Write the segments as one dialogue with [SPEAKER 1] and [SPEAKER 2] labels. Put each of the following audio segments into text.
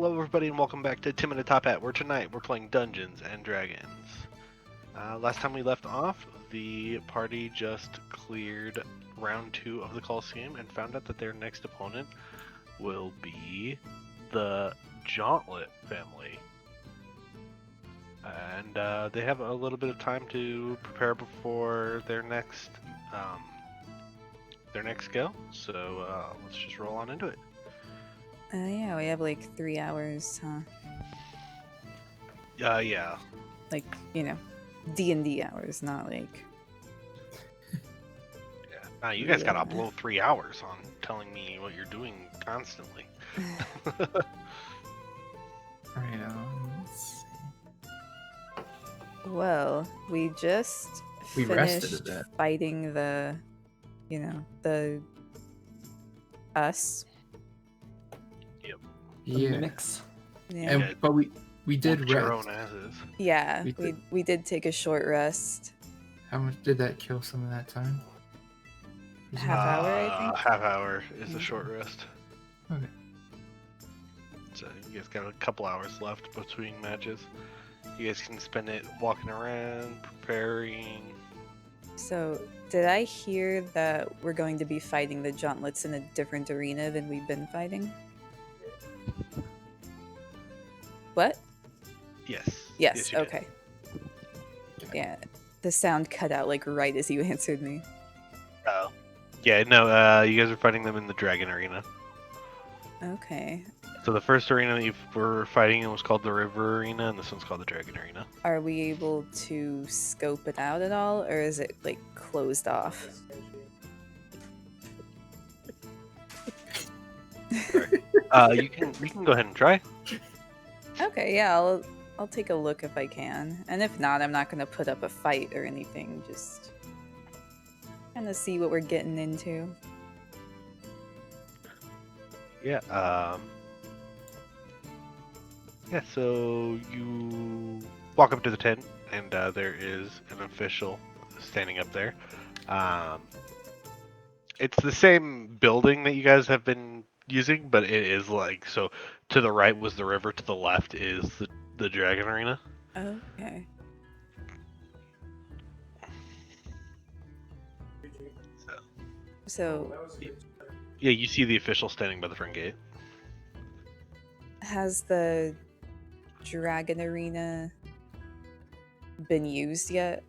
[SPEAKER 1] Hello everybody and welcome back to TimInATopHat, where tonight we're playing Dungeons and Dragons. Last time we left off, the party just cleared round 2 of the Coliseum and found out that their next opponent will be the Gauntlet family. And they have a little bit of time to prepare before their next go, so let's just roll on into it.
[SPEAKER 2] Yeah, we have like 3 hours, huh?
[SPEAKER 1] Yeah.
[SPEAKER 2] Like, D&D hours, not like...
[SPEAKER 1] Yeah. Now you guys gotta blow 3 hours on telling me what you're doing constantly.
[SPEAKER 3] Alright, let's see.
[SPEAKER 2] Well, we just
[SPEAKER 3] We rested
[SPEAKER 2] finished
[SPEAKER 3] a bit.
[SPEAKER 2] fighting the, the us.
[SPEAKER 3] Yeah.
[SPEAKER 4] Mix.
[SPEAKER 2] Yeah,
[SPEAKER 3] And, but we did
[SPEAKER 1] Whooped your
[SPEAKER 3] rest.
[SPEAKER 1] own asses.
[SPEAKER 2] yeah,
[SPEAKER 3] We
[SPEAKER 2] we did take a short rest.
[SPEAKER 3] How much did that kill some of that time?
[SPEAKER 2] Half hour, I think.
[SPEAKER 1] Half hour is a short rest.
[SPEAKER 3] Okay.
[SPEAKER 1] So you guys got a couple hours left between matches. You guys can spend it walking around, preparing.
[SPEAKER 2] So, did I hear that we're going to be fighting the Gauntlets in a different arena than we've been fighting? What?
[SPEAKER 1] Yes.
[SPEAKER 2] Yes,
[SPEAKER 1] you did.
[SPEAKER 2] okay. Yeah, the sound cut out like right as you answered me.
[SPEAKER 1] Oh. Yeah, no, you guys are fighting them in the Dragon Arena.
[SPEAKER 2] Okay.
[SPEAKER 1] So the first arena that you were fighting in was called the River Arena, and this one's called the Dragon Arena.
[SPEAKER 2] Are we able to scope it out at all, or is it like closed off?
[SPEAKER 1] You can go ahead and try.
[SPEAKER 2] Okay, yeah, I'll take a look if I can, and if not, I'm not gonna put up a fight or anything. Just kind of see what we're getting into.
[SPEAKER 1] Yeah. Yeah. So you walk up to the tent, and there is an official standing up there. It's the same building that you guys have been using, but it is like so. To the right was the river. To the left is the Dragon Arena.
[SPEAKER 2] Okay. So
[SPEAKER 1] Yeah, you see the official standing by the front gate.
[SPEAKER 2] has the Dragon Arena been used yet,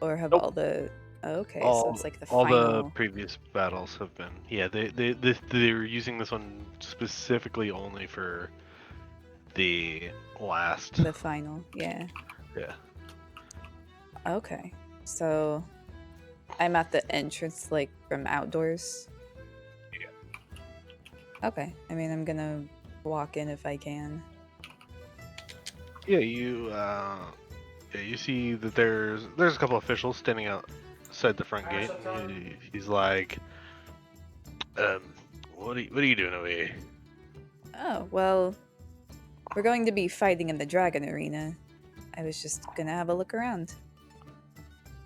[SPEAKER 2] or have
[SPEAKER 1] Nope.
[SPEAKER 2] all the? Okay, so
[SPEAKER 1] all
[SPEAKER 2] it's like the
[SPEAKER 1] all
[SPEAKER 2] final.
[SPEAKER 1] the previous battles have been. Yeah, they're using this one specifically only for the last.
[SPEAKER 2] The final, yeah.
[SPEAKER 1] Yeah.
[SPEAKER 2] Okay, so I'm at the entrance, like from outdoors.
[SPEAKER 1] Yeah.
[SPEAKER 2] Okay, I mean I'm gonna walk in if I can.
[SPEAKER 1] Yeah, you see that there's a couple officials standing outside the front gate. He's like, what are you doing over here?
[SPEAKER 2] Oh well, we're going to be fighting in the Dragon Arena. I was just gonna have a look around.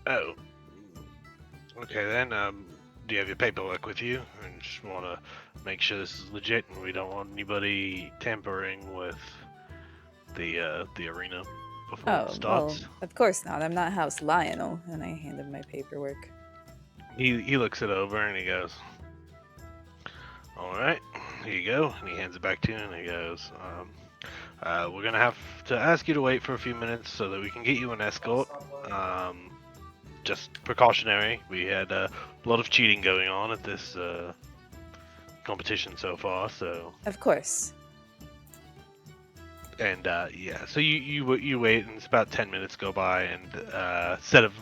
[SPEAKER 1] Oh. Okay then. Do you have your paperwork with you? And just want to make sure this is legit, and we don't want anybody tampering with the arena before
[SPEAKER 2] Oh
[SPEAKER 1] it
[SPEAKER 2] well,
[SPEAKER 1] starts.
[SPEAKER 2] of course not. I'm not House Lionel, and I hand him my paperwork.
[SPEAKER 1] He looks it over and he goes, "All right, here you go." And he hands it back to you, and he goes, "We're gonna have to ask you to wait for a few minutes so that we can get you an escort. Just precautionary. We had a lot of cheating going on at this competition so far, so."
[SPEAKER 2] Of course.
[SPEAKER 1] And yeah, so you wait, and it's about 10 minutes go by, and set of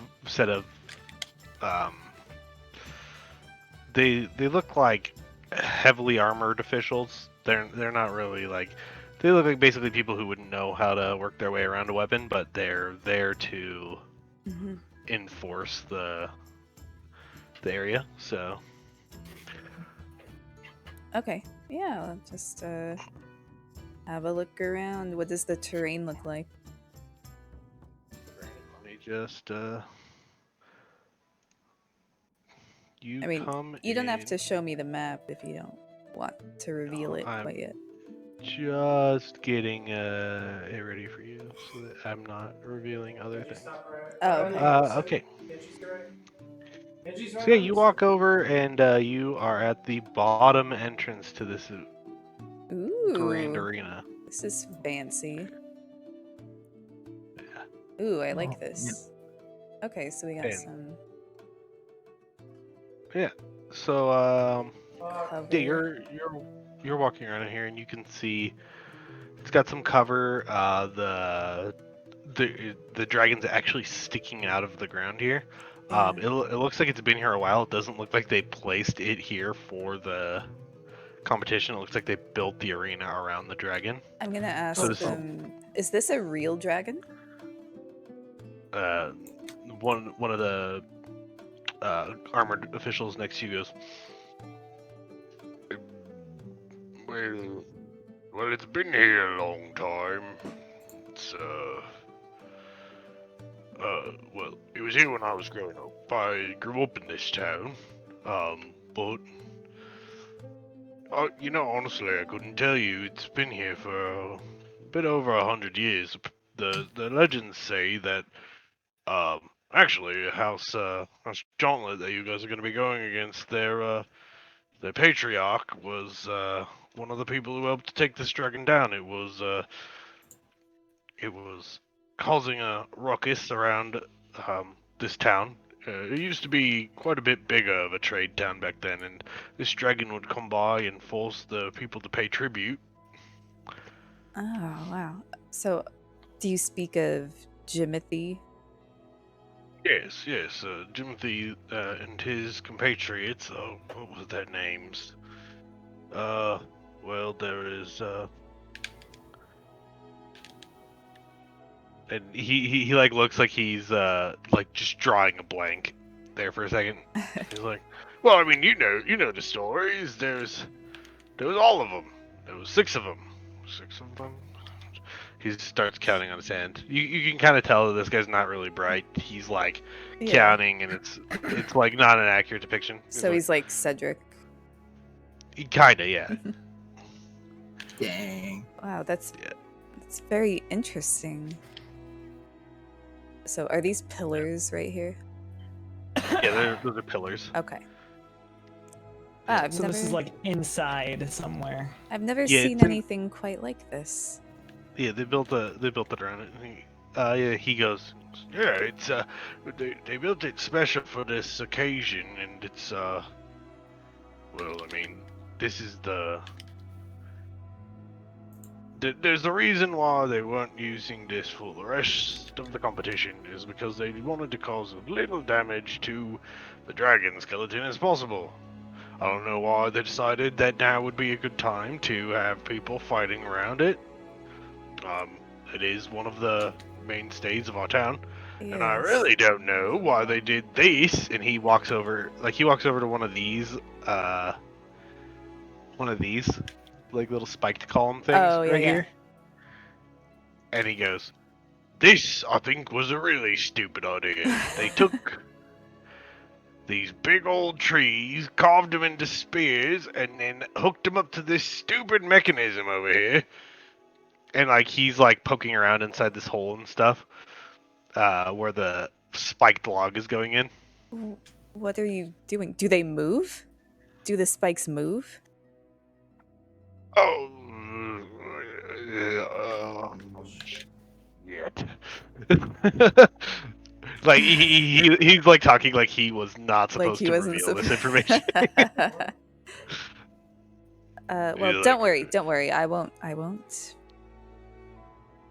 [SPEAKER 1] they look like heavily armored officials. They're not really like, they look like basically people who wouldn't know how to work their way around a weapon, but they're there to enforce the area. So
[SPEAKER 2] Okay. Yeah, I'll just have a look around. What does the terrain look like?
[SPEAKER 1] let me just
[SPEAKER 2] You don't have to show me the map if you don't want to reveal it quite yet.
[SPEAKER 1] just getting it ready for you so that I'm not revealing other things.
[SPEAKER 2] Oh, okay.
[SPEAKER 1] Okay. So yeah, you walk over and you are at the bottom entrance to this grand
[SPEAKER 2] Ooh,
[SPEAKER 1] arena.
[SPEAKER 2] this is fancy. Ooh, I like
[SPEAKER 3] Oh,
[SPEAKER 2] this. Okay, so we got
[SPEAKER 1] And
[SPEAKER 2] some
[SPEAKER 1] yeah, so
[SPEAKER 2] cover.
[SPEAKER 1] yeah, you're walking around in here and you can see it's got some cover. The dragon's actually sticking out of the ground here.
[SPEAKER 2] Yeah.
[SPEAKER 1] It looks like it's been here a while. It doesn't look like they placed it here for the competition. It looks like they built the arena around the dragon.
[SPEAKER 2] I'm gonna
[SPEAKER 1] So
[SPEAKER 2] ask
[SPEAKER 1] this
[SPEAKER 2] them, is this a real dragon?
[SPEAKER 1] uh, one of the armored officials next to you goes, well, it's been here a long time. It's well, it was here when I was growing up. I grew up in this town, but honestly, I couldn't tell you. It's been here for a bit over 100 years. The legends say that, actually, House Gauntlet that you guys are going to be going against, their patriarch was one of the people who helped to take this dragon down. It was causing a ruckus around this town. It used to be quite a bit bigger of a trade town back then, and this dragon would come by and force the people to pay tribute.
[SPEAKER 2] Oh, wow. So, do you speak of Jimothy?
[SPEAKER 1] Yes, yes, Timothy and his compatriots. Oh, what was their names? Well, there is and he like looks like he's like just drawing a blank there for a second. He's like, well, I mean, you know the stories. There was all of them. There was 6 of them. 6 of them. He starts counting on his hand. You can kind of tell that this guy's not really bright. He's like
[SPEAKER 2] Yeah.
[SPEAKER 1] counting, and it's like not an accurate depiction.
[SPEAKER 2] So he's like Cedric.
[SPEAKER 1] Kinda, yeah.
[SPEAKER 3] dang.
[SPEAKER 2] Wow, that's
[SPEAKER 1] Yeah.
[SPEAKER 2] very interesting. So, are these pillars right here?
[SPEAKER 1] Yeah, those are pillars.
[SPEAKER 2] Okay. Wow,
[SPEAKER 4] So this is like inside somewhere.
[SPEAKER 2] I've never
[SPEAKER 1] Yeah,
[SPEAKER 2] seen
[SPEAKER 1] it's in-
[SPEAKER 2] anything quite like this.
[SPEAKER 1] Yeah, they built it around it. And he goes, yeah, it's they built it special for this occasion, and it's well, I mean, this is there's a reason why they weren't using this for the rest of the competition is because they wanted to cause as little damage to the dragon skeleton as possible. I don't know why they decided that now would be a good time to have people fighting around it. It is one of the mainstays of our town, and I
[SPEAKER 2] Yes.
[SPEAKER 1] really don't know why they did this. And he walks over to one of these, like little spiked column things
[SPEAKER 2] Oh, yeah,
[SPEAKER 1] right
[SPEAKER 2] yeah.
[SPEAKER 1] here, and he goes, "This, I think, was a really stupid idea. They took these big old trees, carved them into spears, and then hooked them up to this stupid mechanism over here." And like he's like poking around inside this hole and stuff, where the spiked log is going in.
[SPEAKER 2] What are you doing? Do they move? Do the spikes move?
[SPEAKER 1] Oh, shit. Like he's like talking like he was not
[SPEAKER 2] Like
[SPEAKER 1] supposed
[SPEAKER 2] he
[SPEAKER 1] to
[SPEAKER 2] wasn't
[SPEAKER 1] reveal this information.
[SPEAKER 2] Well,
[SPEAKER 1] He's
[SPEAKER 2] don't
[SPEAKER 1] like,
[SPEAKER 2] worry. I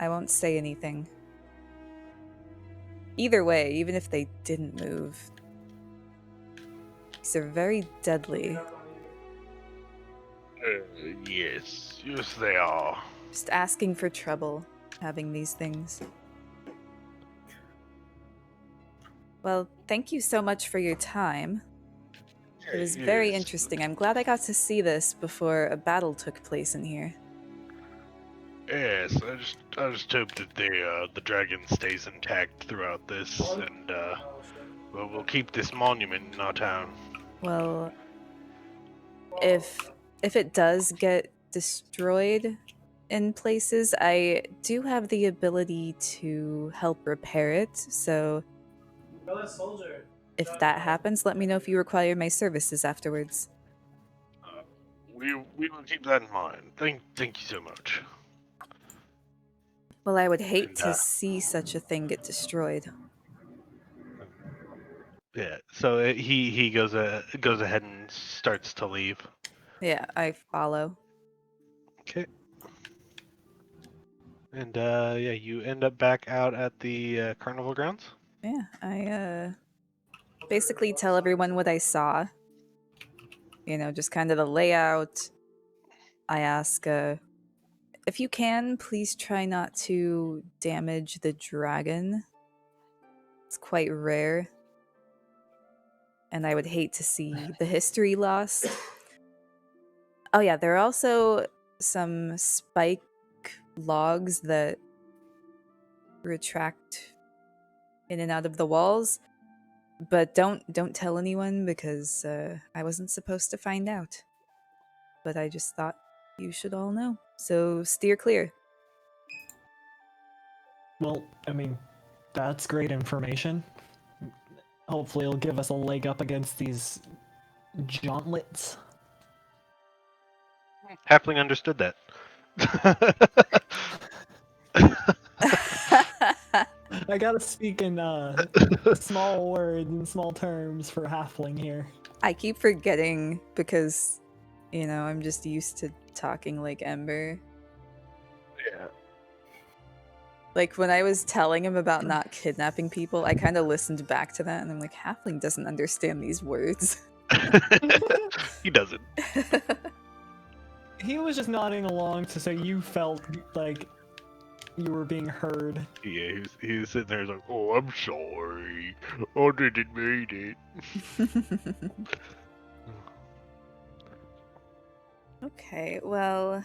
[SPEAKER 2] won't say anything. Either way, even if they didn't move, these are very deadly.
[SPEAKER 1] yes, they are.
[SPEAKER 2] Just asking for trouble, having these things. Well, thank you so much for your time. It was very
[SPEAKER 1] Yes.
[SPEAKER 2] interesting. I'm glad I got to see this before a battle took place in here.
[SPEAKER 1] Yes, I just hope that the dragon stays intact throughout this, and well, we'll keep this monument in our town.
[SPEAKER 2] Well, if it does get destroyed, in places, I do have the ability to help repair it. So if that happens, let me know if you require my services afterwards.
[SPEAKER 1] We will keep that in mind. Thank you so much.
[SPEAKER 2] Well, I would hate
[SPEAKER 1] And,
[SPEAKER 2] to see such a thing get destroyed.
[SPEAKER 1] yeah. So he goes ahead and starts to leave.
[SPEAKER 2] Yeah, I follow.
[SPEAKER 1] Okay. And yeah, you end up back out at the carnival grounds.
[SPEAKER 2] Yeah, I basically tell everyone what I saw. You know, just kind of the layout. I ask, if you can, please try not to damage the dragon. It's quite rare. And I would hate to see the history lost. Oh yeah, there are also some spike logs that retract in and out of the walls. But don't tell anyone because I wasn't supposed to find out. But I just thought you should all know. So steer clear.
[SPEAKER 4] Well, I mean, that's great information. Hopefully it'll give us a leg up against these gauntlets.
[SPEAKER 1] Halfling understood that.
[SPEAKER 4] I gotta speak in small words and small terms for halfling here.
[SPEAKER 2] I keep forgetting because, you know, I'm just used to talking like Ember.
[SPEAKER 1] Yeah.
[SPEAKER 2] Like when I was telling him about not kidnapping people, I kind of listened back to that and I'm like, Halfling doesn't understand these words.
[SPEAKER 1] He doesn't.
[SPEAKER 4] He was just nodding along to say you felt like you were being heard.
[SPEAKER 1] Yeah, he's sitting there like, oh, I'm sorry. I didn't mean it.
[SPEAKER 2] Okay, well,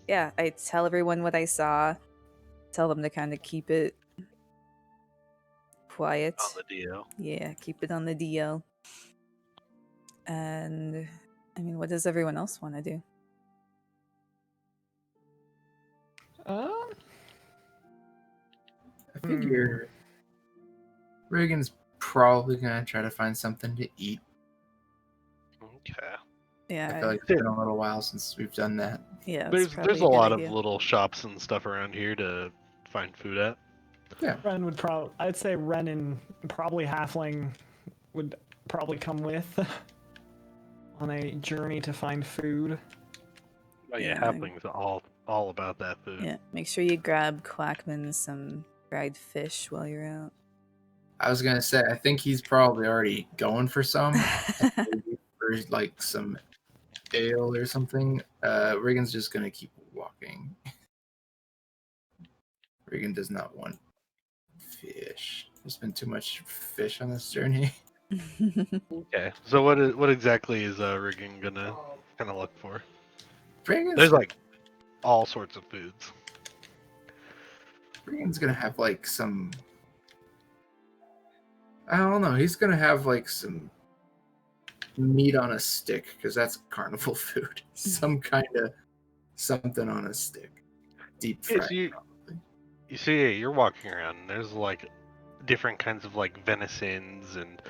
[SPEAKER 2] yeah, I tell everyone what I saw. Tell them to kind of keep it quiet.
[SPEAKER 1] On the DL.
[SPEAKER 2] Yeah, keep it on the DL. And, I mean, what does everyone else want to do?
[SPEAKER 3] I figure Riggan's probably gonna try to find something to eat.
[SPEAKER 1] Okay.
[SPEAKER 2] Yeah,
[SPEAKER 3] I feel like it's been a little while since we've done that.
[SPEAKER 2] yeah, that's probably
[SPEAKER 1] There's a
[SPEAKER 2] good
[SPEAKER 1] lot
[SPEAKER 2] idea.
[SPEAKER 1] of little shops and stuff around here to find food at.
[SPEAKER 3] Yeah.
[SPEAKER 4] Ren would I'd say Ren and probably halfling would probably come with on a journey to find food.
[SPEAKER 1] Oh yeah,
[SPEAKER 2] Yeah.
[SPEAKER 1] halflings are all about that food.
[SPEAKER 2] Yeah, make sure you grab Quakman some fried fish while you're out.
[SPEAKER 3] I was gonna say, I think he's probably already going for some, maybe for like some ale or something. Riggan's just gonna keep walking. Riggan does not want fish. There's been too much fish on this journey.
[SPEAKER 1] Okay. So what exactly is Riggan gonna kind of look for?
[SPEAKER 3] Riggan's,
[SPEAKER 1] There's like all sorts of foods.
[SPEAKER 3] Riggan's gonna have like some. I don't know. He's gonna have like some meat on a stick because that's carnival food. Some kind of something on a stick, deep
[SPEAKER 1] Yeah,
[SPEAKER 3] fried.
[SPEAKER 1] so you see, you're walking around. And there's like different kinds of like venisons and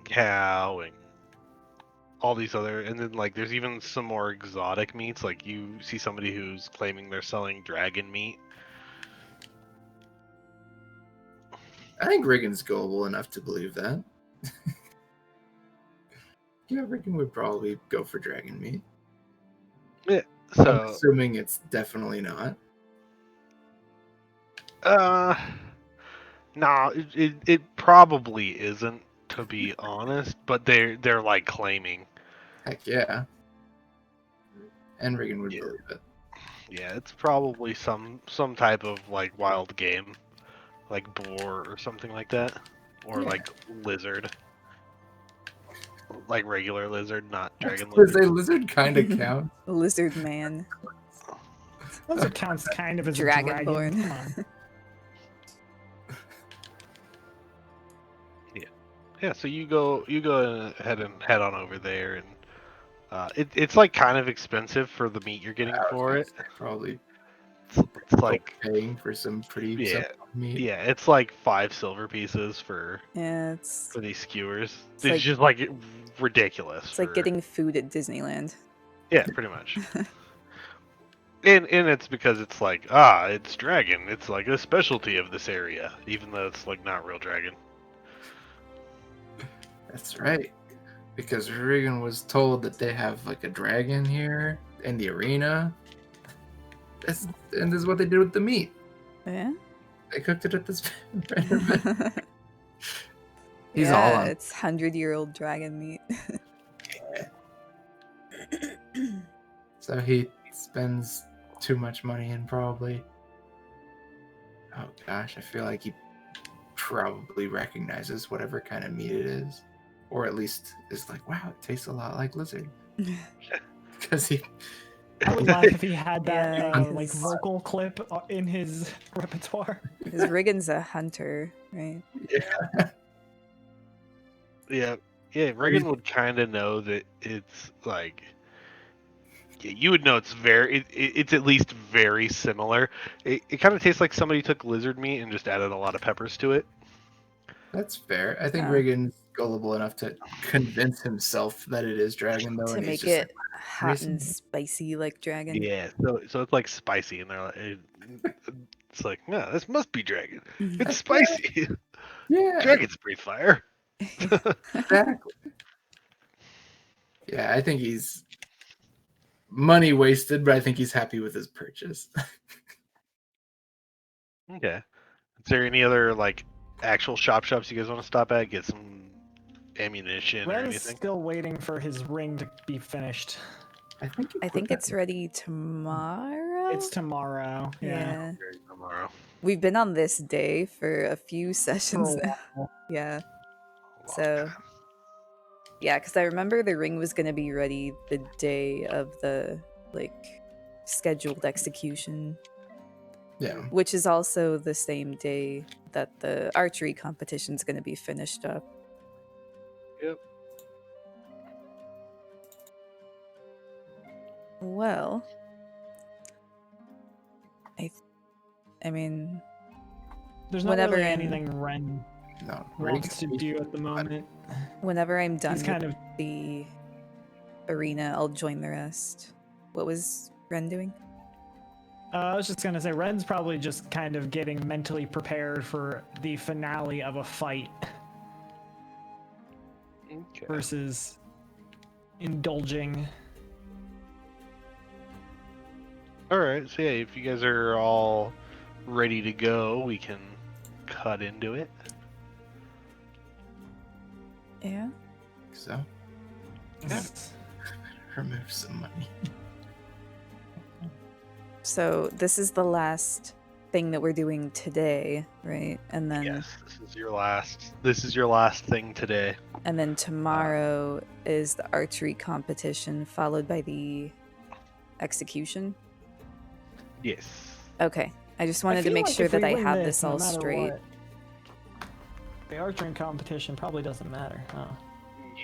[SPEAKER 1] cow and all these other, and then like there's even some more exotic meats. Like you see somebody who's claiming they're selling dragon meat.
[SPEAKER 3] I think Riggan's gullible enough to believe that. Yeah, Riggan would probably go for dragon meat.
[SPEAKER 1] Yeah.
[SPEAKER 3] I'm
[SPEAKER 1] So
[SPEAKER 3] assuming it's definitely not.
[SPEAKER 1] nah, it probably isn't, to be honest. But they're like claiming.
[SPEAKER 3] Heck yeah. And Riggan would
[SPEAKER 1] Yeah.
[SPEAKER 3] believe it.
[SPEAKER 1] Yeah, it's probably some type of like wild game, like boar or something like that, or
[SPEAKER 3] Yeah.
[SPEAKER 1] like lizard, like regular lizard, not dragon
[SPEAKER 3] Does
[SPEAKER 1] lizard.
[SPEAKER 3] a lizard kind of count?
[SPEAKER 2] Lizard man.
[SPEAKER 4] Lizard counts kind of as a dragon.
[SPEAKER 2] Dragonborn.
[SPEAKER 4] Come on.
[SPEAKER 1] Yeah, so you go ahead and head on over there, and It's like kind of expensive for the meat you're getting
[SPEAKER 3] I was
[SPEAKER 1] for
[SPEAKER 3] gonna
[SPEAKER 1] it.
[SPEAKER 3] say, probably
[SPEAKER 1] It's like
[SPEAKER 3] paying for some pretty
[SPEAKER 1] yeah,
[SPEAKER 3] simple meat.
[SPEAKER 1] yeah, it's like 5 silver pieces for
[SPEAKER 2] Yeah, it's
[SPEAKER 1] these skewers.
[SPEAKER 2] It's
[SPEAKER 1] It's
[SPEAKER 2] like-
[SPEAKER 1] just like ridiculous.
[SPEAKER 2] it's like getting food at Disneyland.
[SPEAKER 1] Yeah, pretty much. And it's because it's like it's dragon. It's like a specialty of this area, even though it's like not real dragon.
[SPEAKER 3] That's right. Because Riggan was told that they have like a dragon here in the arena. And this is what they did with the meat.
[SPEAKER 2] Yeah.
[SPEAKER 3] They cooked it at this event. He's
[SPEAKER 2] yeah,
[SPEAKER 3] all on.
[SPEAKER 2] it's 100-year-old dragon meat.
[SPEAKER 3] So he spends too much money and probably. Oh gosh, I feel like he probably recognizes whatever kind of meat it is. Or at least is like, wow, it tastes a lot like lizard. Because he.
[SPEAKER 4] I would laugh if he had that
[SPEAKER 2] Yeah,
[SPEAKER 4] like
[SPEAKER 2] 'cause-
[SPEAKER 4] vocal clip in his repertoire.
[SPEAKER 2] Because Riggan's a hunter, right?
[SPEAKER 1] Yeah, Riggan would kind of know that it's like. Yeah, you would know it's it's at least very similar. It kind of tastes like somebody took lizard meat and just added a lot of peppers to it.
[SPEAKER 3] That's fair. I think
[SPEAKER 2] Yeah.
[SPEAKER 3] Riggan's gullible enough to convince himself that it is dragon, though.
[SPEAKER 2] To
[SPEAKER 3] and he's
[SPEAKER 2] make
[SPEAKER 3] just
[SPEAKER 2] it hot and spicy like dragon.
[SPEAKER 1] Yeah, so it's like spicy, and they're like, it's like, no, this must be dragon. It's spicy.
[SPEAKER 3] like, yeah,
[SPEAKER 1] Dragons breathe fire.
[SPEAKER 3] exactly. Yeah, I think he's money wasted, but I think he's happy with his purchase.
[SPEAKER 1] Okay. Is there any other like actual shops you guys want to stop at? Get some ammunition or
[SPEAKER 4] Ren is
[SPEAKER 1] anything?
[SPEAKER 4] still waiting for his ring to be finished.
[SPEAKER 2] I think it's ready tomorrow.
[SPEAKER 4] It's tomorrow. Yeah.
[SPEAKER 1] Tomorrow.
[SPEAKER 2] We've been on this day for a few sessions
[SPEAKER 4] For a
[SPEAKER 2] now.
[SPEAKER 4] while.
[SPEAKER 2] Yeah.
[SPEAKER 1] Long
[SPEAKER 2] So,
[SPEAKER 1] time.
[SPEAKER 2] yeah, because I remember the ring was going to be ready the day of the, like, scheduled execution,
[SPEAKER 3] Yeah.
[SPEAKER 2] which is also the same day that the archery competition's going to be finished up.
[SPEAKER 1] Yep.
[SPEAKER 2] Well, I mean,
[SPEAKER 4] There's not
[SPEAKER 2] Whenever
[SPEAKER 4] really
[SPEAKER 2] I'm-
[SPEAKER 4] anything Ren
[SPEAKER 3] No.
[SPEAKER 4] wants to do at the moment.
[SPEAKER 2] whenever I'm done
[SPEAKER 4] He's
[SPEAKER 2] with
[SPEAKER 4] kind of
[SPEAKER 2] the arena, I'll join the rest. What was Ren doing?
[SPEAKER 4] I was just gonna say, Ren's probably just kind of getting mentally prepared for the finale of a fight
[SPEAKER 1] Okay.
[SPEAKER 4] versus indulging.
[SPEAKER 1] All right. So yeah, if you guys are all ready to go, we can cut into it.
[SPEAKER 2] Yeah.
[SPEAKER 3] So
[SPEAKER 1] Yeah.
[SPEAKER 3] remove some money.
[SPEAKER 2] So this is the last thing that we're doing today, right? And then
[SPEAKER 1] Yes, this is your last. This is your last thing today.
[SPEAKER 2] and then tomorrow is the archery competition, followed by the execution.
[SPEAKER 1] Yes.
[SPEAKER 2] Okay. I just
[SPEAKER 4] I
[SPEAKER 2] wanted to
[SPEAKER 4] feel
[SPEAKER 2] make
[SPEAKER 4] like
[SPEAKER 2] sure
[SPEAKER 4] if
[SPEAKER 2] that
[SPEAKER 4] we
[SPEAKER 2] I
[SPEAKER 4] win
[SPEAKER 2] had this
[SPEAKER 4] no
[SPEAKER 2] all
[SPEAKER 4] matter
[SPEAKER 2] straight.
[SPEAKER 4] what, the archery competition probably doesn't matter. Oh.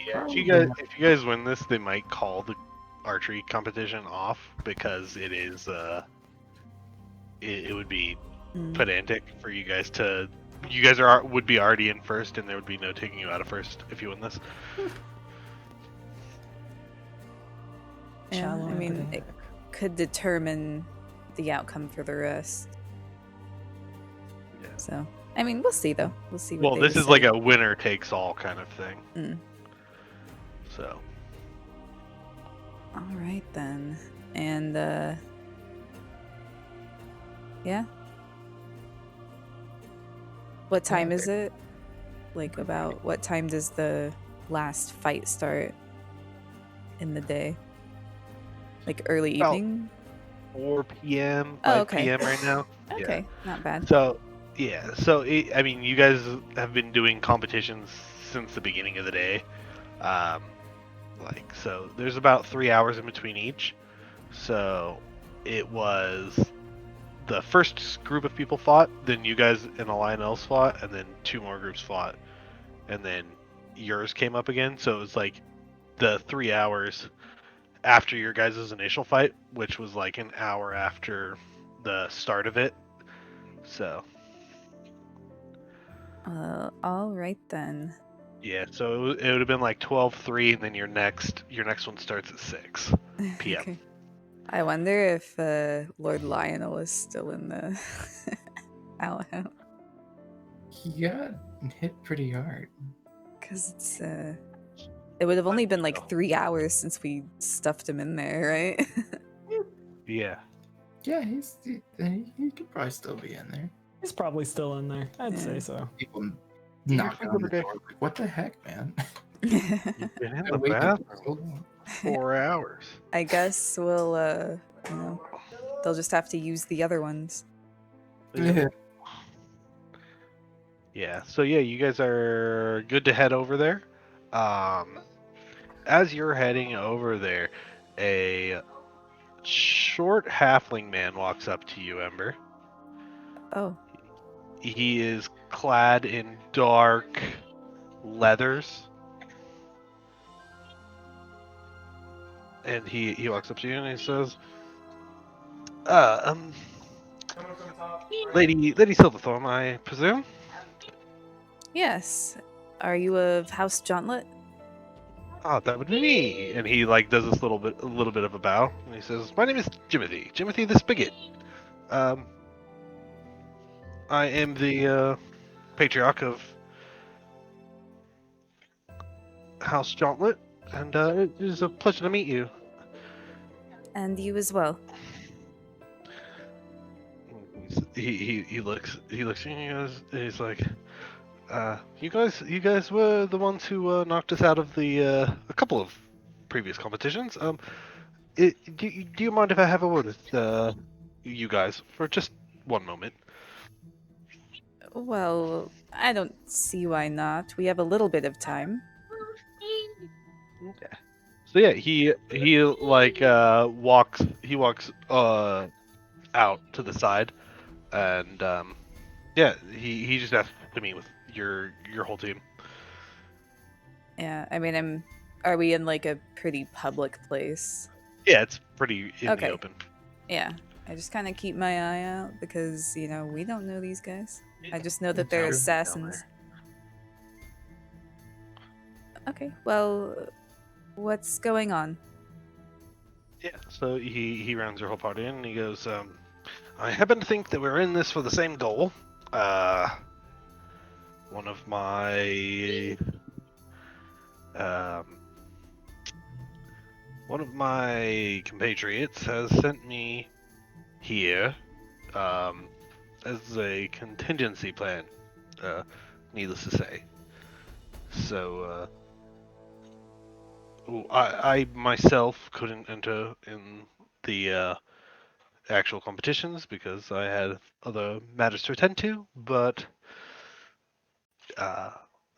[SPEAKER 1] Yeah. If you guys win this, they might call the archery competition off because it is it would be
[SPEAKER 2] Mm.
[SPEAKER 1] pedantic for you guys to. You guys would be already in first, and there would be no taking you out of first if you win this.
[SPEAKER 2] Yeah,
[SPEAKER 4] Shallow
[SPEAKER 2] I mean, it
[SPEAKER 4] empathetic.
[SPEAKER 2] could determine the outcome for the rest.
[SPEAKER 1] Yeah.
[SPEAKER 2] So, I mean, we'll see though. We'll see. What
[SPEAKER 1] Well,
[SPEAKER 2] they
[SPEAKER 1] this is
[SPEAKER 2] decide.
[SPEAKER 1] like a winner takes all kind of thing.
[SPEAKER 2] Mm.
[SPEAKER 1] So.
[SPEAKER 2] All right then, and yeah. What time is it? Like, about what time does the last fight start in the day? Like early
[SPEAKER 1] About
[SPEAKER 2] evening?
[SPEAKER 1] 4 p.m.
[SPEAKER 2] Oh,
[SPEAKER 1] 5
[SPEAKER 2] okay.
[SPEAKER 1] p.m. right now.
[SPEAKER 2] Okay, not bad.
[SPEAKER 1] So, yeah. So, I mean, you guys have been doing competitions since the beginning of the day. So there's about 3 hours in between each. So, it was the first group of people fought, then you guys and a line else fought, and then 2 more groups fought, and then yours came up again. So it was like the 3 hours after your guys' initial fight, which was like an hour after the start of it. So
[SPEAKER 2] All right then.
[SPEAKER 1] yeah, so it would have been like 12:03, and then your next one starts at 6 p.m.
[SPEAKER 2] Okay. I wonder if Lord Lionel is still in the outhouse.
[SPEAKER 3] He got hit pretty hard.
[SPEAKER 2] Because it would have only been like
[SPEAKER 1] So,
[SPEAKER 2] 3 hours since we stuffed him in there, right?
[SPEAKER 1] yeah.
[SPEAKER 3] Yeah, he could probably still be in there.
[SPEAKER 4] He's probably still in there. I'd
[SPEAKER 2] Yeah.
[SPEAKER 4] say so.
[SPEAKER 3] People
[SPEAKER 1] Usually
[SPEAKER 3] knocking on the
[SPEAKER 1] every day.
[SPEAKER 3] door like, what the heck, man?
[SPEAKER 1] You've been in the
[SPEAKER 3] Been waiting for
[SPEAKER 1] bathroom
[SPEAKER 3] so long.
[SPEAKER 1] 4 hours.
[SPEAKER 2] I guess we'll, you know, they'll just have to use the other ones.
[SPEAKER 3] Yeah.
[SPEAKER 1] Yeah, so yeah, you guys are good to head over there. As you're heading over there, a short halfling man walks up to you, Ember.
[SPEAKER 2] Oh,
[SPEAKER 1] He is clad in dark leathers. And he walks up to you and he says, Lady Silverthorne, I presume?
[SPEAKER 2] yes. Are you of House Jauntlet?
[SPEAKER 1] Oh, that would be me. And he like does this a little bit of a bow, and he says, "My name is Jimothy the Spigot. I am the patriarch of House Jauntlet, and it is a pleasure to meet you."
[SPEAKER 2] And you as well.
[SPEAKER 1] He looks at you and he's like, you guys were the ones who knocked us out of the a couple of previous competitions. Do you mind if I have a word with you guys for just one moment?
[SPEAKER 2] Well, I don't see why not. We have a little bit of time.
[SPEAKER 1] Okay. So yeah, he like walks out to the side, and yeah, he just asked to meet with your whole team.
[SPEAKER 2] Yeah, I mean, are we in like a pretty public place?
[SPEAKER 1] Yeah, it's pretty in
[SPEAKER 2] Okay.
[SPEAKER 1] the open.
[SPEAKER 2] Yeah, I just kind of keep my eye out because, you know, we don't know these guys. I just know that
[SPEAKER 3] It's
[SPEAKER 2] they're
[SPEAKER 3] true.
[SPEAKER 2] assassins. Okay, well, what's going on?
[SPEAKER 1] Yeah, so he rounds your whole party in and he goes, I happen to think that we're in this for the same goal. One of my um, compatriots has sent me here as a contingency plan, needless to say. So I myself couldn't enter in the actual competitions because I had other matters to attend to, but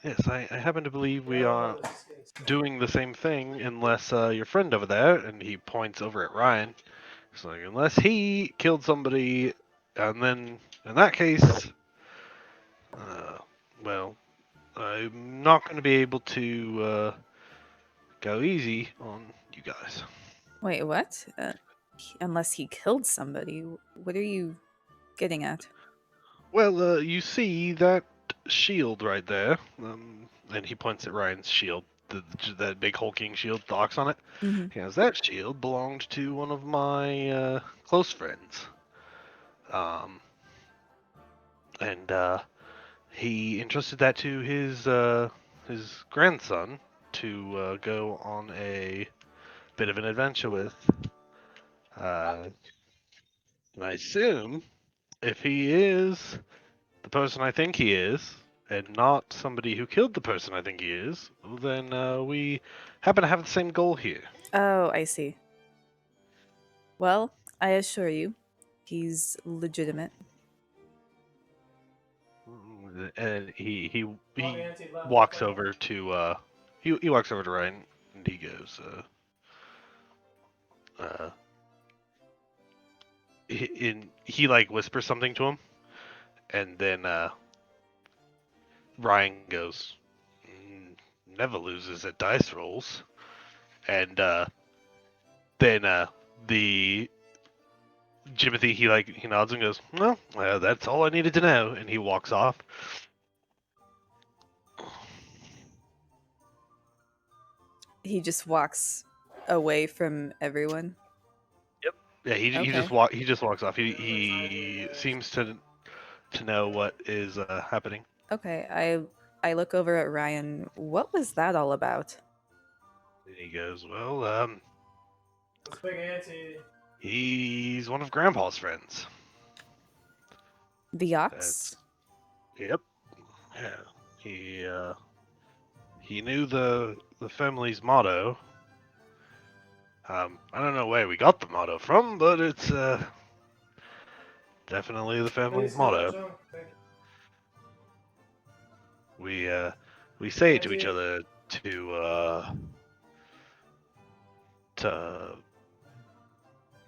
[SPEAKER 1] yes, I happen to believe we are doing the same thing unless your friend over there, and he points over at Ryan, he's like, unless he killed somebody, and then in that case, well, I'm not going to be able to go easy on you guys.
[SPEAKER 2] Wait, what? Unless he killed somebody. What are you getting at?
[SPEAKER 1] Well, you see that shield right there, and he points at Ryan's shield, that big hulking shield, the ox on it.
[SPEAKER 2] Mm-hmm.
[SPEAKER 1] Yes, that shield belonged to one of my close friends. And he entrusted that to his grandson to go on a bit of an adventure with. And I assume if he is the person I think he is, and not somebody who killed the person I think he is, then we happen to have the same goal here.
[SPEAKER 2] Oh, I see. Well, I assure you, he's legitimate.
[SPEAKER 1] And he walks over to he walks over to Ryan and he goes he like whispers something to him, and then Ryan goes, never loses at dice rolls, and Then the Jimothy he nods and goes, "Well, that's all I needed to know," and he walks off.
[SPEAKER 2] He just walks away from everyone.
[SPEAKER 1] Yeah, he
[SPEAKER 2] Okay.
[SPEAKER 1] he just walks off. He seems to know what is happening.
[SPEAKER 2] Okay, I look over at Ryan. What was that all about?
[SPEAKER 1] And he goes, "Well, he's one of Grandpa's friends."
[SPEAKER 2] The Ox?
[SPEAKER 1] Yep. Yeah. He knew the family's motto. I don't know where we got the motto from, but it's definitely the family's motto. We say it to each other to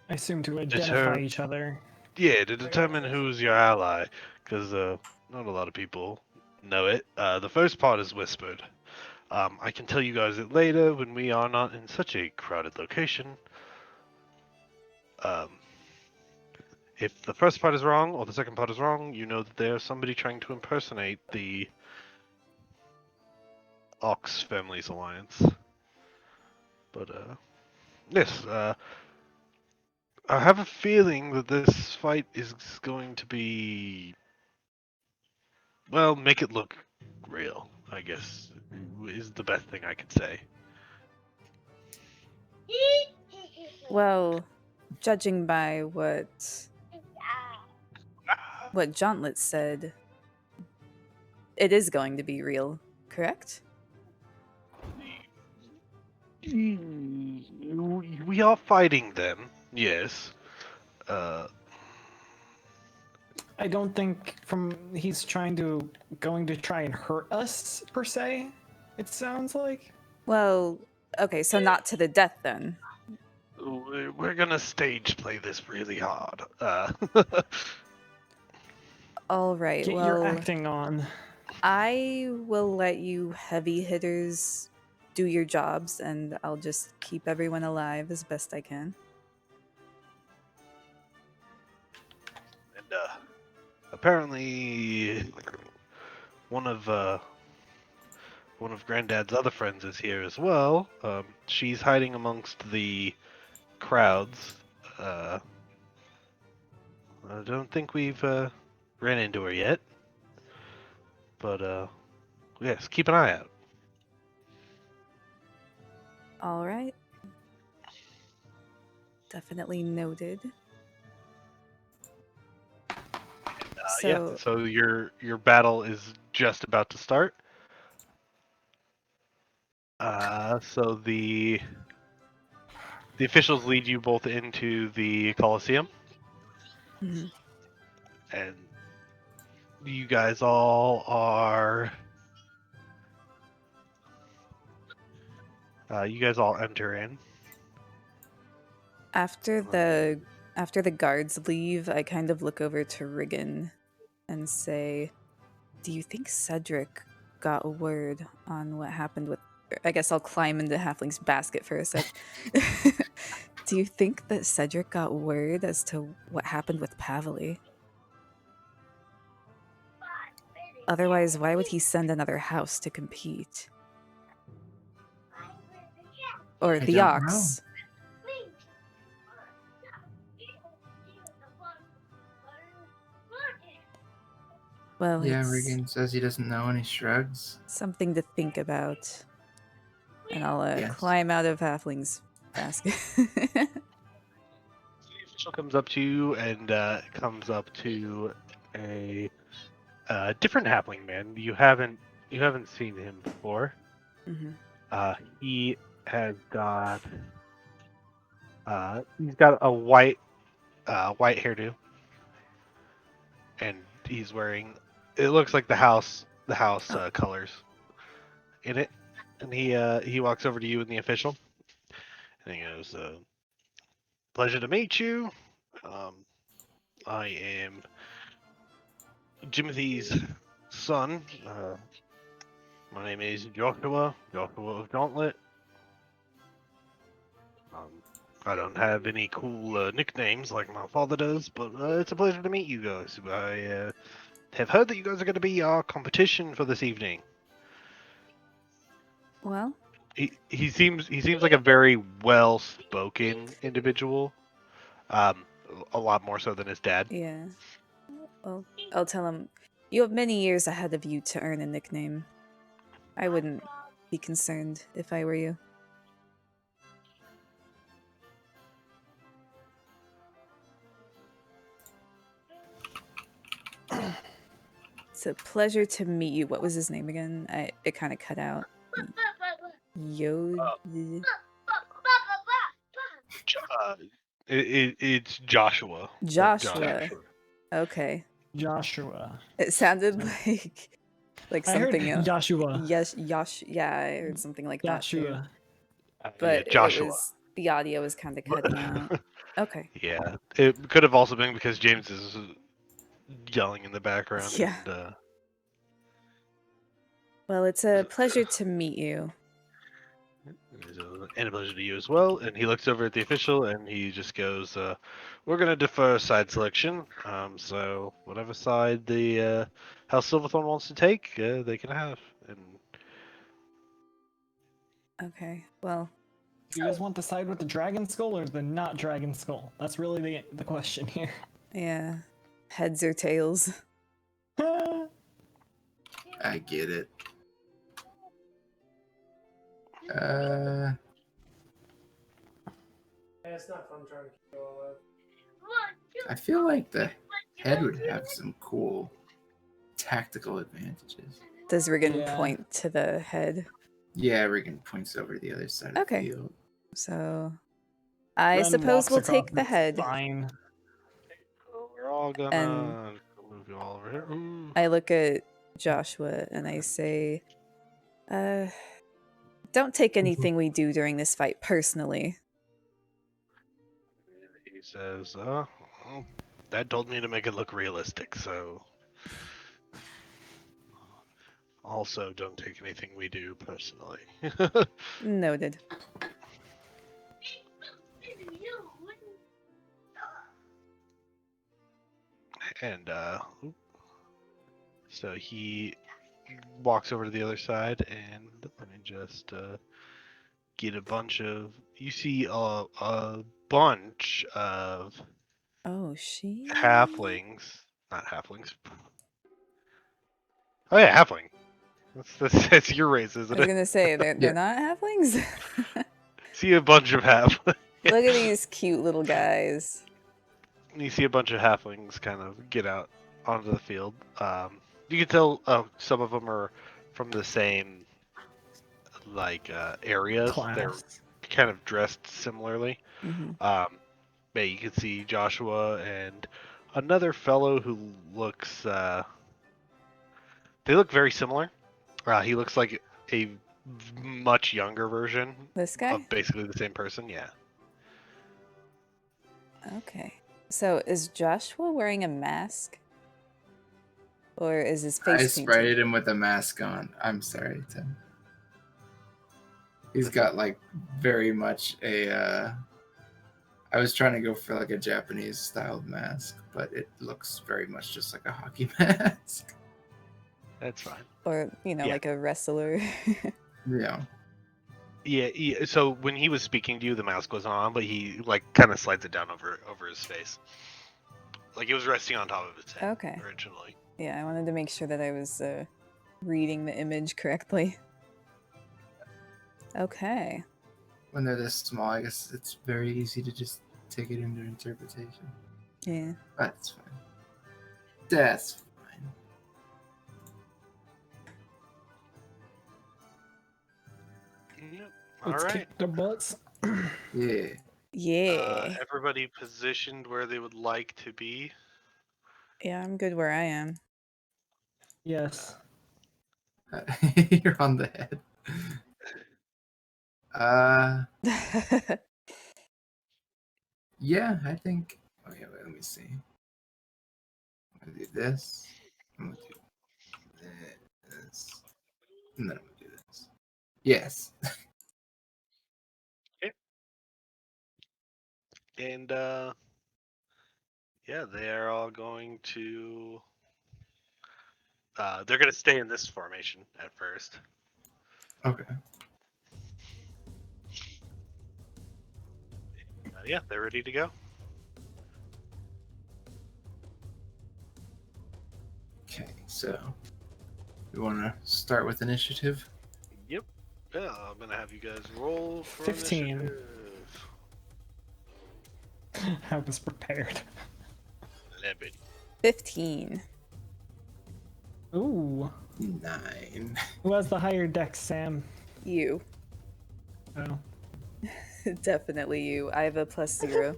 [SPEAKER 4] I assume to identify
[SPEAKER 1] deter
[SPEAKER 4] each other.
[SPEAKER 1] yeah, to determine who's your ally, because not a lot of people know it. The first part is whispered. I can tell you guys it later when we are not in such a crowded location. Um, if the first part is wrong or the second part is wrong, you know that there's somebody trying to impersonate the Ox family's alliance. But yes, I have a feeling that this fight is going to be, well, make it look real, I guess, is the best thing I could say.
[SPEAKER 2] Well, judging by what Jauntlet said, it is going to be real, correct?
[SPEAKER 1] We are fighting them, yes.
[SPEAKER 4] I don't think he's going to try and hurt us per se. It sounds like.
[SPEAKER 2] Well, okay, so not to the death then.
[SPEAKER 1] We're gonna stage play this really hard.
[SPEAKER 2] All right,
[SPEAKER 4] Get
[SPEAKER 2] well,
[SPEAKER 4] your acting on.
[SPEAKER 2] I will let you heavy hitters do your jobs, and I'll just keep everyone alive as best I can.
[SPEAKER 1] And apparently, one of Granddad's other friends is here as well. She's hiding amongst the crowds. I don't think we've ran into her yet, but yes, keep an eye out.
[SPEAKER 2] All right. Definitely noted. So,
[SPEAKER 1] So your battle is just about to start. So the officials lead you both into the Coliseum,
[SPEAKER 2] mhm.
[SPEAKER 1] and you guys all are. You guys all enter in.
[SPEAKER 2] After the guards leave, I kind of look over to Riggan and say, "Do you think Cedric got word on what happened with?" I guess I'll climb into Halfling's basket for a sec. Do you think that Cedric got word as to what happened with Pavili? Otherwise, why would he send another house to compete? Or
[SPEAKER 3] I
[SPEAKER 2] the
[SPEAKER 3] don't
[SPEAKER 2] Ox? Well,
[SPEAKER 3] Yeah,
[SPEAKER 2] it's
[SPEAKER 3] Riggan says he doesn't know and he shrugs.
[SPEAKER 2] something to think about. And I'll
[SPEAKER 3] Yes.
[SPEAKER 2] climb out of Halfling's basket.
[SPEAKER 1] The official comes up to you and comes up to a different halfling man. You haven't seen him before.
[SPEAKER 2] Mhm.
[SPEAKER 1] He has got he's got a white hairdo, and he's wearing. It looks like the house colors in it. And he walks over to you and the official, and he goes, "Pleasure to meet you. Um, I am Jimothy's son. My name is Joshua of Gauntlet. I don't have any cool nicknames like my father does, but it's a pleasure to meet you guys. I have heard that you guys are going to be our competition for this evening.
[SPEAKER 2] Well,
[SPEAKER 1] He seems like a very well-spoken individual. Um, a lot more so than his dad.
[SPEAKER 2] yeah. Well, I'll tell him you have many years ahead of you to earn a nickname. I wouldn't be concerned if I were you. It's a pleasure to meet you. What was his name again? It kind of cut out. Yo.
[SPEAKER 1] Uh, it's Joshua. but
[SPEAKER 2] Joshua. Okay.
[SPEAKER 4] Joshua.
[SPEAKER 2] It sounded
[SPEAKER 4] So-
[SPEAKER 2] like
[SPEAKER 4] I heard
[SPEAKER 2] something else.
[SPEAKER 4] Joshua.
[SPEAKER 2] Yes, Yosh. Yeah, I heard something like that too.
[SPEAKER 4] Joshua.
[SPEAKER 1] Yeah,
[SPEAKER 2] But it
[SPEAKER 1] Joshua.
[SPEAKER 2] was the audio was kind of cutting out. Okay.
[SPEAKER 1] Yeah, it could have also been because James is yelling in the background.
[SPEAKER 2] Yeah.
[SPEAKER 1] And,
[SPEAKER 2] Well, it's a pleasure to meet you.
[SPEAKER 1] and a pleasure to you as well. And he looks over at the official and he just goes, "We're gonna defer side selection. So whatever side the House Silverthorne wants to take, they can have." And
[SPEAKER 2] Okay. Well,
[SPEAKER 4] Do you guys want to side with the dragon skull or the not dragon skull? That's really the question here.
[SPEAKER 2] yeah. Heads or tails?
[SPEAKER 3] I get it.
[SPEAKER 5] It's not fun trying to keep it all up.
[SPEAKER 3] I feel like the head would have some cool tactical advantages.
[SPEAKER 2] Does Riggan
[SPEAKER 4] Yeah.
[SPEAKER 2] point to the head?
[SPEAKER 3] Yeah, Riggan points over to the other side of
[SPEAKER 2] Okay.
[SPEAKER 3] the field.
[SPEAKER 2] So, I
[SPEAKER 4] Ren
[SPEAKER 2] suppose
[SPEAKER 4] walks
[SPEAKER 2] we'll
[SPEAKER 4] across
[SPEAKER 2] take the
[SPEAKER 4] the
[SPEAKER 2] head.
[SPEAKER 4] spine.
[SPEAKER 1] we're all gonna
[SPEAKER 2] And-
[SPEAKER 1] move you all over here. Ooh.
[SPEAKER 2] I look at Joshua and I say, don't take anything we do during this fight personally.
[SPEAKER 1] He says, well, that told me to make it look realistic, so. Also, don't take anything we do personally.
[SPEAKER 2] Noted.
[SPEAKER 1] And, so he walks over to the other side, and let me just get a bunch of. You see a bunch of
[SPEAKER 2] Oh, she.
[SPEAKER 1] halflings. Not halflings. Oh, yeah, halfling. That's your race,
[SPEAKER 2] I
[SPEAKER 1] isn't
[SPEAKER 2] was
[SPEAKER 1] it?
[SPEAKER 2] gonna say they're
[SPEAKER 3] Yeah.
[SPEAKER 2] not halflings.
[SPEAKER 1] See a bunch of halflings.
[SPEAKER 2] Look at these cute little guys.
[SPEAKER 1] You see a bunch of halflings kind of get out onto the field. You can tell some of them are from the same areas. They're
[SPEAKER 4] Class.
[SPEAKER 1] kind of dressed similarly.
[SPEAKER 2] Hmm.
[SPEAKER 1] Yeah, you can see Joshua and another fellow who looks. They look very similar. He looks like a much younger version
[SPEAKER 2] This guy?
[SPEAKER 1] of basically the same person. Yeah.
[SPEAKER 2] Okay. So is Joshua wearing a mask? Or is his
[SPEAKER 3] I
[SPEAKER 2] face
[SPEAKER 3] sprayed
[SPEAKER 2] painted?
[SPEAKER 3] him with a mask on. I'm sorry, Tim. He's got like very much a. I was trying to go for like a Japanese styled mask, but it looks very much just like a hockey mask.
[SPEAKER 1] That's fine.
[SPEAKER 2] Or,
[SPEAKER 1] Yeah.
[SPEAKER 2] like a wrestler?
[SPEAKER 3] Yeah.
[SPEAKER 1] Yeah. So when he was speaking to you, the mask was on, but he kind of slides it down over his face, like it was resting on top of his head.
[SPEAKER 2] Okay.
[SPEAKER 1] Originally.
[SPEAKER 2] Yeah, I wanted to make sure that I was reading the image correctly. Okay.
[SPEAKER 3] When they're this small, I guess it's very easy to just take it into interpretation.
[SPEAKER 2] Yeah.
[SPEAKER 3] That's fine. That's fine.
[SPEAKER 1] Yep. All
[SPEAKER 4] Let's
[SPEAKER 1] right.
[SPEAKER 4] kick the butts.
[SPEAKER 3] Yeah.
[SPEAKER 2] Yeah.
[SPEAKER 1] Everybody positioned where they would like to be.
[SPEAKER 2] Yeah, I'm good where I am.
[SPEAKER 4] Yes.
[SPEAKER 3] You're on the head. Yeah, I think. Okay, wait, let me see. I'm gonna do this. I'm gonna do this. And then I'm gonna do this. Yes.
[SPEAKER 1] And yeah, they are all going to. They're going to stay in this formation at first.
[SPEAKER 3] Okay.
[SPEAKER 1] Yeah, they're ready to go.
[SPEAKER 3] Okay, so we want to start with initiative.
[SPEAKER 1] Yep. Yeah, I'm going to have you guys roll for
[SPEAKER 4] 15.
[SPEAKER 1] initiative.
[SPEAKER 4] I was prepared.
[SPEAKER 1] 11.
[SPEAKER 2] 15.
[SPEAKER 4] Ooh.
[SPEAKER 3] 9.
[SPEAKER 4] Who has the higher dex, Sam?
[SPEAKER 2] You.
[SPEAKER 4] Oh.
[SPEAKER 2] Definitely you. I have a +0.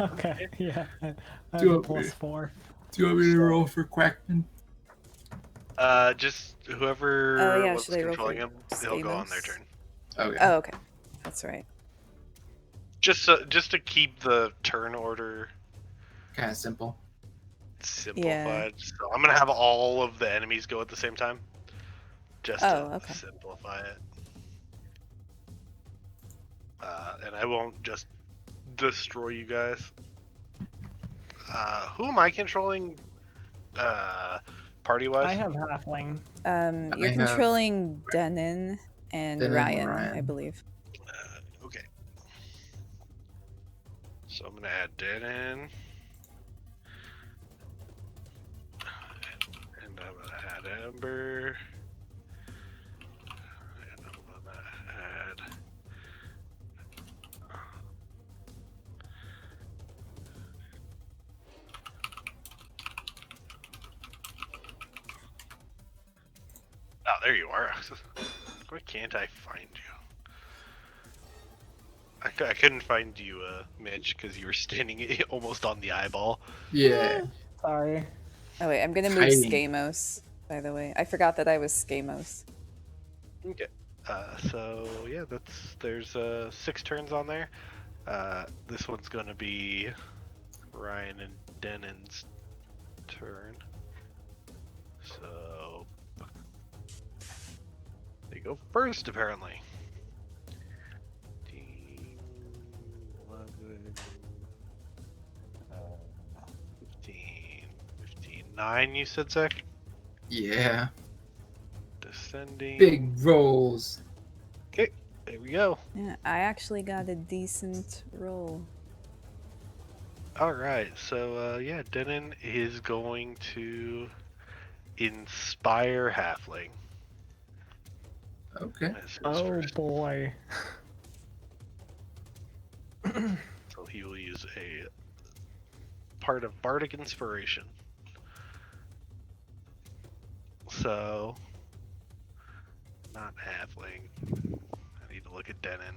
[SPEAKER 4] Okay, yeah. I have
[SPEAKER 3] Do
[SPEAKER 4] a
[SPEAKER 3] it, man.
[SPEAKER 4] +4.
[SPEAKER 3] Do you want me to roll for Quackman?
[SPEAKER 1] Just whoever
[SPEAKER 2] Oh, yeah,
[SPEAKER 1] was
[SPEAKER 2] should I roll
[SPEAKER 1] controlling
[SPEAKER 2] for
[SPEAKER 1] him, they'll go on their
[SPEAKER 2] Stamos?
[SPEAKER 1] turn.
[SPEAKER 3] Okay.
[SPEAKER 2] Oh, okay. That's right.
[SPEAKER 1] Just to keep the turn order
[SPEAKER 3] Kind of simple.
[SPEAKER 1] simplified. So I'm gonna have all of the enemies go at the same time, just
[SPEAKER 2] Oh,
[SPEAKER 1] to
[SPEAKER 2] okay.
[SPEAKER 1] simplify it. And I won't just destroy you guys. Who am I controlling? Party-wise?
[SPEAKER 4] I have halfling.
[SPEAKER 2] You're
[SPEAKER 3] I have
[SPEAKER 2] controlling Denon and
[SPEAKER 3] Denon and
[SPEAKER 2] Ryan, I
[SPEAKER 3] Ryan.
[SPEAKER 2] believe.
[SPEAKER 1] Okay. So I'm gonna add Den in. And I'm gonna add Ember. And I'm gonna add. Oh, there you are. Why can't I find you? I couldn't find you, Mitch, because you were standing almost on the eyeball.
[SPEAKER 3] Yeah.
[SPEAKER 4] Sorry.
[SPEAKER 2] Oh, wait, I'm gonna move
[SPEAKER 3] Tiny.
[SPEAKER 2] Skamos, by the way. I forgot that I was Skamos.
[SPEAKER 1] Okay. So yeah, there's 6 turns on there. This one's gonna be Ryan and Denon's turn. So they go first, apparently. 11, 15, 9, you said, Zach?
[SPEAKER 3] Yeah.
[SPEAKER 1] Descending.
[SPEAKER 3] Big rolls.
[SPEAKER 1] Okay, there we go.
[SPEAKER 2] Yeah, I actually got a decent roll.
[SPEAKER 1] Alright, so yeah, Denon is going to inspire Halfling.
[SPEAKER 3] Okay.
[SPEAKER 1] As his
[SPEAKER 4] Oh
[SPEAKER 1] first.
[SPEAKER 4] boy.
[SPEAKER 1] So he will use a part of Bardic Inspiration. So, not Halfling. I need to look at Denon.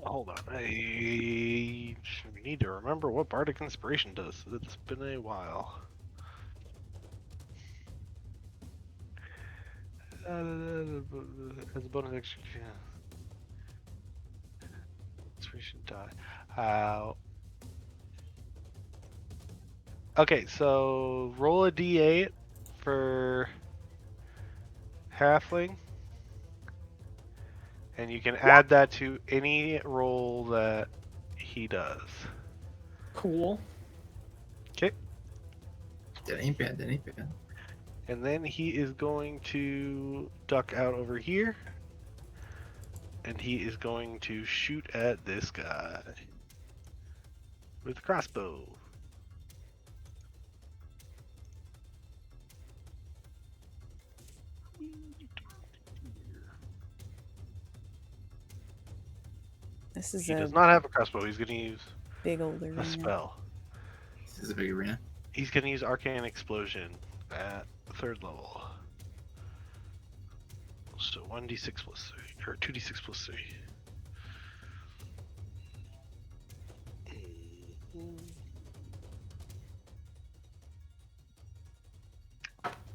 [SPEAKER 1] Hold on. I need to remember what Bardic Inspiration does. It's been a while. As a bonus action. Inspiration die. Okay, so roll a d8 for Halfling. And you can add that to any roll that he does.
[SPEAKER 4] Cool.
[SPEAKER 1] Okay.
[SPEAKER 3] That ain't bad. That ain't bad.
[SPEAKER 1] And then he is going to duck out over here. And he is going to shoot at this guy with a crossbow.
[SPEAKER 2] This is
[SPEAKER 1] He
[SPEAKER 2] a
[SPEAKER 1] does not have a crossbow. He's going to use
[SPEAKER 2] big old
[SPEAKER 1] a
[SPEAKER 2] arena.
[SPEAKER 1] spell.
[SPEAKER 3] This is a big arena.
[SPEAKER 1] He's going to use Arcane Explosion at 3rd level. So 1d6 plus 3, or 2d6 plus 3.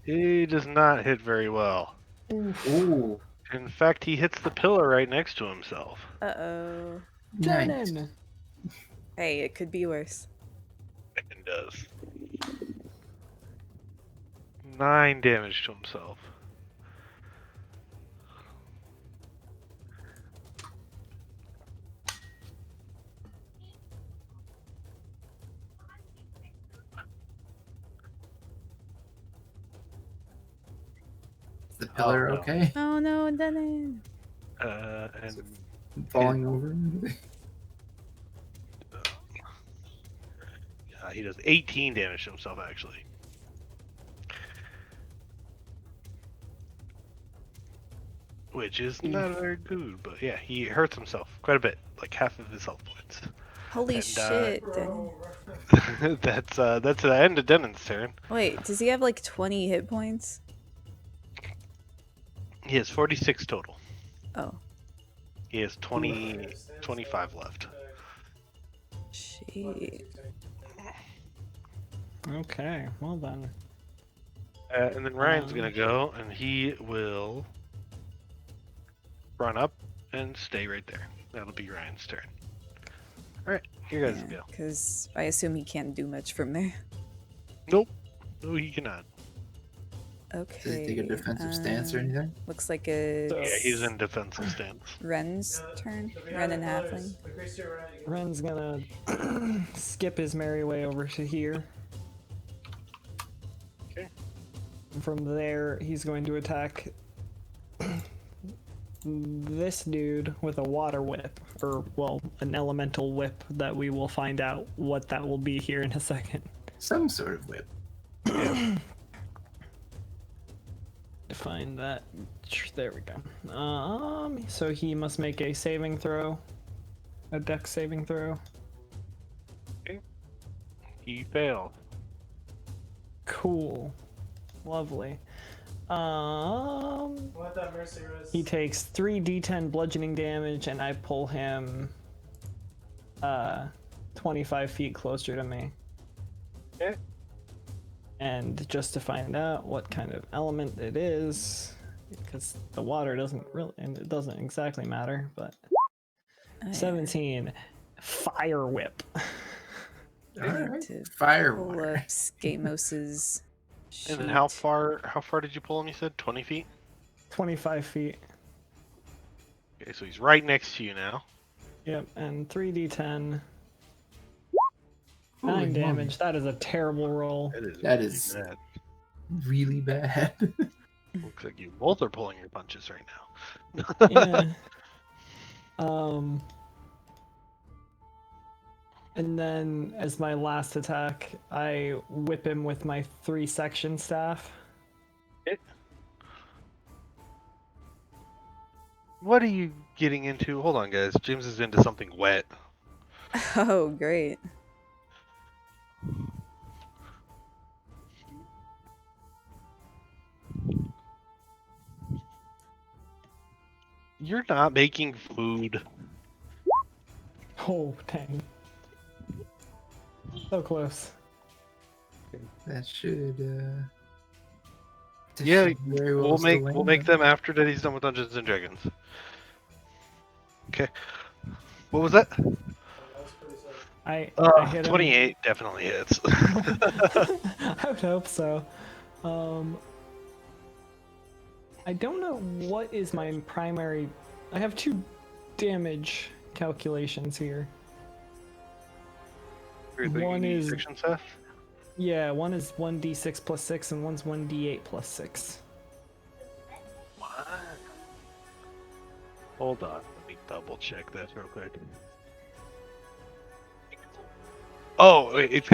[SPEAKER 1] He does not hit very well.
[SPEAKER 3] Ooh.
[SPEAKER 1] In fact, he hits the pillar right next to himself.
[SPEAKER 2] Uh-oh.
[SPEAKER 3] Nice.
[SPEAKER 4] Denon.
[SPEAKER 2] Hey, it could be worse.
[SPEAKER 1] And does 9 damage to himself.
[SPEAKER 3] the pillar
[SPEAKER 1] no.
[SPEAKER 3] okay?
[SPEAKER 2] Oh no, Denon.
[SPEAKER 1] And
[SPEAKER 3] Falling over?
[SPEAKER 1] he does 18 damage to himself, actually. Which is not very good, but yeah, he hurts himself quite a bit, like half of his health points.
[SPEAKER 2] Holy
[SPEAKER 1] And,
[SPEAKER 2] shit, Denon.
[SPEAKER 1] that's the end of Denon's turn.
[SPEAKER 2] Wait, does he have like 20 hit points?
[SPEAKER 1] He has 46 total.
[SPEAKER 2] Oh,
[SPEAKER 1] He has 25 left.
[SPEAKER 2] shit.
[SPEAKER 4] Okay, well then.
[SPEAKER 1] And then Ryan's gonna go, and he will run up and stay right there. That'll be Ryan's turn. All right, you guys go.
[SPEAKER 2] Because I assume he can't do much from there.
[SPEAKER 1] Nope, no, he cannot.
[SPEAKER 2] Okay.
[SPEAKER 3] Does he take a defensive stance or anything?
[SPEAKER 2] Looks like it's
[SPEAKER 1] Yeah, he's in defensive stance.
[SPEAKER 2] Ren's turn. Ren and Halfling.
[SPEAKER 4] Ren's gonna skip his merry way over to here.
[SPEAKER 1] Okay.
[SPEAKER 4] From there, he's going to attack this dude with a water whip, or, well, an elemental whip that we will find out what that will be here in a second.
[SPEAKER 3] Some sort of whip.
[SPEAKER 4] Find that. There we go. So he must make a saving throw. A dex saving throw.
[SPEAKER 1] He failed.
[SPEAKER 4] Cool. Lovely.
[SPEAKER 5] What that mercy was.
[SPEAKER 4] He takes 3d10 bludgeoning damage, and I pull him 25 feet closer to me.
[SPEAKER 1] Okay.
[SPEAKER 4] And just to find out what kind of element it is, because the water doesn't really, and it doesn't exactly matter, but 17, fire whip.
[SPEAKER 3] Alright.
[SPEAKER 2] To
[SPEAKER 3] Fire
[SPEAKER 2] pull
[SPEAKER 3] water.
[SPEAKER 2] up Scamos's sheet.
[SPEAKER 1] And then how far did you pull him? You said 20 feet.
[SPEAKER 4] 25 feet.
[SPEAKER 1] Okay, so he's right next to you now.
[SPEAKER 4] Yep, and 3d10.
[SPEAKER 3] Holy
[SPEAKER 4] 9 damage.
[SPEAKER 3] moly.
[SPEAKER 4] That is a terrible roll.
[SPEAKER 3] That
[SPEAKER 1] really
[SPEAKER 3] is-
[SPEAKER 1] bad.
[SPEAKER 3] Really bad.
[SPEAKER 1] Looks like you both are pulling your punches right now.
[SPEAKER 4] Yeah. And then as my last attack, I whip him with my 3-section staff.
[SPEAKER 1] What are you getting into? Hold on, guys. James is into something wet.
[SPEAKER 2] Oh, great.
[SPEAKER 1] You're not making food.
[SPEAKER 4] Oh, dang. So close.
[SPEAKER 3] That should
[SPEAKER 1] Yeah,
[SPEAKER 3] should very well
[SPEAKER 1] We'll
[SPEAKER 3] still
[SPEAKER 1] make
[SPEAKER 3] land.
[SPEAKER 1] them after that he's done with Dungeons and Dragons. Okay. What was that?
[SPEAKER 4] I hit him.
[SPEAKER 1] 28 definitely hits.
[SPEAKER 4] I would hope so. I don't know what is my primary. I have 2 damage calculations here. One is-
[SPEAKER 1] section stuff.
[SPEAKER 4] Yeah, one is 1d6 plus 6, and one's 1d8 plus 6.
[SPEAKER 1] What? Hold on, let me double check this real quick. Oh, it's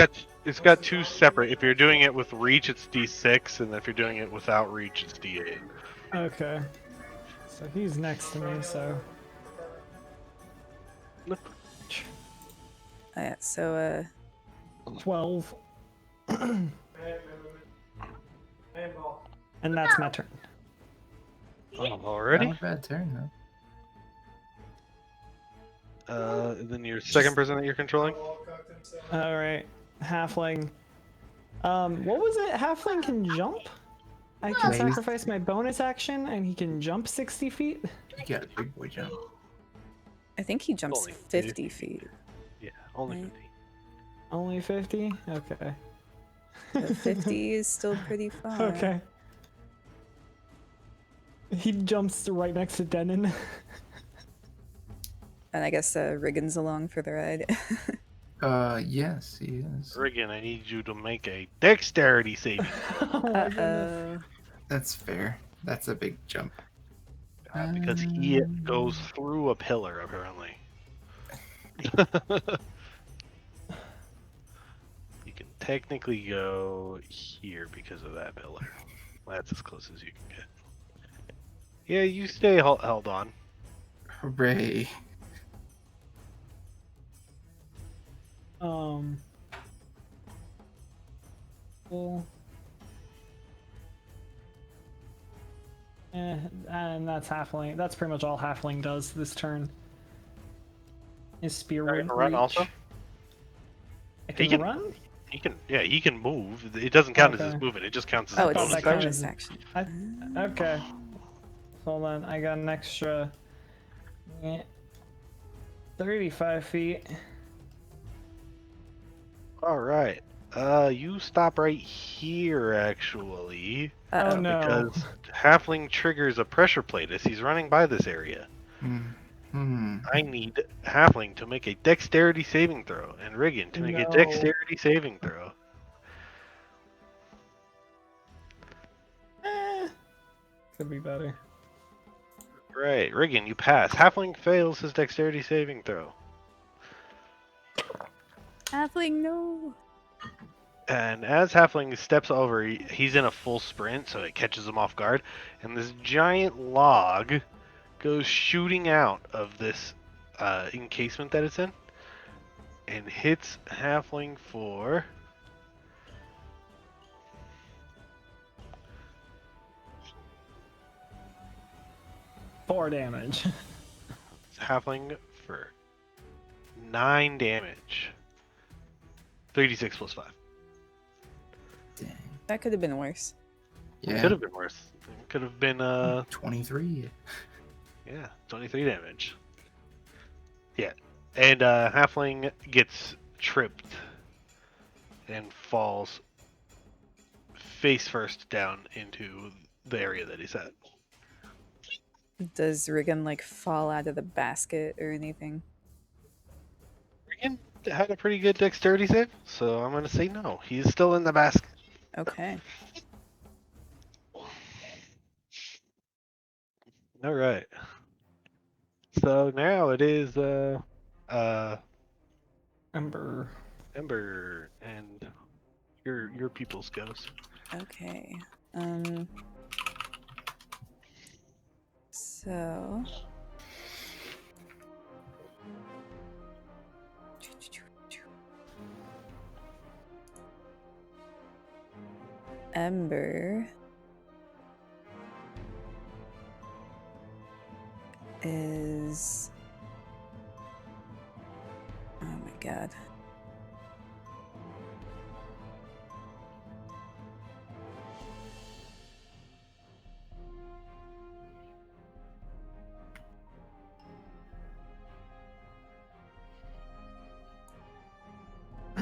[SPEAKER 1] got 2 separate. If you're doing it with reach, it's D6, and if you're doing it without reach, it's D8.
[SPEAKER 4] Okay. So he's next to me, so.
[SPEAKER 2] Yeah, so,
[SPEAKER 4] 12.
[SPEAKER 5] Handball.
[SPEAKER 4] And that's my turn.
[SPEAKER 1] Oh, already?
[SPEAKER 3] Not a bad turn
[SPEAKER 1] And then your second person that you're controlling.
[SPEAKER 4] Alright. Halfling. What was it? Halfling can jump? I can
[SPEAKER 3] Maybe.
[SPEAKER 4] sacrifice my bonus action and he can jump 60 feet?
[SPEAKER 3] though. You got a big boy jump.
[SPEAKER 2] I think he jumps
[SPEAKER 1] Only
[SPEAKER 2] 50 feet.
[SPEAKER 1] Yeah, only
[SPEAKER 2] Right.
[SPEAKER 1] 50.
[SPEAKER 4] Only 50? Okay.
[SPEAKER 2] But 50 is still pretty far.
[SPEAKER 4] Okay. He jumps right next to Denon.
[SPEAKER 2] And I guess Riggan's along for the ride.
[SPEAKER 3] Yes, he is.
[SPEAKER 1] Riggan, I need you to make a dexterity saving.
[SPEAKER 4] Oh my goodness.
[SPEAKER 2] Uh-oh.
[SPEAKER 3] That's fair. That's a big jump.
[SPEAKER 1] Because he goes through a pillar, apparently. You can technically go here because of that pillar. That's as close as you can get. Yeah, you stay held on.
[SPEAKER 3] Hooray.
[SPEAKER 4] Well, and that's halfling. That's pretty much all halfling does this turn. Is spear
[SPEAKER 1] Are you gonna
[SPEAKER 4] reach.
[SPEAKER 1] run also?
[SPEAKER 4] I
[SPEAKER 1] He
[SPEAKER 4] can
[SPEAKER 1] can-
[SPEAKER 4] run.
[SPEAKER 1] He can move. It doesn't count as his
[SPEAKER 4] Okay.
[SPEAKER 1] movement. It just counts as
[SPEAKER 2] Oh,
[SPEAKER 1] his
[SPEAKER 2] it's
[SPEAKER 4] bonus
[SPEAKER 2] a
[SPEAKER 1] bonus
[SPEAKER 4] action.
[SPEAKER 2] bonus action.
[SPEAKER 4] Okay. Hold on. I got an extra 35 feet.
[SPEAKER 1] All right. You stop right here, actually,
[SPEAKER 2] Uh-oh.
[SPEAKER 4] Oh no.
[SPEAKER 1] because Halfling triggers a pressure plate as he's running by this area.
[SPEAKER 3] Hmm.
[SPEAKER 1] I need Halfling to make a dexterity saving throw, and Riggan to make a
[SPEAKER 4] No.
[SPEAKER 1] dexterity saving throw.
[SPEAKER 4] Could be better.
[SPEAKER 1] Right, Riggan, you pass. Halfling fails his dexterity saving throw.
[SPEAKER 2] Halfling, no.
[SPEAKER 1] And as Halfling steps over, he's in a full sprint, so it catches him off guard. And this giant log goes shooting out of this encasement that it's in and hits Halfling for
[SPEAKER 4] 4 damage.
[SPEAKER 1] Halfling for 9 damage. 3d6 plus 5.
[SPEAKER 3] Dang.
[SPEAKER 2] That could have been worse.
[SPEAKER 3] Yeah.
[SPEAKER 1] Could have been worse. It could have been
[SPEAKER 3] 23.
[SPEAKER 1] yeah, 23 damage. Yeah. And Halfling gets tripped and falls face first down into the area that he's at.
[SPEAKER 2] Does Riggan like fall out of the basket or anything?
[SPEAKER 1] Riggan had a pretty good dexterity save, so I'm gonna say no. He's still in the basket.
[SPEAKER 2] Okay.
[SPEAKER 1] All right. So now it is
[SPEAKER 4] Ember.
[SPEAKER 1] Ember and your people's goes.
[SPEAKER 2] Okay. So Ember is, oh my god.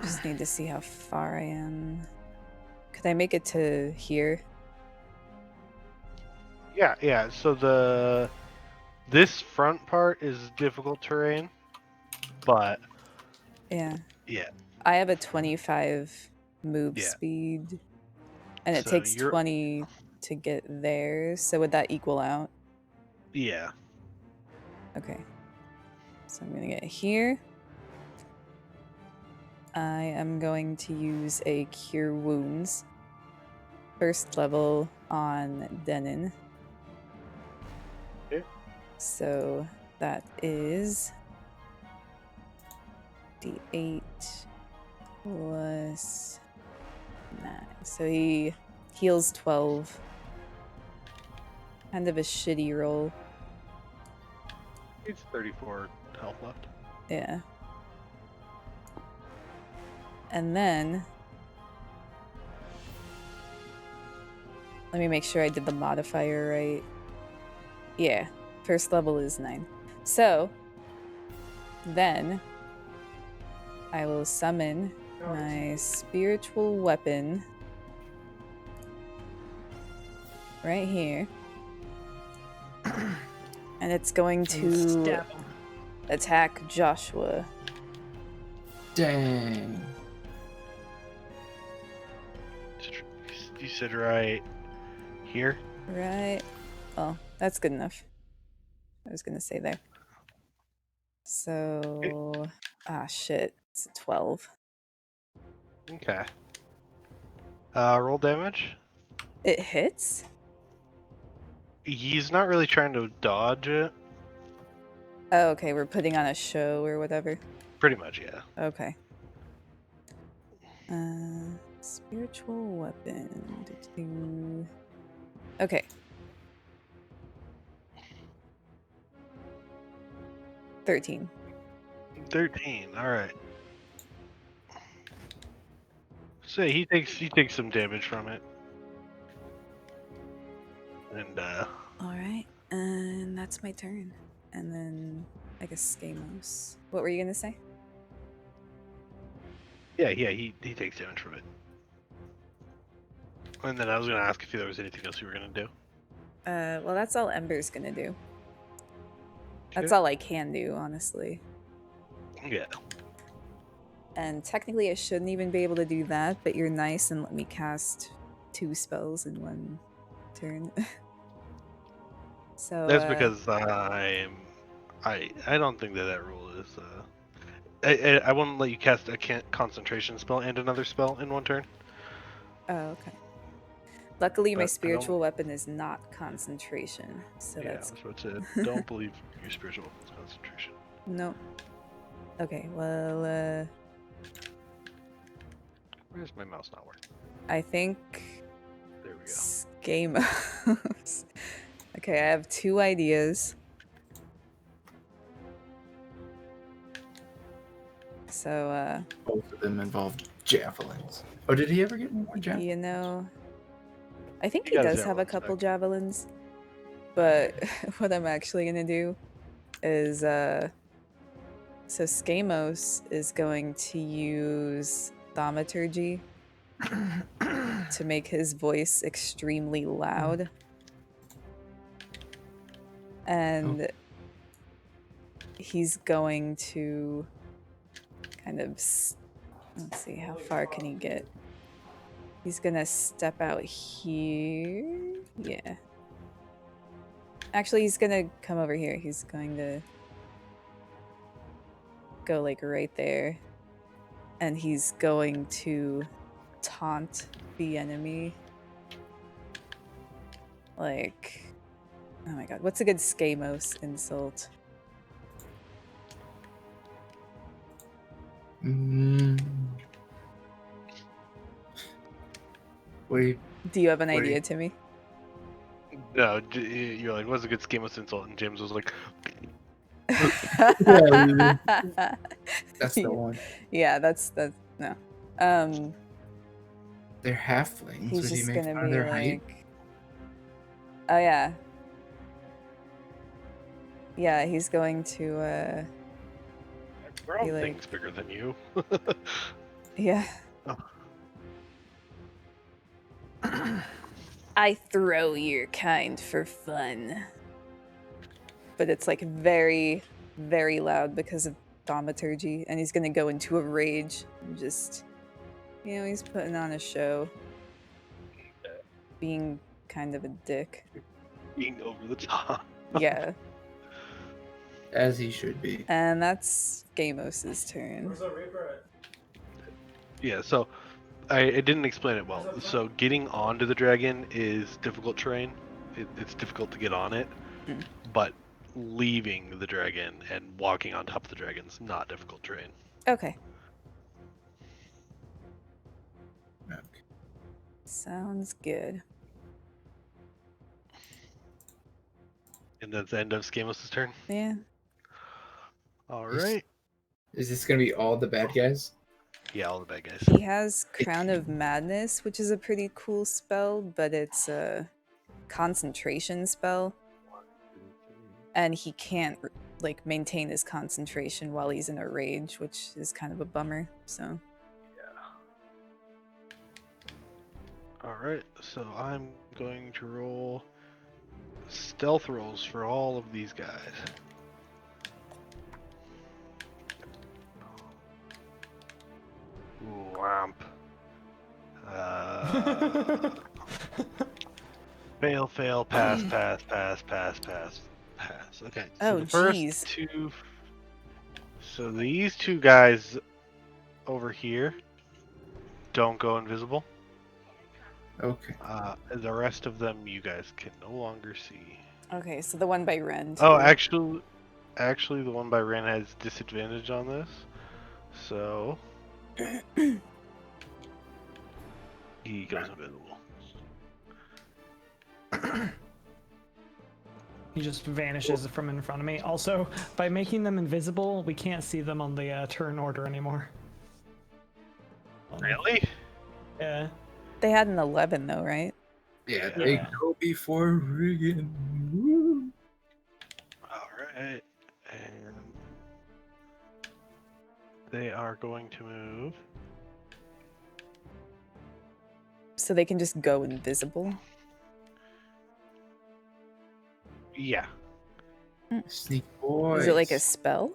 [SPEAKER 2] Just need to see how far I am. Could I make it to here?
[SPEAKER 1] Yeah. So this front part is difficult terrain, but
[SPEAKER 2] Yeah.
[SPEAKER 1] yeah.
[SPEAKER 2] I have a 25 move
[SPEAKER 1] Yeah.
[SPEAKER 2] speed, and it
[SPEAKER 1] So
[SPEAKER 2] takes
[SPEAKER 1] you're-
[SPEAKER 2] 20 to get there. So would that equal out?
[SPEAKER 1] Yeah.
[SPEAKER 2] Okay. So I'm gonna get here. I am going to use a Cure Wounds. First level on Denon.
[SPEAKER 1] Okay.
[SPEAKER 2] So that is D8 plus 9. So he heals 12. Kind of a shitty roll.
[SPEAKER 1] It's 34 health left.
[SPEAKER 2] Yeah. And then let me make sure I did the modifier right. Yeah, first level is 9. So then I will summon my spiritual weapon right here. And it's going to
[SPEAKER 4] Stab him.
[SPEAKER 2] attack Joshua.
[SPEAKER 3] Dang.
[SPEAKER 1] You said right here?
[SPEAKER 2] Right. Well, that's good enough. I was gonna say there. So, shit. It's a 12.
[SPEAKER 1] Okay. Roll damage.
[SPEAKER 2] It hits?
[SPEAKER 1] He's not really trying to dodge it.
[SPEAKER 2] Oh, okay. We're putting on a show or whatever.
[SPEAKER 1] Pretty much, yeah.
[SPEAKER 2] Okay. Spiritual weapon. Do-do-do. Okay. 13.
[SPEAKER 1] 13. All right. So he takes some damage from it. And
[SPEAKER 2] Alright. And that's my turn. And then I guess Skamos. What were you gonna say?
[SPEAKER 1] yeah, he takes damage from it. And then I was gonna ask if there was anything else you were gonna do.
[SPEAKER 2] Well, that's all Ember's gonna do. That's
[SPEAKER 1] Okay.
[SPEAKER 2] all I can do, honestly.
[SPEAKER 1] Yeah.
[SPEAKER 2] And technically, I shouldn't even be able to do that, but you're nice and let me cast 2 spells in 1 turn. So
[SPEAKER 1] That's because I don't think that rule is. I won't let you cast a concentration spell and another spell in 1 turn.
[SPEAKER 2] Oh, okay. Luckily, my
[SPEAKER 1] But I don't-
[SPEAKER 2] spiritual weapon is not concentration, so
[SPEAKER 1] Yeah,
[SPEAKER 2] that's
[SPEAKER 1] that's what it said. Don't believe your spiritual weapon's concentration.
[SPEAKER 2] nope. Okay, well,
[SPEAKER 1] Where's my mouse not working?
[SPEAKER 2] I think
[SPEAKER 1] There we go.
[SPEAKER 2] Skamos. Okay, I have 2 ideas. So,
[SPEAKER 3] Both of them involve javelins. Oh, did he ever get more javelins?
[SPEAKER 2] you know, I think
[SPEAKER 1] He
[SPEAKER 2] he
[SPEAKER 1] got his
[SPEAKER 2] does have a
[SPEAKER 1] javelins
[SPEAKER 2] couple
[SPEAKER 1] back.
[SPEAKER 2] javelins, but what I'm actually gonna do is, so Skamos is going to use thaumaturgy to make his voice extremely loud. And he's going to kind of let's see, how far can he get? He's gonna step out here. Yeah. Actually, he's gonna come over here. He's going to go like right there. And he's going to taunt the enemy. Like, oh my god, what's a good Skamos insult?
[SPEAKER 3] What do you?
[SPEAKER 2] Do you have an
[SPEAKER 3] Wait.
[SPEAKER 2] idea, Timmy?
[SPEAKER 1] No, you're like, what's a good Skamos insult? And James was like,
[SPEAKER 3] That's the one.
[SPEAKER 2] Yeah, that's no.
[SPEAKER 3] They're halflings.
[SPEAKER 2] He's
[SPEAKER 3] Would he
[SPEAKER 2] just
[SPEAKER 3] make
[SPEAKER 2] gonna
[SPEAKER 3] fun of
[SPEAKER 2] be
[SPEAKER 3] their
[SPEAKER 2] like,
[SPEAKER 3] height?
[SPEAKER 2] oh yeah, yeah. He's going to
[SPEAKER 1] we're all
[SPEAKER 2] Be like-
[SPEAKER 1] things bigger than you.
[SPEAKER 2] yeah.
[SPEAKER 1] Oh.
[SPEAKER 2] I throw your kind for fun, but it's like very, very loud because of thaumaturgy, and he's gonna go into a rage and just, he's putting on a show, being kind of a dick.
[SPEAKER 1] Being over the top.
[SPEAKER 2] Yeah,
[SPEAKER 3] As he should be.
[SPEAKER 2] and that's Gamos's turn.
[SPEAKER 5] Where's the Reaper at?
[SPEAKER 1] Yeah, so I didn't explain it well. So getting onto the dragon is difficult terrain. It's difficult to get on it,
[SPEAKER 2] Mm.
[SPEAKER 1] but leaving the dragon and walking on top of the dragon is not difficult terrain.
[SPEAKER 2] Okay,
[SPEAKER 3] Okay.
[SPEAKER 2] sounds good.
[SPEAKER 1] And that's the end of Skamos' turn.
[SPEAKER 2] Yeah.
[SPEAKER 1] All
[SPEAKER 3] Yes.
[SPEAKER 1] right.
[SPEAKER 3] Is this gonna be all the bad guys?
[SPEAKER 1] Yeah, all the bad guys.
[SPEAKER 2] He has Crown of Madness, which is a pretty cool spell, but it's a concentration spell. And he can't like maintain his concentration while he's in a rage, which is kind of a bummer. So
[SPEAKER 1] All right, so I'm going to roll stealth rolls for all of these guys. Whomp. Fail, fail, pass, pass, pass, pass, pass, pass. Okay. So
[SPEAKER 2] Oh,
[SPEAKER 1] the first
[SPEAKER 2] jeez.
[SPEAKER 1] two. So these two guys over here don't go invisible.
[SPEAKER 3] Okay.
[SPEAKER 1] The rest of them you guys can no longer see.
[SPEAKER 2] Okay, so the one by Ren.
[SPEAKER 1] Oh,
[SPEAKER 2] too.
[SPEAKER 1] actually, the one by Ren has disadvantage on this, so he goes invisible.
[SPEAKER 4] He just vanishes from in front of me. Also, by making them invisible, we can't see them on the turn order anymore.
[SPEAKER 1] Really?
[SPEAKER 4] Yeah.
[SPEAKER 2] They had an 11 though, right?
[SPEAKER 3] Yeah,
[SPEAKER 1] Yeah.
[SPEAKER 3] they go before Riggan. Woo.
[SPEAKER 1] All right, and they are going to move.
[SPEAKER 2] So they can just go invisible.
[SPEAKER 1] Yeah.
[SPEAKER 3] Sneak boys.
[SPEAKER 2] Is it like a spell?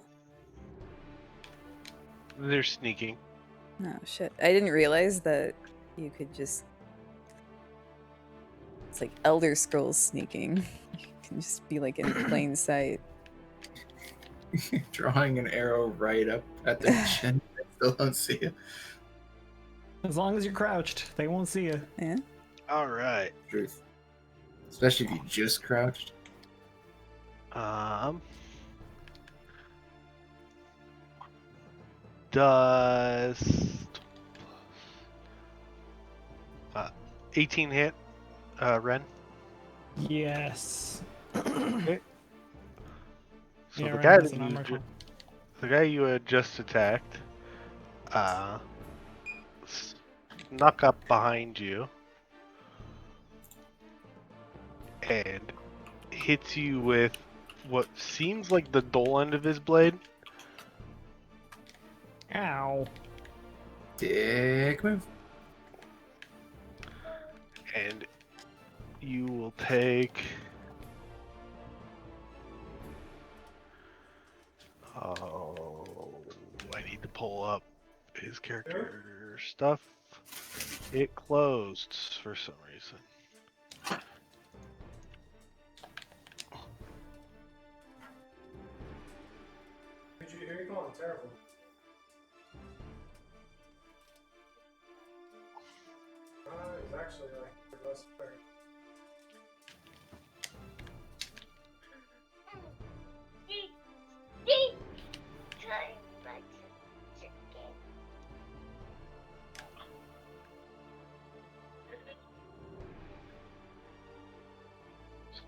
[SPEAKER 1] They're sneaking.
[SPEAKER 2] No, shit. I didn't realize that you could just. It's like Elder Scrolls sneaking. You can just be like in plain sight.
[SPEAKER 3] drawing an arrow right up at their chin? I still don't see it.
[SPEAKER 4] As long as you're crouched, they won't see you.
[SPEAKER 2] Yeah.
[SPEAKER 1] All right.
[SPEAKER 3] Truth. Especially if you just crouched.
[SPEAKER 1] Does 18 hit, Ren?
[SPEAKER 4] Yes.
[SPEAKER 1] Okay. So
[SPEAKER 4] Yeah,
[SPEAKER 1] the
[SPEAKER 4] Ren
[SPEAKER 1] guy
[SPEAKER 4] has
[SPEAKER 1] that
[SPEAKER 4] an armor class.
[SPEAKER 1] the guy you had just attacked, snuck up behind you and hits you with what seems like the dull end of his blade.
[SPEAKER 4] Ow.
[SPEAKER 3] Dick move.
[SPEAKER 1] And you will take. Oh, I need to pull up his character stuff. It closed for some reason.
[SPEAKER 5] Did you hear you calling terrible? It's actually like the best player.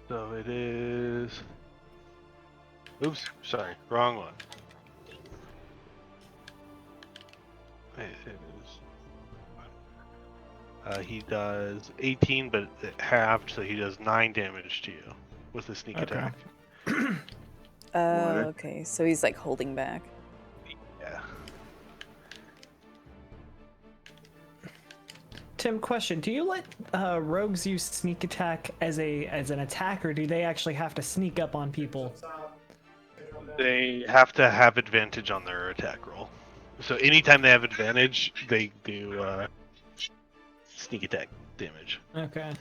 [SPEAKER 1] So it is. Oops, sorry, wrong one. It is. He does 18, but it halved, so he does 9 damage to you with a sneak
[SPEAKER 4] Okay.
[SPEAKER 1] attack.
[SPEAKER 2] Okay. So he's like holding back.
[SPEAKER 1] Yeah.
[SPEAKER 4] Tim, question: do you let rogues use sneak attack as an attack, or do they actually have to sneak up on people?
[SPEAKER 1] They have to have advantage on their attack roll. So anytime they have advantage, they do sneak attack damage.
[SPEAKER 4] Okay.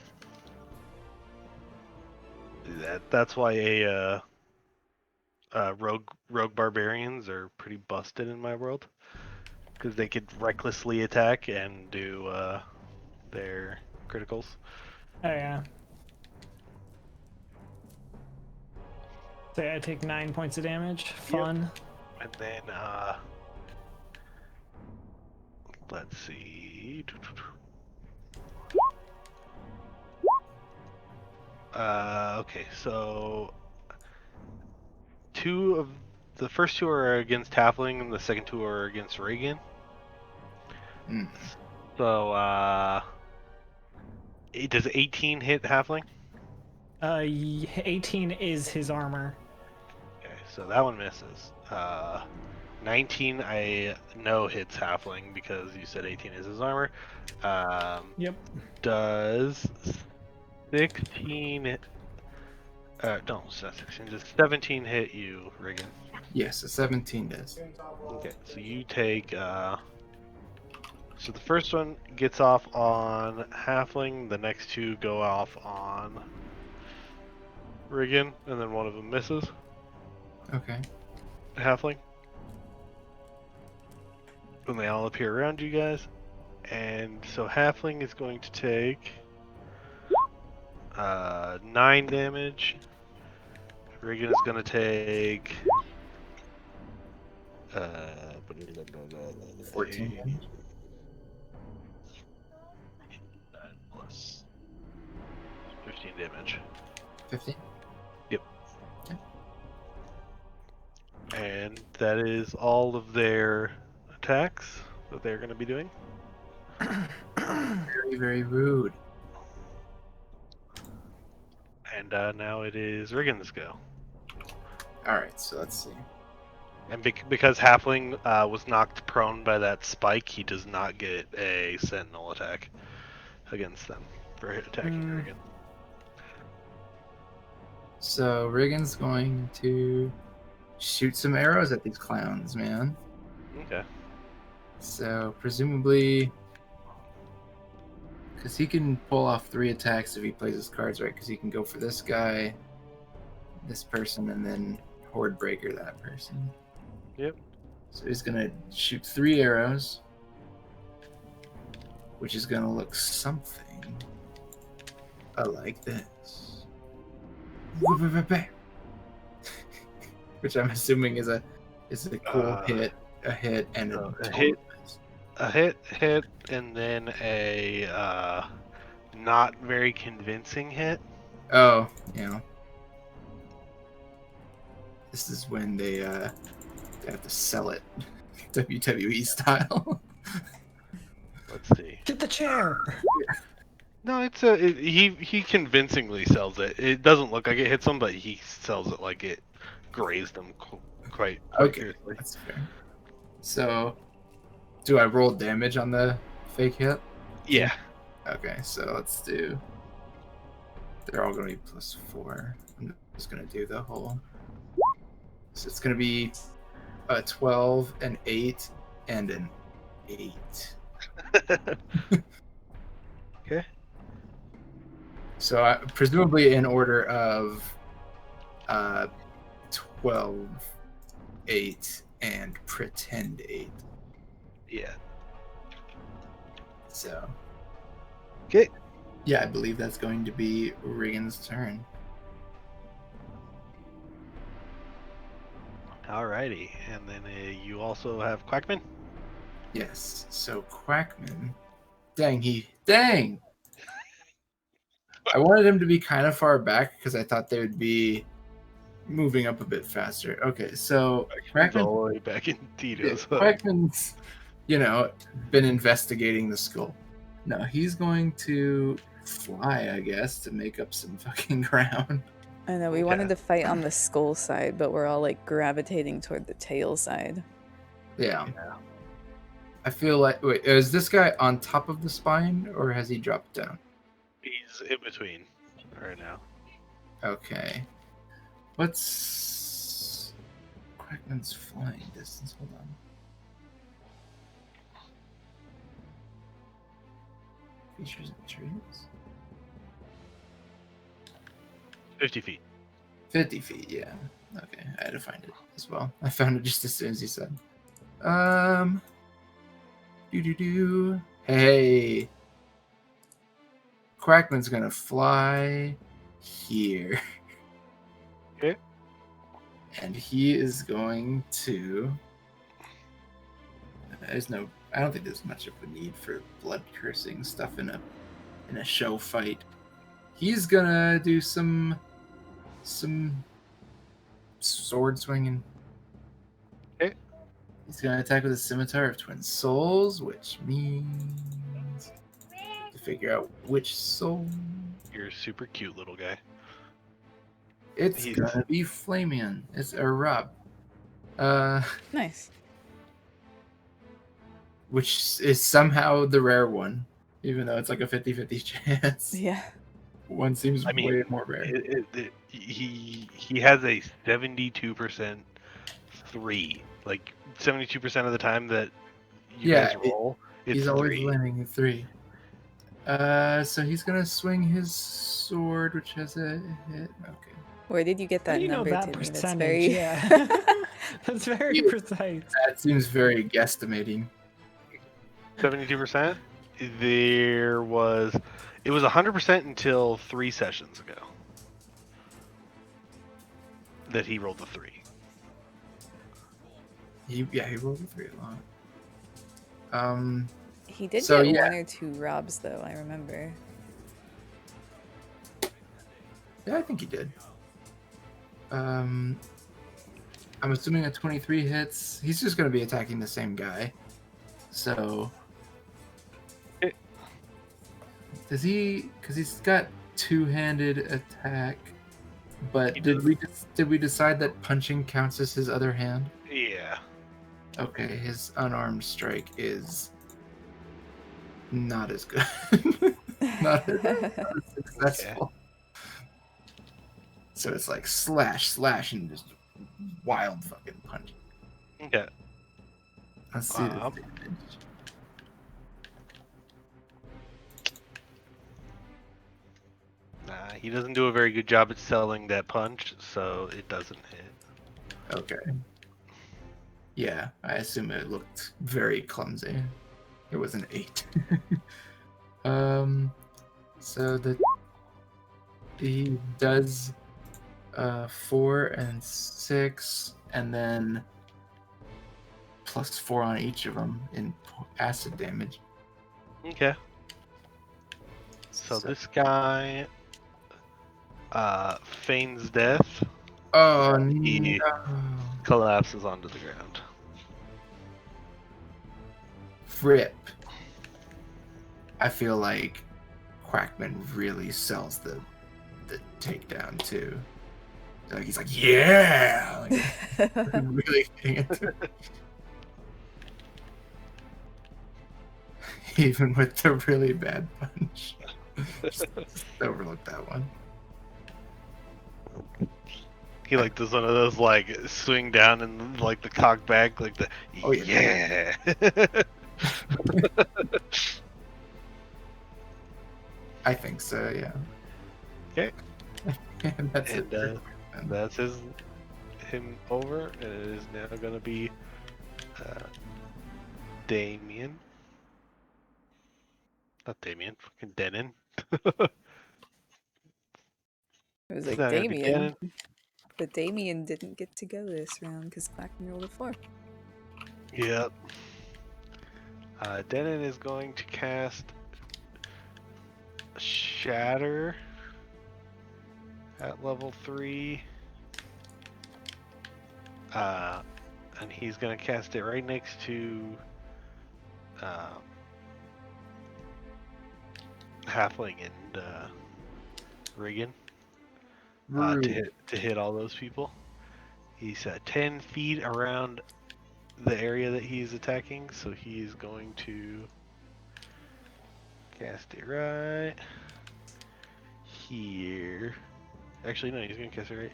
[SPEAKER 1] That's why rogue barbarians are pretty busted in my world, because they could recklessly attack and do their criticals.
[SPEAKER 4] Oh yeah. Say I take 9 points of damage. Fun.
[SPEAKER 1] And then let's see. Okay, so the first two are against Halfling, and the second two are against Riggan.
[SPEAKER 3] Mm.
[SPEAKER 1] So, does 18 hit Halfling?
[SPEAKER 4] 18 is his armor.
[SPEAKER 1] Okay, so that one misses. 19 I know hits Halfling because you said 18 is his armor.
[SPEAKER 4] Yep.
[SPEAKER 1] Does 16... no, it's not 16. Does 17 hit you, Riggan?
[SPEAKER 3] Yes, a 17 does.
[SPEAKER 1] Okay, so you take So the first one gets off on Halfling, the next two go off on Riggan, and then one of them misses.
[SPEAKER 3] Okay.
[SPEAKER 1] Halfling. And they all appear around you guys. And so Halfling is going to take 9 damage. Riggan is going to take
[SPEAKER 3] 14 damage.
[SPEAKER 1] 9 plus 15 damage.
[SPEAKER 3] 15.
[SPEAKER 1] Yep.
[SPEAKER 3] Okay.
[SPEAKER 1] And that is all of their attacks that they're going to be doing.
[SPEAKER 3] Very, very rude.
[SPEAKER 1] And now it is Riggan's go.
[SPEAKER 3] Alright, so let's see.
[SPEAKER 1] And because Halfling was knocked prone by that spike, he does not get a Sentinel attack against them for attacking Riggan.
[SPEAKER 3] So Riggan's going to shoot some arrows at these clowns, man.
[SPEAKER 1] Okay.
[SPEAKER 3] So presumably, because he can pull off 3 attacks if he plays his cards right, because he can go for this guy, this person, and then Horde Breaker that person.
[SPEAKER 1] Yep.
[SPEAKER 3] So he's gonna shoot 3 arrows, which is gonna look something like this. Which I'm assuming is a cool hit, a hit, and a
[SPEAKER 1] hit.
[SPEAKER 3] miss.
[SPEAKER 1] A hit, and then a not very convincing hit.
[SPEAKER 3] Oh, yeah. This is when they have to sell it WWE style.
[SPEAKER 1] Let's see.
[SPEAKER 4] Get the chair.
[SPEAKER 1] No, he convincingly sells it. It doesn't look like it hits him, but he sells it like it grazed him quite
[SPEAKER 3] Okay,
[SPEAKER 1] fiercely.
[SPEAKER 3] that's fair. So, do I roll damage on the fake hit?
[SPEAKER 1] Yeah.
[SPEAKER 3] Okay, so let's do. They're all going to be +4. I'm just going to do the whole. So it's going to be a 12, an 8, and an 8.
[SPEAKER 1] Okay.
[SPEAKER 3] So presumably in order of 12, 8, and pretend 8.
[SPEAKER 1] Yeah.
[SPEAKER 3] So.
[SPEAKER 1] Okay.
[SPEAKER 3] Yeah, I believe that's going to be Riggan's turn.
[SPEAKER 1] Alrighty, and then you also have Quakman.
[SPEAKER 3] Yes. So Quakman. Dang! I wanted him to be kind of far back because I thought they would be moving up a bit faster. Okay, so
[SPEAKER 1] Quakman's all the way back in Tito's.
[SPEAKER 3] Quackman's, been investigating the skull. No, he's going to fly, I guess, to make up some fucking ground.
[SPEAKER 2] I know, we wanted to fight on the skull side, but we're all like gravitating toward the tail side.
[SPEAKER 3] Yeah. I feel like, wait, is this guy on top of the spine or has he dropped down?
[SPEAKER 1] He's in between right now.
[SPEAKER 3] Okay. What's Quackman's flying distance? Hold on. Features and traits.
[SPEAKER 1] 50 feet.
[SPEAKER 3] 50 feet, yeah. Okay, I had to find it as well. I found it just as soon as you said. Hey. Quackman's gonna fly here.
[SPEAKER 1] Okay.
[SPEAKER 3] And he is going to. I don't think there's much of a need for blood cursing stuff in a show fight. He's gonna do some sword swinging.
[SPEAKER 1] Okay.
[SPEAKER 3] He's gonna attack with a scimitar of twin souls, which means to figure out which soul.
[SPEAKER 1] You're a super cute little guy.
[SPEAKER 3] It's gonna be Flamian. It's a Rob.
[SPEAKER 2] Nice.
[SPEAKER 3] Which is somehow the rare one, even though it's like a 50-50 chance.
[SPEAKER 2] Yeah.
[SPEAKER 3] One seems way more rare.
[SPEAKER 1] He has a 72% 3. Like 72% of the time that you guys roll, It's
[SPEAKER 3] He's always
[SPEAKER 1] 3.
[SPEAKER 3] landing a 3. So he's gonna swing his sword, which has a hit. Okay.
[SPEAKER 2] Where did you get
[SPEAKER 4] How
[SPEAKER 2] that
[SPEAKER 4] do you know
[SPEAKER 2] number,
[SPEAKER 4] that
[SPEAKER 2] Timmy? That's
[SPEAKER 4] percentage?
[SPEAKER 2] very.
[SPEAKER 4] Yeah. That's very
[SPEAKER 3] Yeah.
[SPEAKER 4] precise.
[SPEAKER 3] That seems very guesstimating.
[SPEAKER 1] 72%. It was 100% until 3 sessions ago that he rolled the 3.
[SPEAKER 3] He rolled a 3 a lot.
[SPEAKER 2] He did
[SPEAKER 3] So,
[SPEAKER 2] get
[SPEAKER 3] yeah.
[SPEAKER 2] 1 or 2 robs, though. I remember.
[SPEAKER 3] Yeah, I think he did. I'm assuming a 23 hits. He's just gonna be attacking the same guy. So does he? Because he's got two-handed attack. But
[SPEAKER 1] He
[SPEAKER 3] did we decide that punching counts as his other hand?
[SPEAKER 1] Yeah.
[SPEAKER 3] Okay, his unarmed strike is not as good. not as successful. So it's like slash, and just wild fucking punch.
[SPEAKER 1] Okay.
[SPEAKER 3] Let's see.
[SPEAKER 1] Um,
[SPEAKER 3] This damage.
[SPEAKER 1] He doesn't do a very good job at selling that punch, so it doesn't hit.
[SPEAKER 3] Okay. Yeah, I assume it looked very clumsy. It was an 8. So he does 4 and 6, and then +4 on each of them in acid damage.
[SPEAKER 1] Okay. So this guy feigns death,
[SPEAKER 3] Oh
[SPEAKER 1] He-
[SPEAKER 3] no!
[SPEAKER 1] collapses onto the ground.
[SPEAKER 3] Rip. I feel like Quakman really sells the takedown too. Like he's like, yeah, like, really getting into it. Even with the really bad punch. Just overlook that one.
[SPEAKER 1] He like does one of those like swing down and like the cock back, like the
[SPEAKER 3] Oh, yeah. I think so, yeah.
[SPEAKER 1] Okay.
[SPEAKER 3] And that's
[SPEAKER 1] And
[SPEAKER 3] it.
[SPEAKER 1] that's him over, and it is now gonna be Damien. Not Damien, fucking Denon.
[SPEAKER 2] It was
[SPEAKER 1] It's
[SPEAKER 2] like
[SPEAKER 1] not gonna be
[SPEAKER 2] Damien,
[SPEAKER 1] Denon.
[SPEAKER 2] but Damien didn't get to go this round because Quackman rolled a 4.
[SPEAKER 1] Yep. Denon is going to cast Shatter at level 3. And he's gonna cast it right next to Halfling and Riggan to hit all those people. He's 10 feet around the area that he's attacking, so he's going to cast it right here. Actually, no, he's gonna cast it right.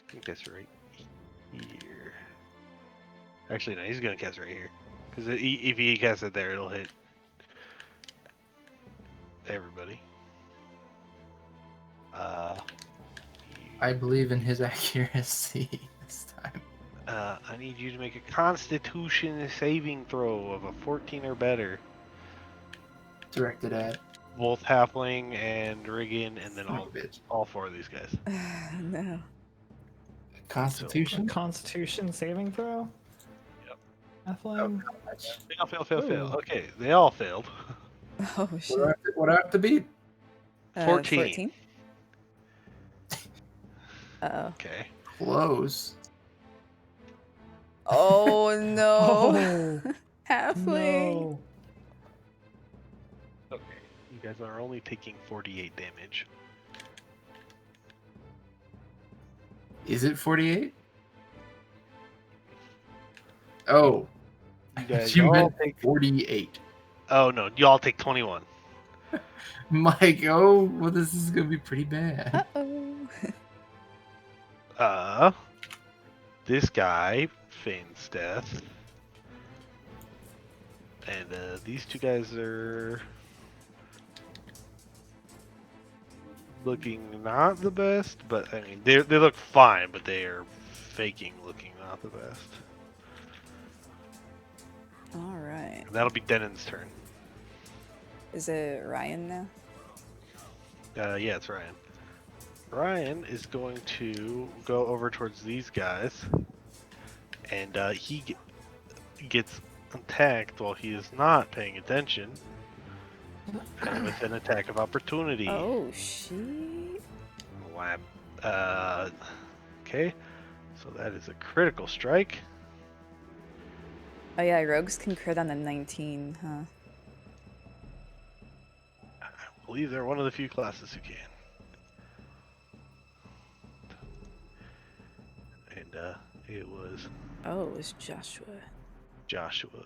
[SPEAKER 1] I think that's right here. Actually, no, he's gonna cast it right here. Because if he casts it there, it'll hit everybody.
[SPEAKER 3] I believe in his accuracy this time.
[SPEAKER 1] I need you to make a Constitution saving throw of a 14 or better.
[SPEAKER 3] Directed at
[SPEAKER 1] Both Halfling and Riggan, and then
[SPEAKER 3] bitch.
[SPEAKER 1] all 4 of these guys.
[SPEAKER 2] No.
[SPEAKER 3] Constitution.
[SPEAKER 4] Constitution saving throw?
[SPEAKER 1] Yep.
[SPEAKER 4] Halfling?
[SPEAKER 1] Fail. Okay, they all failed.
[SPEAKER 2] Oh shit.
[SPEAKER 3] What do I have to beat?
[SPEAKER 1] 14.
[SPEAKER 2] Uh-oh.
[SPEAKER 1] Okay.
[SPEAKER 3] Close.
[SPEAKER 2] Oh no.
[SPEAKER 4] Oh,
[SPEAKER 2] Halfling.
[SPEAKER 4] no.
[SPEAKER 1] Okay. You guys are only taking 48 damage.
[SPEAKER 3] Is it 48? Oh,
[SPEAKER 1] You guys
[SPEAKER 3] you
[SPEAKER 1] all
[SPEAKER 3] meant
[SPEAKER 1] take.
[SPEAKER 3] 48.
[SPEAKER 1] Oh no, you all take 21.
[SPEAKER 3] Mike, oh, well, this is gonna be pretty bad.
[SPEAKER 2] Uh-oh.
[SPEAKER 1] this guy feigns death. And these two guys are looking not the best, but I mean they look fine, but they are faking looking not the best.
[SPEAKER 2] All right.
[SPEAKER 1] And that'll be Denon's turn.
[SPEAKER 2] Is it Ryan now?
[SPEAKER 1] Yeah, it's Ryan. Ryan is going to go over towards these guys, and he gets attacked while he is not paying attention, and with an attack of opportunity.
[SPEAKER 2] Oh, shit.
[SPEAKER 1] Whap. Okay, so that is a critical strike.
[SPEAKER 2] Oh yeah, rogues can crit on a 19, huh?
[SPEAKER 1] I believe they're one of the few classes who can. And it was
[SPEAKER 2] Oh, it was Joshua.
[SPEAKER 1] Joshua.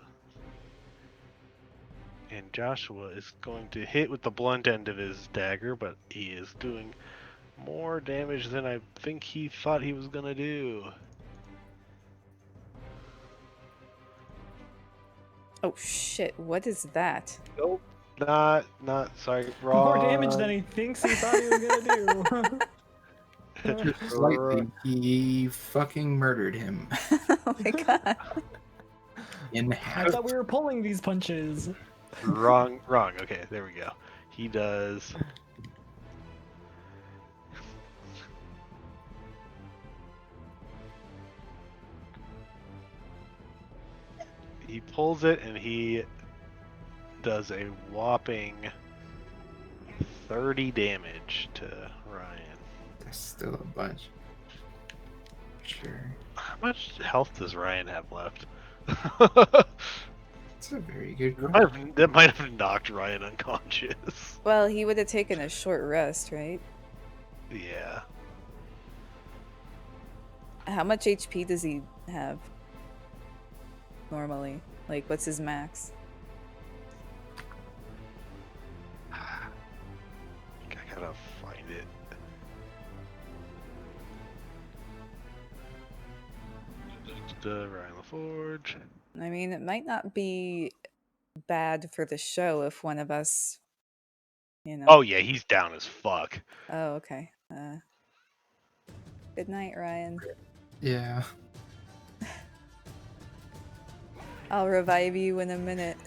[SPEAKER 1] And Joshua is going to hit with the blunt end of his dagger, but he is doing more damage than I think he thought he was gonna do.
[SPEAKER 2] Oh shit, what is that?
[SPEAKER 1] Nope. Not, sorry,
[SPEAKER 4] More damage than
[SPEAKER 1] wrong.
[SPEAKER 4] he thinks he thought he was gonna do.
[SPEAKER 3] Just slightly, he fucking murdered him
[SPEAKER 2] Oh my god.
[SPEAKER 3] in
[SPEAKER 4] I
[SPEAKER 3] half.
[SPEAKER 4] thought we were pulling these punches.
[SPEAKER 1] Wrong. Okay, there we go. He does. He pulls it and he does a whopping 30 damage to Ryan.
[SPEAKER 3] There's still a bunch. Sure.
[SPEAKER 1] How much health does Ryan have left?
[SPEAKER 3] It's a very good
[SPEAKER 1] That might have knocked Ryan unconscious.
[SPEAKER 2] Well, he would have taken a short rest, right?
[SPEAKER 1] Yeah.
[SPEAKER 2] How much HP does he have? Normally. Like, what's his max?
[SPEAKER 1] I gotta find it. Ryan LaForge.
[SPEAKER 2] I mean, it might not be bad for the show if one of us, you know.
[SPEAKER 1] Oh yeah, he's down as fuck.
[SPEAKER 2] Oh, okay. Good night, Ryan.
[SPEAKER 3] Yeah.
[SPEAKER 2] I'll revive you in a minute.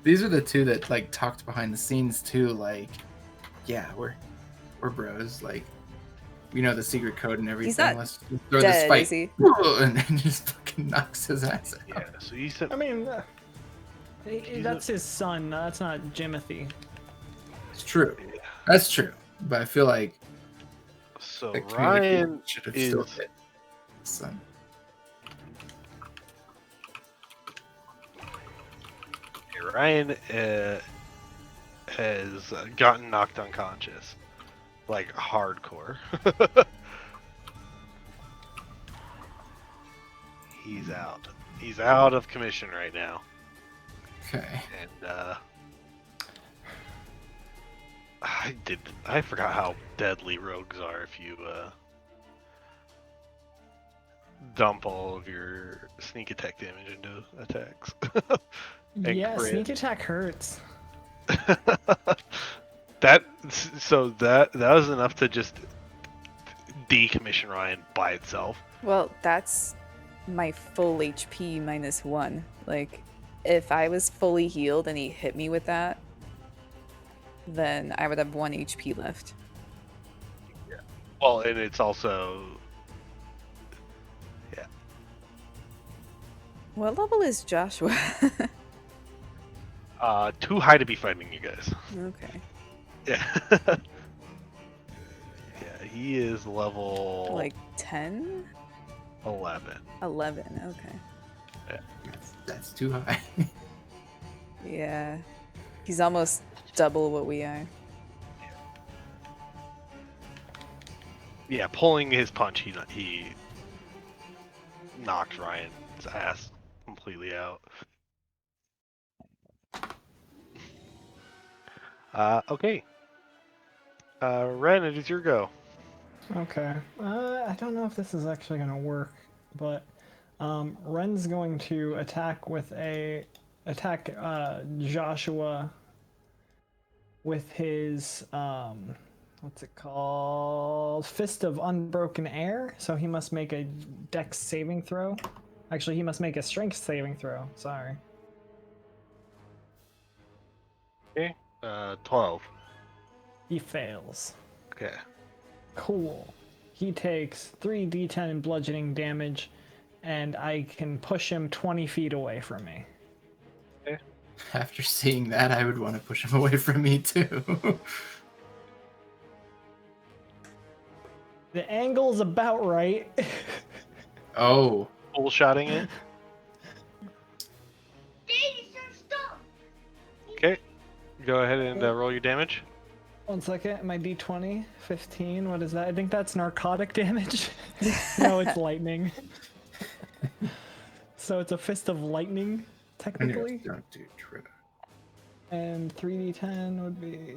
[SPEAKER 3] These are the two that like talked behind the scenes too, like, yeah, we're bros, like we know the secret code and everything.
[SPEAKER 2] not
[SPEAKER 3] Let's throw
[SPEAKER 2] Dead,
[SPEAKER 3] this fight.
[SPEAKER 2] is he?
[SPEAKER 3] And then just fucking knocks his ass out.
[SPEAKER 1] Yeah, so you said
[SPEAKER 4] I mean, that's his son. That's not Jimothy.
[SPEAKER 3] It's true. That's true. But I feel like
[SPEAKER 1] so
[SPEAKER 3] the
[SPEAKER 1] Ryan
[SPEAKER 3] should have
[SPEAKER 1] is
[SPEAKER 3] still hit his son.
[SPEAKER 1] Ryan has gotten knocked unconscious, like hardcore. He's out. He's out of commission right now,
[SPEAKER 3] Okay.
[SPEAKER 1] and I forgot how deadly rogues are if you dump all of your sneak attack damage into attacks. And
[SPEAKER 4] Yeah,
[SPEAKER 1] crit.
[SPEAKER 4] sneak attack hurts.
[SPEAKER 1] that was enough to just decommission Ryan by itself.
[SPEAKER 2] Well, that's my full HP minus 1. Like, if I was fully healed and he hit me with that, then I would have 1 HP left.
[SPEAKER 1] Well, and it's also
[SPEAKER 2] What level is Joshua?
[SPEAKER 1] too high to be fighting you guys.
[SPEAKER 2] Okay.
[SPEAKER 1] Yeah. Yeah, he is level
[SPEAKER 2] Like 10?
[SPEAKER 1] 11.
[SPEAKER 2] 11, okay.
[SPEAKER 3] That's too high.
[SPEAKER 2] Yeah. He's almost double what we are.
[SPEAKER 1] Yeah, pulling his punch, he knocked Ryan's ass completely out. Okay. Ren, it is your go.
[SPEAKER 4] Okay. I don't know if this is actually gonna work, but Ren's going to attack Joshua with his what's it called? Fist of Unbroken Air. So he must make a Dex saving throw. Actually, he must make a Strength saving throw. Sorry.
[SPEAKER 1] Okay. 12.
[SPEAKER 4] He fails.
[SPEAKER 1] Okay.
[SPEAKER 4] Cool. He takes 3d10 in bludgeoning damage, and I can push him 20 feet away from me.
[SPEAKER 3] After seeing that, I would want to push him away from me too.
[SPEAKER 4] The angle's about right.
[SPEAKER 3] Oh.
[SPEAKER 1] Full shotting it. Okay. Go ahead and roll your damage.
[SPEAKER 4] 1 second, my d20, 15, what is that? I think that's narcotic damage. No, it's lightning. So it's a fist of lightning, technically.
[SPEAKER 3] Don't do trip.
[SPEAKER 4] And 3d10 would be...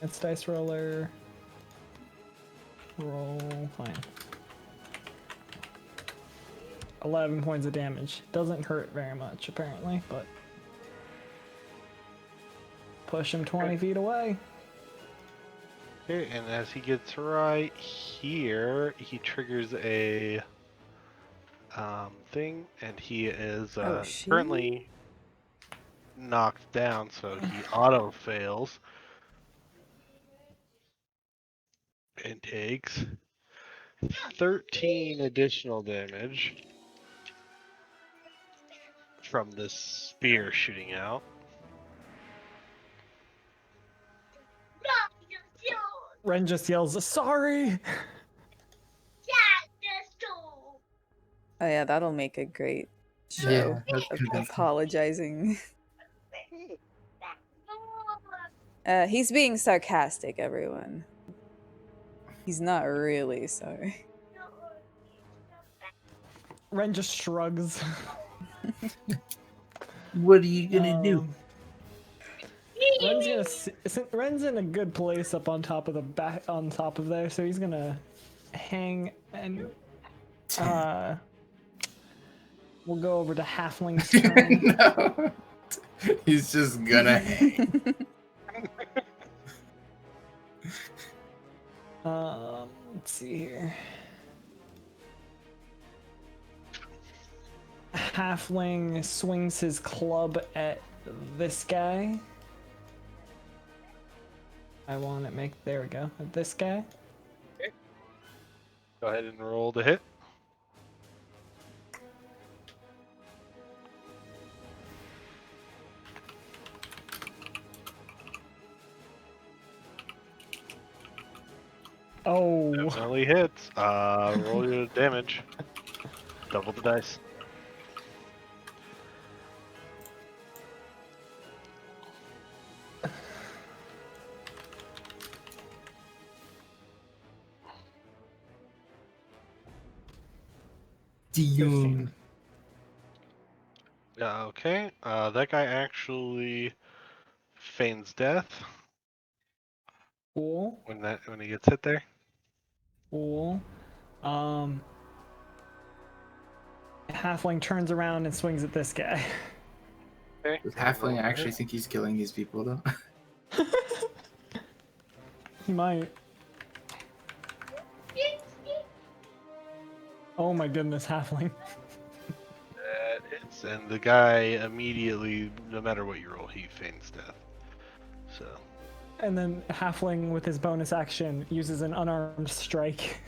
[SPEAKER 4] It's dice roller. Roll, fine. 11 points of damage. Doesn't hurt very much, apparently, but... Push him 20 feet away.
[SPEAKER 1] Okay, and as he gets right here, he triggers a thing, and he is
[SPEAKER 2] Oh, shit.
[SPEAKER 1] currently knocked down, so he auto fails and takes 13 additional damage from this spear shooting out.
[SPEAKER 4] Ren just yells, "Sorry!"
[SPEAKER 2] Oh yeah, that'll make a great show.
[SPEAKER 3] Yeah, that's
[SPEAKER 2] of
[SPEAKER 3] convincing.
[SPEAKER 2] apologizing. He's being sarcastic, everyone. He's not really sorry.
[SPEAKER 4] Ren just shrugs.
[SPEAKER 3] What are you gonna do?
[SPEAKER 4] Ren's in a good place up on top of on top of there, so he's gonna hang and we'll go over to Halfling's turn.
[SPEAKER 3] No. He's just gonna hang.
[SPEAKER 4] Let's see here. Halfling swings his club at this guy. I want to there we go, at this guy.
[SPEAKER 1] Go ahead and roll the hit.
[SPEAKER 4] Oh,
[SPEAKER 1] Definitely hits. Roll your damage. Double the dice.
[SPEAKER 3] Dion.
[SPEAKER 1] Yeah, okay. That guy actually feigns death
[SPEAKER 4] cool,
[SPEAKER 1] when he gets hit there.
[SPEAKER 4] cool. Halfling turns around and swings at this guy.
[SPEAKER 1] Okay.
[SPEAKER 3] Does Halfling actually think he's killing these people though?
[SPEAKER 4] He might. Oh my goodness, Halfling.
[SPEAKER 1] That hits, and the guy immediately, no matter what you roll, he feigns death. So.
[SPEAKER 4] And then Halfling, with his bonus action, uses an unarmed strike.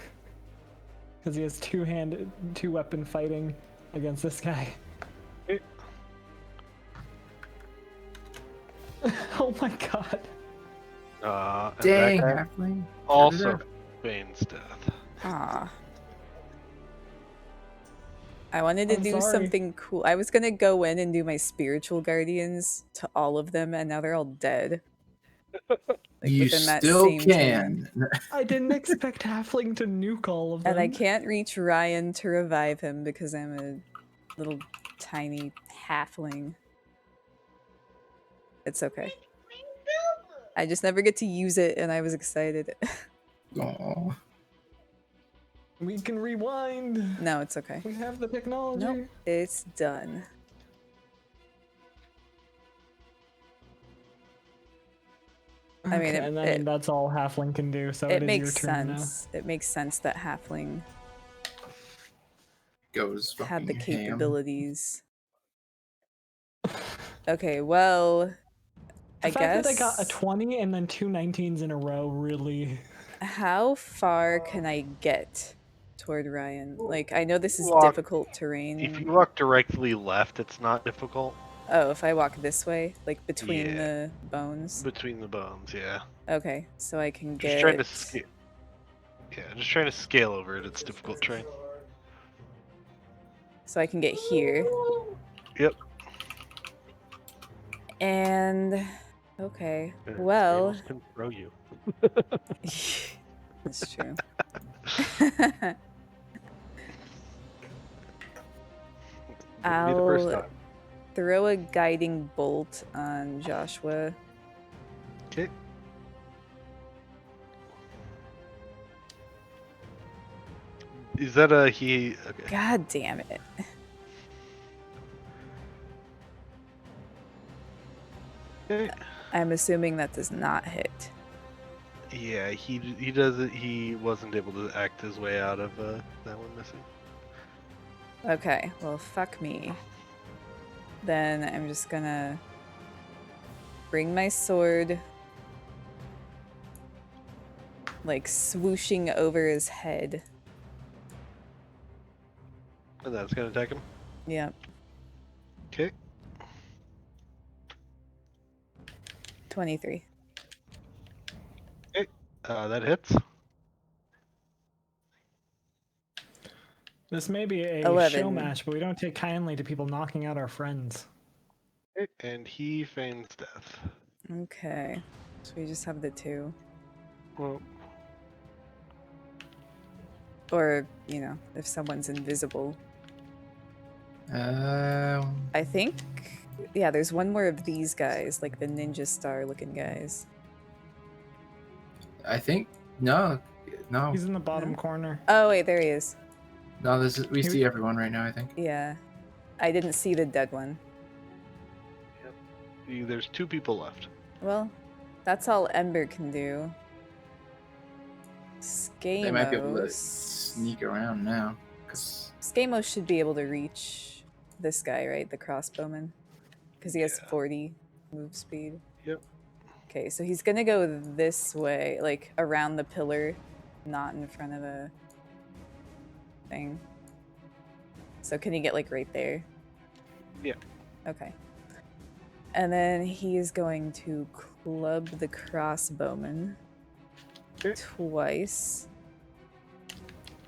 [SPEAKER 4] Because he has two weapon fighting against this guy. Oh my god.
[SPEAKER 1] And
[SPEAKER 3] Dang,
[SPEAKER 1] that guy
[SPEAKER 3] Halfling.
[SPEAKER 1] also feigns death.
[SPEAKER 2] Ah. I wanted to
[SPEAKER 4] I'm
[SPEAKER 2] do
[SPEAKER 4] sorry.
[SPEAKER 2] something cool. I was gonna go in and do my spiritual guardians to all of them, and now they're all dead. Like,
[SPEAKER 3] You
[SPEAKER 2] within that
[SPEAKER 3] still
[SPEAKER 2] same
[SPEAKER 3] can.
[SPEAKER 2] turn.
[SPEAKER 4] I didn't expect Halfling to nuke all of them.
[SPEAKER 2] And I can't reach Ryan to revive him because I'm a little tiny halfling. It's okay. I just never get to use it, and I was excited.
[SPEAKER 3] Aw.
[SPEAKER 4] We can rewind.
[SPEAKER 2] No, it's okay.
[SPEAKER 4] We have the technology.
[SPEAKER 2] Nope, it's done. I mean,
[SPEAKER 4] Okay, and then that's all Halfling can do, so
[SPEAKER 2] it
[SPEAKER 4] it is your
[SPEAKER 2] makes
[SPEAKER 4] turn
[SPEAKER 2] sense. It makes sense that Halfling
[SPEAKER 3] Goes
[SPEAKER 2] had the
[SPEAKER 3] fucking ham.
[SPEAKER 2] capabilities. Okay, well,
[SPEAKER 4] The
[SPEAKER 2] I
[SPEAKER 4] fact
[SPEAKER 2] guess.
[SPEAKER 4] that I got a 20 and then 2 19s in a row really.
[SPEAKER 2] How far can I get toward Ryan? Like, I know this is
[SPEAKER 1] Walk-
[SPEAKER 2] difficult terrain.
[SPEAKER 1] If you walk directly left, it's not difficult.
[SPEAKER 2] Oh, if I walk this way, like between
[SPEAKER 1] Yeah.
[SPEAKER 2] the bones.
[SPEAKER 1] Between the bones, yeah.
[SPEAKER 2] Okay, so I can
[SPEAKER 1] Just
[SPEAKER 2] get.
[SPEAKER 1] trying to scale. Yeah, just trying to scale over it. It's difficult terrain.
[SPEAKER 2] So I can get here.
[SPEAKER 1] Yep.
[SPEAKER 2] And okay,
[SPEAKER 1] And
[SPEAKER 2] well,
[SPEAKER 1] Thanos can throw you.
[SPEAKER 2] that's true.
[SPEAKER 1] Wouldn't be the first
[SPEAKER 2] I'll
[SPEAKER 1] time.
[SPEAKER 2] throw a guiding bolt on Joshua.
[SPEAKER 1] Okay. Is that a he? Okay.
[SPEAKER 2] God damn it.
[SPEAKER 1] Okay.
[SPEAKER 2] I'm assuming that does not hit.
[SPEAKER 1] Yeah, he doesn't. He wasn't able to act his way out of that one missing.
[SPEAKER 2] Okay, well, fuck me. Then I'm just gonna bring my sword, like swooshing over his head.
[SPEAKER 1] And that's gonna attack him.
[SPEAKER 2] Yep.
[SPEAKER 1] Okay.
[SPEAKER 2] 23.
[SPEAKER 1] That hits.
[SPEAKER 4] This may be a
[SPEAKER 2] 11.
[SPEAKER 4] show match, but we don't take kindly to people knocking out our friends.
[SPEAKER 1] Okay. And he feigns death.
[SPEAKER 2] Okay. So we just have the 2.
[SPEAKER 1] Well,
[SPEAKER 2] Or, you know, if someone's invisible. I think, yeah, there's one more of these guys, like the ninja star looking guys.
[SPEAKER 3] I think no.
[SPEAKER 4] He's in the bottom corner.
[SPEAKER 2] Oh, wait, there he is.
[SPEAKER 3] No, this is, we
[SPEAKER 4] He-
[SPEAKER 3] see everyone right now, I think.
[SPEAKER 2] Yeah. I didn't see the dead one.
[SPEAKER 1] there's 2 people left.
[SPEAKER 2] Well, that's all Ember can do.
[SPEAKER 3] They might be able to
[SPEAKER 2] Skamos.
[SPEAKER 3] sneak around now. Cause
[SPEAKER 2] Skamos should be able to reach this guy, right? The crossbowman. Because he has
[SPEAKER 1] Yeah.
[SPEAKER 2] 40 move speed.
[SPEAKER 1] Yep.
[SPEAKER 2] Okay, so he's gonna go this way, like around the pillar, not in front of the thing. So can he get like right there?
[SPEAKER 1] Yeah.
[SPEAKER 2] Okay. And then he is going to club the crossbowman
[SPEAKER 1] Okay.
[SPEAKER 2] twice.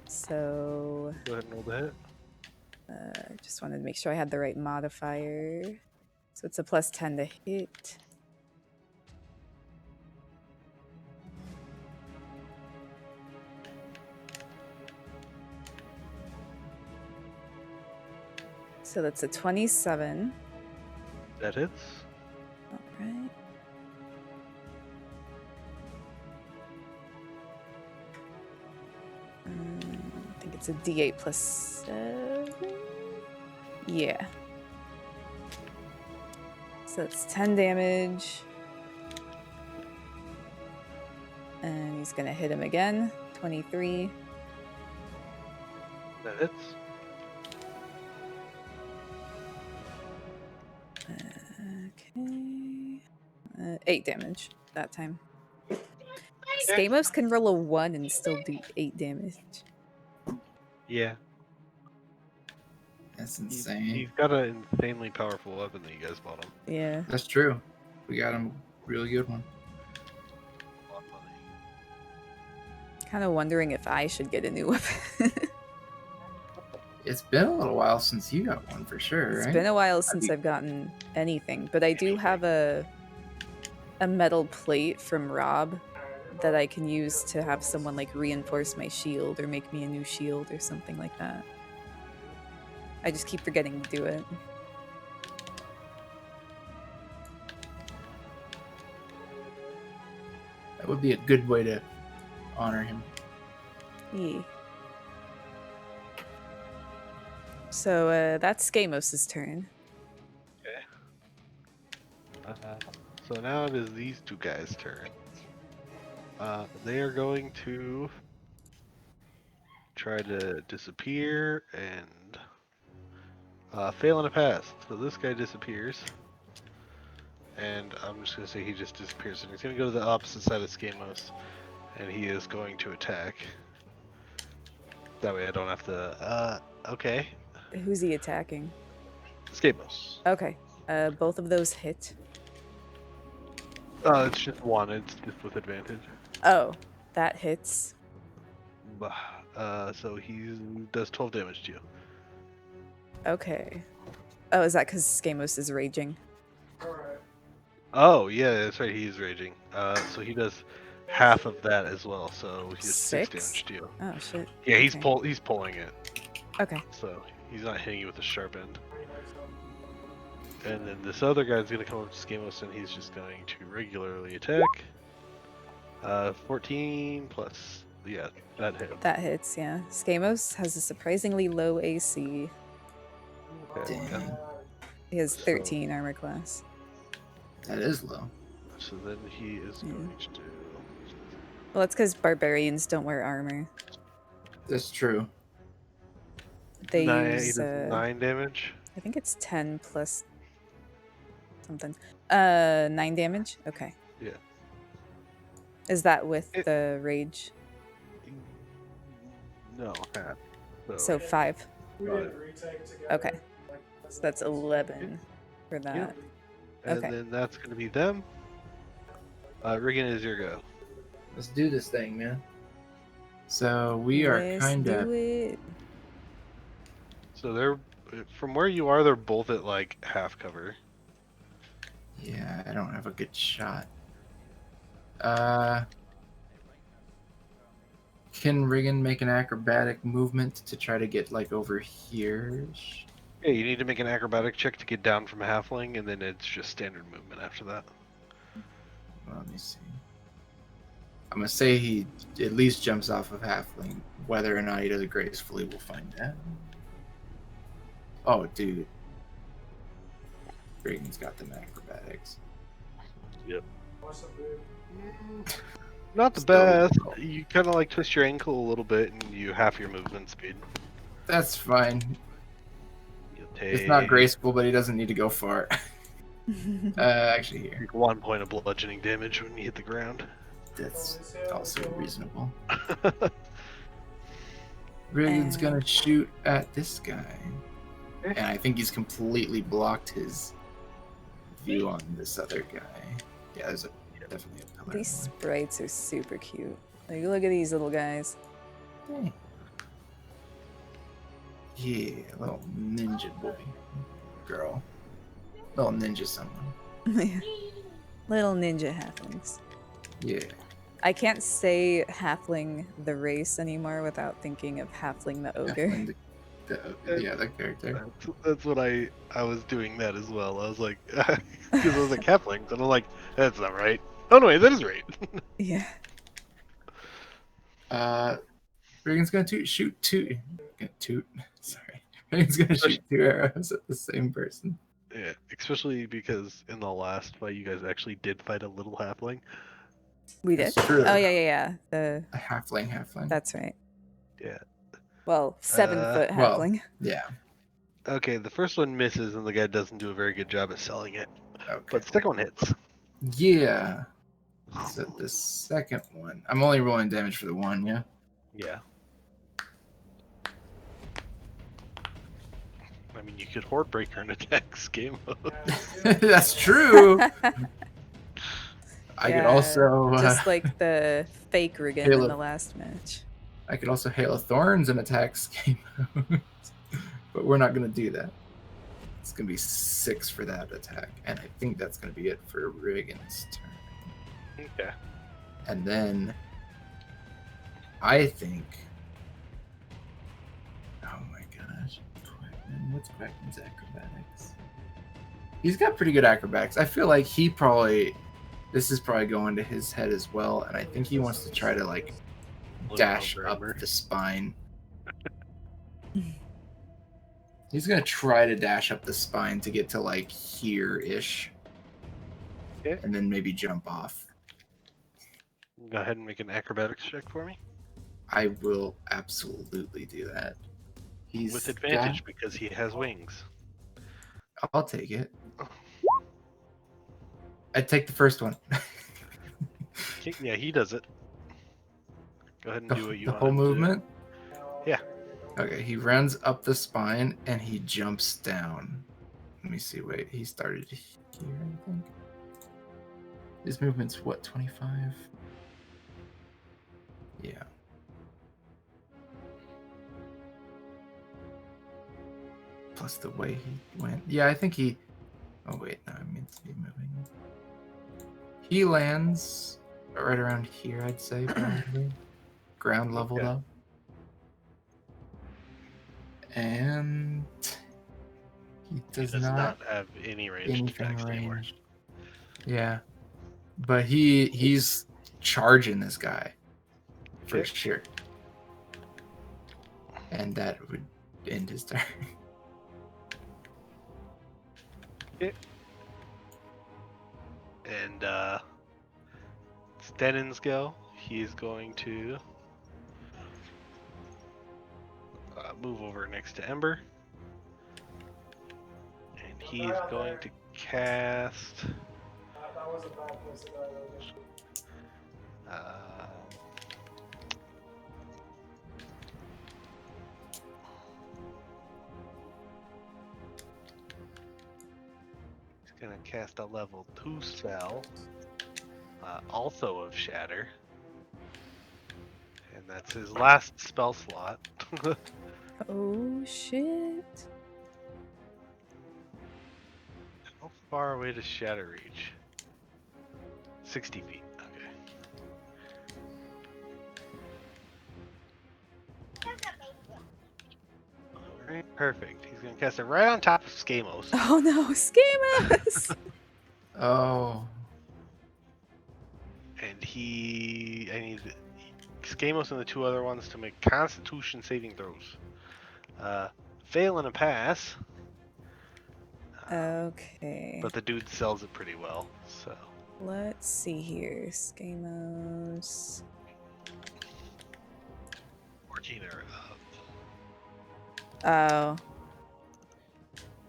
[SPEAKER 2] So
[SPEAKER 1] Go ahead and roll the hit.
[SPEAKER 2] just wanted to make sure I had the right modifier. So it's a plus 10 to hit. So that's a 27.
[SPEAKER 1] That hits.
[SPEAKER 2] All right. I think it's a D8 plus 7. Yeah. So it's 10 damage. And he's going to hit him again. 23.
[SPEAKER 1] That hits.
[SPEAKER 2] Okay. 8 damage that time. Skamos can roll a 1 and still do 8 damage.
[SPEAKER 1] Yeah.
[SPEAKER 3] that's
[SPEAKER 1] He's
[SPEAKER 3] insane.
[SPEAKER 1] got an insanely powerful weapon that you guys bought him.
[SPEAKER 2] Yeah.
[SPEAKER 3] That's true. We got him a really good one.
[SPEAKER 1] A lot of money.
[SPEAKER 2] Kind of wondering if I should get a new weapon.
[SPEAKER 3] It's been a little while since you got one for sure,
[SPEAKER 2] It's
[SPEAKER 3] right?
[SPEAKER 2] been a while since
[SPEAKER 3] you-
[SPEAKER 2] I've gotten anything, but I do have a metal plate from Rob that I can use to have someone like reinforce my shield or make me a new shield or something like that. I just keep forgetting to do it.
[SPEAKER 3] would be a good way to honor him.
[SPEAKER 2] Yeah. So that's Skamos' turn.
[SPEAKER 1] So now it is these two guys' turn. They are going to try to disappear and fail in a pass. So this guy disappears. And I'm just going to say he just disappears. And he's going to go to the opposite side of Skamos. And he is going to attack. That way I don't have to... okay.
[SPEAKER 2] Who's he attacking?
[SPEAKER 1] Skamos.
[SPEAKER 2] Okay. Both of those hit.
[SPEAKER 1] It's just one. It's just with advantage.
[SPEAKER 2] Oh, that hits.
[SPEAKER 1] So he does 12 damage to you.
[SPEAKER 2] Okay. Oh, is that because Skamos is raging?
[SPEAKER 5] Alright.
[SPEAKER 1] Oh, yeah, that's right. He is raging. So he does half of that as well. So he does 6
[SPEAKER 2] 6?
[SPEAKER 1] damage to you.
[SPEAKER 2] Oh, shit.
[SPEAKER 1] Yeah, he's
[SPEAKER 2] Okay.
[SPEAKER 1] he's pulling it.
[SPEAKER 2] Okay.
[SPEAKER 1] So he's not hitting you with a sharp end. And then this other guy's gonna come up to Skamos and he's just going to regularly attack. 14 plus. Yeah, that hit.
[SPEAKER 2] That hits, yeah. Skamos has a surprisingly low AC.
[SPEAKER 1] Okay.
[SPEAKER 3] Dang.
[SPEAKER 2] He has
[SPEAKER 1] So-
[SPEAKER 2] 13 armor class.
[SPEAKER 3] That is low.
[SPEAKER 1] So then he is
[SPEAKER 2] Yeah.
[SPEAKER 1] going to do.
[SPEAKER 2] Well, that's because barbarians don't wear armor.
[SPEAKER 3] That's true.
[SPEAKER 2] They
[SPEAKER 1] He
[SPEAKER 2] use,
[SPEAKER 1] does 9 damage.
[SPEAKER 2] I think it's 10 plus something. 9 damage? Okay.
[SPEAKER 1] Yeah.
[SPEAKER 2] Is that with
[SPEAKER 1] It-
[SPEAKER 2] the rage?
[SPEAKER 1] No, half.
[SPEAKER 2] So 5.
[SPEAKER 5] We did retake together.
[SPEAKER 2] Okay.
[SPEAKER 5] Like,
[SPEAKER 2] So that's 11 for that.
[SPEAKER 1] And
[SPEAKER 2] okay.
[SPEAKER 1] then that's going to be them. Riggan, is your go.
[SPEAKER 3] Let's do this thing, man. So we are
[SPEAKER 2] Let's
[SPEAKER 3] kind
[SPEAKER 2] do
[SPEAKER 3] of.
[SPEAKER 2] it.
[SPEAKER 1] So they're from where you are. They're both at like half cover.
[SPEAKER 3] Yeah, I don't have a good shot. Can Riggan make an acrobatic movement to try to get like over here?
[SPEAKER 1] Yeah, you need to make an acrobatic check to get down from halfling, and then it's just standard movement after that.
[SPEAKER 3] Let me see. I'm gonna say he at least jumps off of halfling. Whether or not he does it gracefully, we'll find out. Oh, dude. Riggan's got them acrobatics.
[SPEAKER 5] Awesome, dude.
[SPEAKER 1] Not the
[SPEAKER 3] Still
[SPEAKER 1] best.
[SPEAKER 3] low.
[SPEAKER 1] You kind of like twist your ankle a little bit, and you half your movement speed.
[SPEAKER 3] That's fine.
[SPEAKER 1] You'll take
[SPEAKER 3] It's not graceful, but he doesn't need to go far. Actually, here.
[SPEAKER 1] 1 point of bludgeoning damage when you hit the ground.
[SPEAKER 3] That's also reasonable. Riggan's gonna shoot at this guy. And I think he's completely blocked his view on this other guy. Yeah, there's definitely a pillar.
[SPEAKER 2] These sprites are super cute. Like, look at these little guys.
[SPEAKER 3] Hey. Yeah, little ninja boy. Girl. Little ninja someone.
[SPEAKER 2] Little ninja halflings.
[SPEAKER 3] Yeah.
[SPEAKER 2] I can't say halfling the race anymore without thinking of halfling the ogre.
[SPEAKER 3] Definitely the character.
[SPEAKER 1] That's what I was doing that as well. I was like, because I was like halflings, and I'm like, that's not right. Oh no, wait, that is right.
[SPEAKER 2] Yeah.
[SPEAKER 3] Riggan's gonna shoot two. Sorry. Riggan's gonna shoot 2 arrows at the same person.
[SPEAKER 1] Yeah, especially because in the last fight, you guys actually did fight a little halfling.
[SPEAKER 2] We did?
[SPEAKER 3] That's true.
[SPEAKER 2] Oh, yeah. The
[SPEAKER 3] A halfling.
[SPEAKER 2] That's right.
[SPEAKER 1] Yeah.
[SPEAKER 2] Well, 7-foot
[SPEAKER 3] well-
[SPEAKER 2] halfling.
[SPEAKER 3] Yeah.
[SPEAKER 1] Okay, the first one misses, and the guy doesn't do a very good job at selling it.
[SPEAKER 3] Okay.
[SPEAKER 1] But the second one hits.
[SPEAKER 3] Yeah. So the second one. I'm only rolling damage for the one, yeah?
[SPEAKER 1] Yeah. I mean, you could Horde Breaker and attack game mode.
[SPEAKER 3] That's true. I could
[SPEAKER 2] Yeah,
[SPEAKER 3] also
[SPEAKER 2] just like the fake Riggan in
[SPEAKER 3] Halo.
[SPEAKER 2] the last match.
[SPEAKER 3] I could also Hail of Thorns and attack game mode. But we're not gonna do that. It's gonna be 6 for that attack. And I think that's gonna be it for Riggan's turn.
[SPEAKER 1] Okay.
[SPEAKER 3] And then I think, oh my gosh, Quakman, what's Quakman's acrobatics? He's got pretty good acrobatics. I feel like he probably This is probably going to his head as well, and I think he wants to try to like dash
[SPEAKER 1] over
[SPEAKER 3] up
[SPEAKER 1] Ember.
[SPEAKER 3] the spine. He's gonna try to dash up the spine to get to like here-ish.
[SPEAKER 1] Okay.
[SPEAKER 3] And then maybe jump off.
[SPEAKER 1] Go ahead and make an acrobatics check for me.
[SPEAKER 3] I will absolutely do that. He's
[SPEAKER 1] With advantage because he has wings.
[SPEAKER 3] I'll take it. I take the first one.
[SPEAKER 1] Okay, yeah, he does it. Go ahead and do what you
[SPEAKER 3] The
[SPEAKER 1] want
[SPEAKER 3] whole
[SPEAKER 1] him to do.
[SPEAKER 3] movement?
[SPEAKER 1] Yeah.
[SPEAKER 3] Okay, he runs up the spine and he jumps down. Let me see, wait, he started here, I think. His movement's what, 25? Yeah. Plus the way he went. Yeah, I think he... Oh, wait, no, I mean to be moving. He lands right around here, I'd say, probably. Ground level,
[SPEAKER 1] Okay.
[SPEAKER 3] though. And... He does not
[SPEAKER 1] have any range
[SPEAKER 3] anything
[SPEAKER 1] attacks anymore.
[SPEAKER 3] ranged. Yeah. But he's charging this guy. For
[SPEAKER 1] Okay.
[SPEAKER 3] sure. And that would end his turn.
[SPEAKER 1] And it's Denon's go. He's going to move over next to Ember. And he's going to cast
[SPEAKER 5] That was a bad place to die, though.
[SPEAKER 1] he's going to cast a level 2 spell, also of Shatter. And that's his last spell slot.
[SPEAKER 2] Oh shit.
[SPEAKER 1] How far away does Shatter reach? 60 feet. Okay. Alright, perfect. He's gonna cast it right on top of Skamos.
[SPEAKER 2] Oh no, Schemos!
[SPEAKER 3] Oh.
[SPEAKER 1] And I need Skamos and the two other ones to make Constitution saving throws. Fail and a pass.
[SPEAKER 2] Okay.
[SPEAKER 1] But the dude sells it pretty well, so.
[SPEAKER 2] Let's see here. Schemos.
[SPEAKER 1] 14 or up.
[SPEAKER 2] Oh.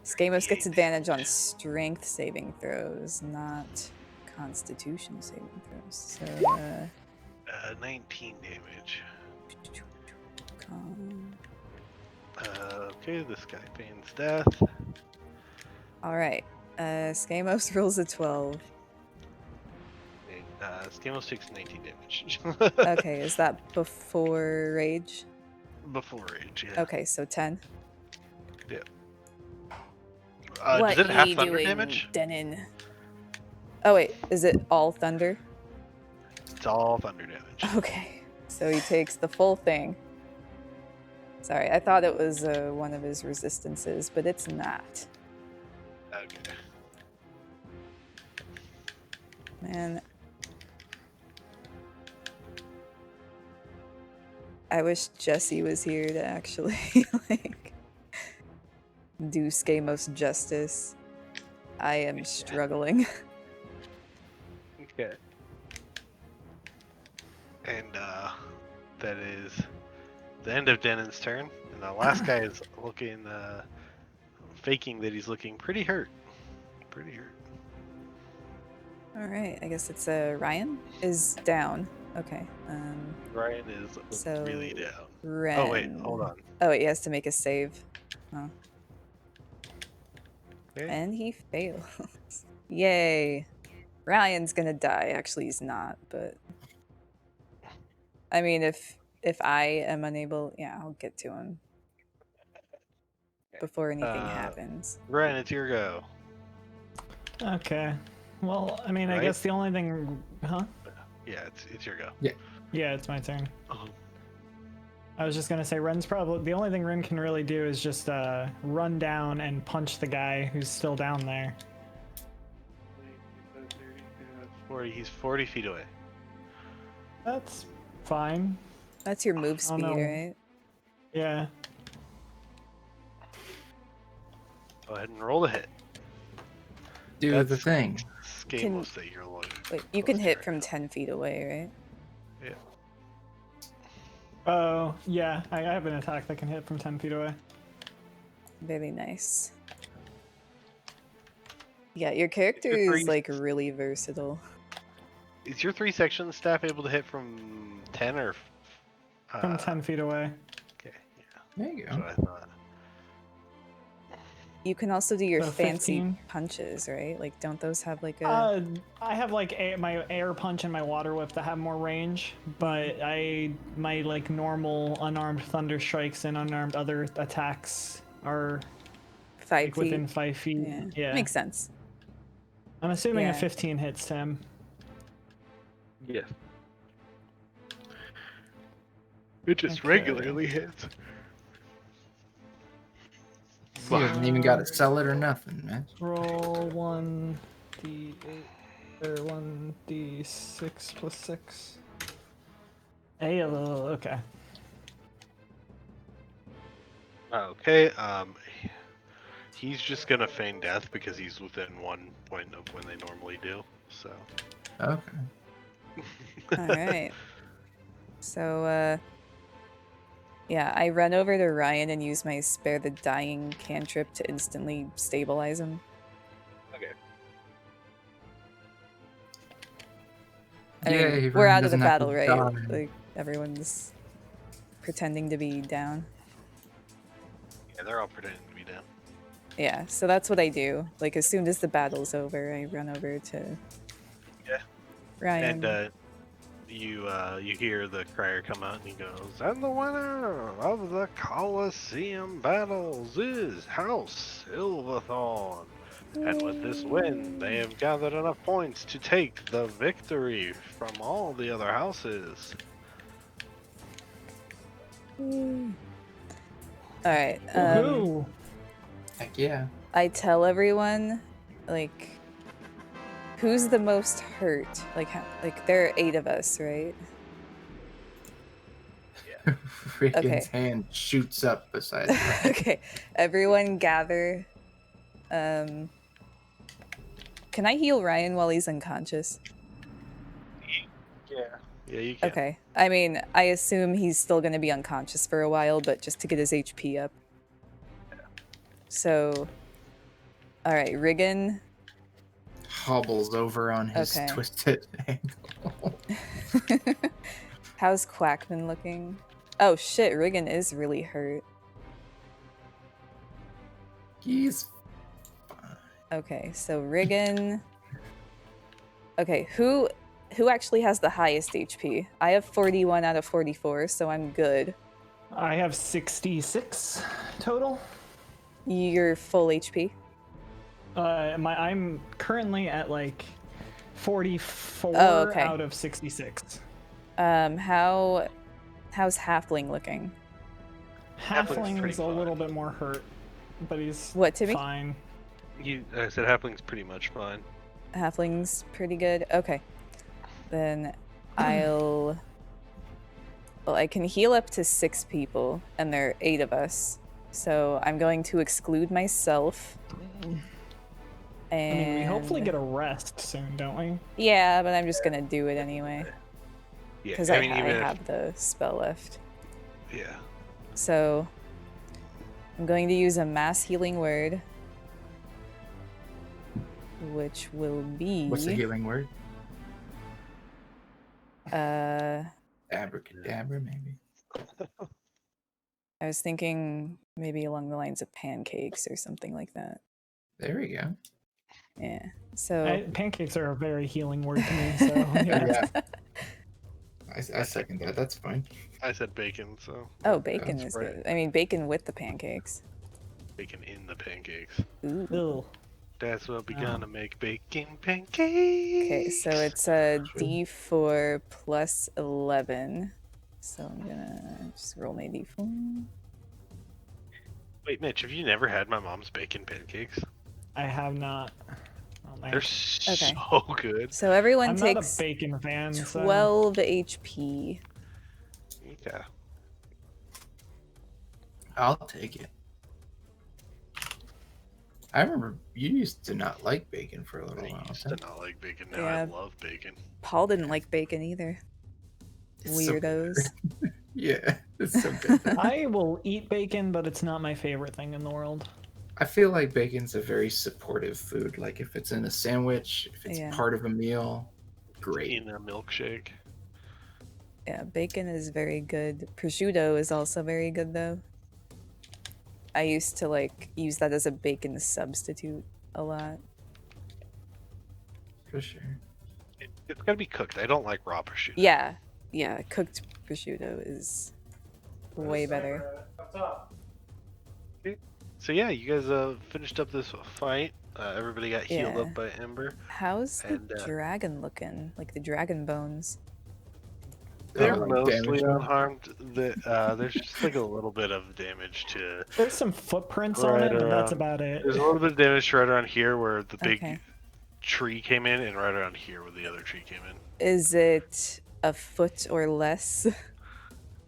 [SPEAKER 2] Schemos gets advantage on strength saving throws, not constitution saving throws. So,
[SPEAKER 1] 19 damage.
[SPEAKER 2] con-
[SPEAKER 1] Okay, this guy feigns death.
[SPEAKER 2] Alright. Schemos rolls a 12.
[SPEAKER 1] Skamos takes 19 damage.
[SPEAKER 2] Okay, is that before rage?
[SPEAKER 1] Before rage, yeah.
[SPEAKER 2] Okay, so 10.
[SPEAKER 1] Does it have thunder damage?
[SPEAKER 2] Denon? Oh wait, is it all thunder?
[SPEAKER 1] It's all thunder damage.
[SPEAKER 2] Okay, so he takes the full thing. Sorry, I thought it was one of his resistances, but it's not.
[SPEAKER 1] Okay.
[SPEAKER 2] Man. I wish Jesse was here to actually, like, do Skamos justice. I am struggling.
[SPEAKER 1] Okay. And that is the end of Denon's turn. And the last guy is looking, faking that he's looking pretty hurt. Pretty hurt.
[SPEAKER 2] Alright, I guess it's Ryan is down. Okay.
[SPEAKER 1] Ryan is
[SPEAKER 2] So,
[SPEAKER 1] really down.
[SPEAKER 2] Ren.
[SPEAKER 1] Oh wait, hold on.
[SPEAKER 2] Oh wait, he has to make a save. Oh.
[SPEAKER 1] Okay.
[SPEAKER 2] And he fails. Yay. Ryan's gonna die. Actually, he's not, but I mean, if I am unable, yeah, I'll get to him before anything happens.
[SPEAKER 1] Ryan, it's your go.
[SPEAKER 4] Okay. Well, I mean, I
[SPEAKER 1] Right?
[SPEAKER 4] guess the only thing, huh?
[SPEAKER 1] Yeah, it's your go.
[SPEAKER 4] Yeah, it's my turn.
[SPEAKER 1] Oh.
[SPEAKER 4] I was just gonna say, Ren's probably the only thing Ren can really do is just run down and punch the guy who's still down there.
[SPEAKER 1] He's 40 feet away.
[SPEAKER 4] That's fine.
[SPEAKER 2] That's your move
[SPEAKER 4] I
[SPEAKER 2] speed,
[SPEAKER 4] don't know.
[SPEAKER 2] right?
[SPEAKER 4] Yeah.
[SPEAKER 1] Go ahead and roll the hit.
[SPEAKER 3] Do the thing.
[SPEAKER 1] This game
[SPEAKER 2] Can-
[SPEAKER 1] will say you're loyal.
[SPEAKER 2] Wait, you can hit from 10 feet away, right?
[SPEAKER 1] Yeah.
[SPEAKER 4] Oh, yeah. I have an attack that can hit from 10 feet away.
[SPEAKER 2] Very nice. Yeah, your character
[SPEAKER 1] Your
[SPEAKER 2] is
[SPEAKER 1] three-
[SPEAKER 2] like really versatile.
[SPEAKER 1] Is your 3-section staff able to hit from 10 or?
[SPEAKER 4] From 10 feet away.
[SPEAKER 1] Okay, yeah.
[SPEAKER 3] There you
[SPEAKER 1] That's
[SPEAKER 3] go.
[SPEAKER 1] what I thought.
[SPEAKER 2] You can also do your
[SPEAKER 4] So
[SPEAKER 2] fancy
[SPEAKER 4] 15?
[SPEAKER 2] punches, right? Like, don't those have like a?
[SPEAKER 4] I have like my air punch and my water whip that have more range, but my like normal unarmed thunder strikes and unarmed other attacks are
[SPEAKER 2] 5
[SPEAKER 4] like
[SPEAKER 2] feet.
[SPEAKER 4] within 5 feet. Yeah.
[SPEAKER 2] Makes sense.
[SPEAKER 4] I'm assuming
[SPEAKER 2] Yeah.
[SPEAKER 4] a 15 hits Tim.
[SPEAKER 1] Yes. It just
[SPEAKER 4] Okay.
[SPEAKER 1] regularly hits.
[SPEAKER 3] You haven't even got to sell it or nothing, man.
[SPEAKER 4] Roll 1d8 or 1d6 plus 6. Hey, okay.
[SPEAKER 1] Okay, he's just gonna feign death because he's within 1 point of when they normally do, so.
[SPEAKER 3] Okay.
[SPEAKER 2] All right. So, yeah, I run over to Ryan and use my spare the dying cantrip to instantly stabilize him.
[SPEAKER 1] Okay.
[SPEAKER 2] I mean,
[SPEAKER 3] Yay,
[SPEAKER 2] we're
[SPEAKER 3] Ryan
[SPEAKER 2] out of the
[SPEAKER 3] doesn't have to
[SPEAKER 2] battle, right?
[SPEAKER 3] die.
[SPEAKER 2] Like, everyone's pretending to be down.
[SPEAKER 1] Yeah, they're all pretending to be down.
[SPEAKER 2] Yeah, so that's what I do. Like, as soon as the battle's over, I run over to
[SPEAKER 1] Yeah.
[SPEAKER 2] Ryan.
[SPEAKER 1] And you hear the crier come out and he goes, "And the winner of the Colosseum battles is House Silverthorne. And with this win, they have gathered enough points to take the victory from all the other houses."
[SPEAKER 2] Alright,
[SPEAKER 4] Woohoo!
[SPEAKER 3] Heck yeah.
[SPEAKER 2] I tell everyone, like, who's the most hurt? Like there are 8 of us, right?
[SPEAKER 3] Riggan's
[SPEAKER 2] Okay.
[SPEAKER 3] hand shoots up beside him.
[SPEAKER 2] Okay, everyone gather. Can I heal Ryan while he's unconscious?
[SPEAKER 1] Yeah, you can.
[SPEAKER 2] Okay. I mean, I assume he's still going to be unconscious for a while, but just to get his HP up. So, all right, Riggan.
[SPEAKER 3] Hobbles over on his
[SPEAKER 2] Okay.
[SPEAKER 3] twisted ankle.
[SPEAKER 2] How's Quakman looking? Oh shit, Riggan is really hurt.
[SPEAKER 3] He's
[SPEAKER 2] Okay, so Riggan. Okay, who actually has the highest HP? I have 41 out of 44, so I'm good.
[SPEAKER 4] I have 66 total.
[SPEAKER 2] You're full HP.
[SPEAKER 4] I'm currently at like 44
[SPEAKER 2] Oh, okay.
[SPEAKER 4] out of 66.
[SPEAKER 2] How's Halfling looking?
[SPEAKER 1] Halfling's pretty
[SPEAKER 4] Halfling's a little
[SPEAKER 1] fine.
[SPEAKER 4] bit more hurt, but he's
[SPEAKER 2] What, Timmy?
[SPEAKER 4] fine.
[SPEAKER 1] I said Halfling's pretty much fine.
[SPEAKER 2] Halfling's pretty good. Okay. Then Well, I can heal up to 6 people, and there are 8 of us. So I'm going to exclude myself.
[SPEAKER 4] I
[SPEAKER 2] And
[SPEAKER 4] mean, we hopefully get a rest soon, don't we?
[SPEAKER 2] Yeah, but I'm just gonna do it anyway.
[SPEAKER 1] Yeah,
[SPEAKER 2] Because
[SPEAKER 1] I mean,
[SPEAKER 2] I
[SPEAKER 1] even if,
[SPEAKER 2] have the spell left.
[SPEAKER 1] yeah.
[SPEAKER 2] So I'm going to use a mass healing word, which will be
[SPEAKER 3] What's the healing word?
[SPEAKER 2] I
[SPEAKER 3] Abracadabra, maybe.
[SPEAKER 2] was thinking maybe along the lines of pancakes or something like that.
[SPEAKER 3] There we go.
[SPEAKER 2] Yeah. So
[SPEAKER 4] Pancakes are a very healing word to me, so yeah.
[SPEAKER 3] Yeah. I second that. That's fine.
[SPEAKER 1] I said bacon, so
[SPEAKER 2] oh, bacon
[SPEAKER 3] That's
[SPEAKER 2] is
[SPEAKER 1] right.
[SPEAKER 2] good. I mean, bacon with the pancakes.
[SPEAKER 1] bacon in the pancakes.
[SPEAKER 2] Ooh.
[SPEAKER 4] Ew.
[SPEAKER 1] That's what we
[SPEAKER 3] Oh.
[SPEAKER 1] gonna make bacon pancakes.
[SPEAKER 2] Okay, so it's a
[SPEAKER 3] Sure.
[SPEAKER 2] D4 plus 11. So I'm gonna just roll my D4.
[SPEAKER 1] Wait, Mitch, have you never had my mom's bacon pancakes?
[SPEAKER 4] I have not. Oh, man.
[SPEAKER 1] They're
[SPEAKER 2] Okay.
[SPEAKER 1] so good.
[SPEAKER 2] So everyone
[SPEAKER 4] I'm not a
[SPEAKER 2] takes
[SPEAKER 4] bacon fan. So...
[SPEAKER 2] 12 HP.
[SPEAKER 1] Yeah.
[SPEAKER 3] I'll take it. I remember you used to not like bacon for a little
[SPEAKER 1] I
[SPEAKER 3] while.
[SPEAKER 1] used to not like bacon. Now
[SPEAKER 2] Yeah.
[SPEAKER 1] I love bacon.
[SPEAKER 2] Paul didn't like bacon either.
[SPEAKER 3] It's so
[SPEAKER 2] Weirdos.
[SPEAKER 3] good. Yeah, it's so good.
[SPEAKER 4] I will eat bacon, but it's not my favorite thing in the world.
[SPEAKER 3] I feel like bacon's a very supportive food. Like if it's in a sandwich, if it's
[SPEAKER 2] Yeah.
[SPEAKER 3] part of a meal, great.
[SPEAKER 1] In a milkshake.
[SPEAKER 2] Yeah, bacon is very good. Prosciutto is also very good though. I used to like use that as a bacon substitute a lot.
[SPEAKER 3] For sure.
[SPEAKER 1] It's gotta be cooked. I don't like raw prosciutto.
[SPEAKER 2] Yeah, yeah, cooked prosciutto is way
[SPEAKER 5] Sniper
[SPEAKER 2] better.
[SPEAKER 5] Up top.
[SPEAKER 1] So yeah, you guys finished up this fight. Everybody got healed
[SPEAKER 2] Yeah.
[SPEAKER 1] up by Ember.
[SPEAKER 2] How's the
[SPEAKER 1] And,
[SPEAKER 2] dragon looking? Like the dragon bones?
[SPEAKER 1] They're
[SPEAKER 3] like
[SPEAKER 1] mostly
[SPEAKER 3] damage.
[SPEAKER 1] unharmed. There's just like a little bit of damage to.
[SPEAKER 4] There's some footprints on
[SPEAKER 1] Right
[SPEAKER 4] it, but that's
[SPEAKER 1] around.
[SPEAKER 4] about it.
[SPEAKER 1] There's a little bit of damage right around here where the big
[SPEAKER 2] Okay.
[SPEAKER 1] tree came in, and right around here where the other tree came in.
[SPEAKER 2] Is it a foot or less?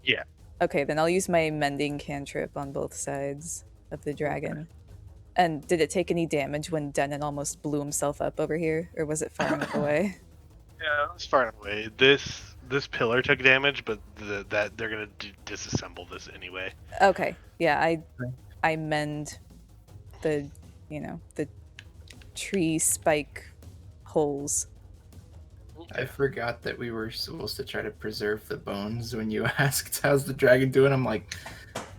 [SPEAKER 1] Yeah.
[SPEAKER 2] Okay, then I'll use my mending cantrip on both sides of the dragon. And did it take any damage when Denon almost blew himself up over here, or was it far enough away?
[SPEAKER 1] Yeah, it's far away. This pillar took damage, but that they're gonna disassemble this anyway.
[SPEAKER 2] Okay, yeah, I mend the, the tree spike holes.
[SPEAKER 3] I forgot that we were supposed to try to preserve the bones when you asked how's the dragon doing. I'm like,